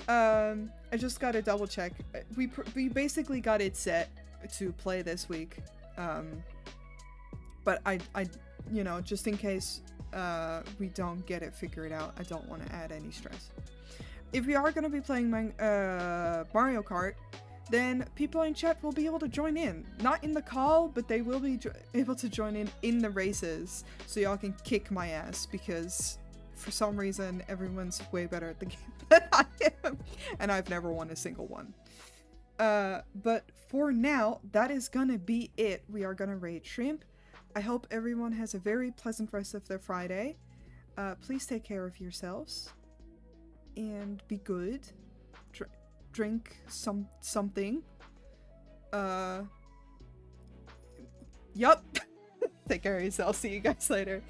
I just gotta double check. We basically got it set to play this week. But I, you know, just in case, we don't get it figured out, I don't want to add any stress. If we are going to be playing Mario Kart, then people in chat will be able to join in. Not in the call, but they will be able to join in the races, so y'all can kick my ass, because for some reason everyone's way better at the game than I am, and I've never won a single one. But for now, that is gonna be it. We are gonna raid Shrimp. I hope everyone has a very pleasant rest of their Friday. Please take care of yourselves. And be good. Drink something. Yup. Take care of yourself. See you guys later.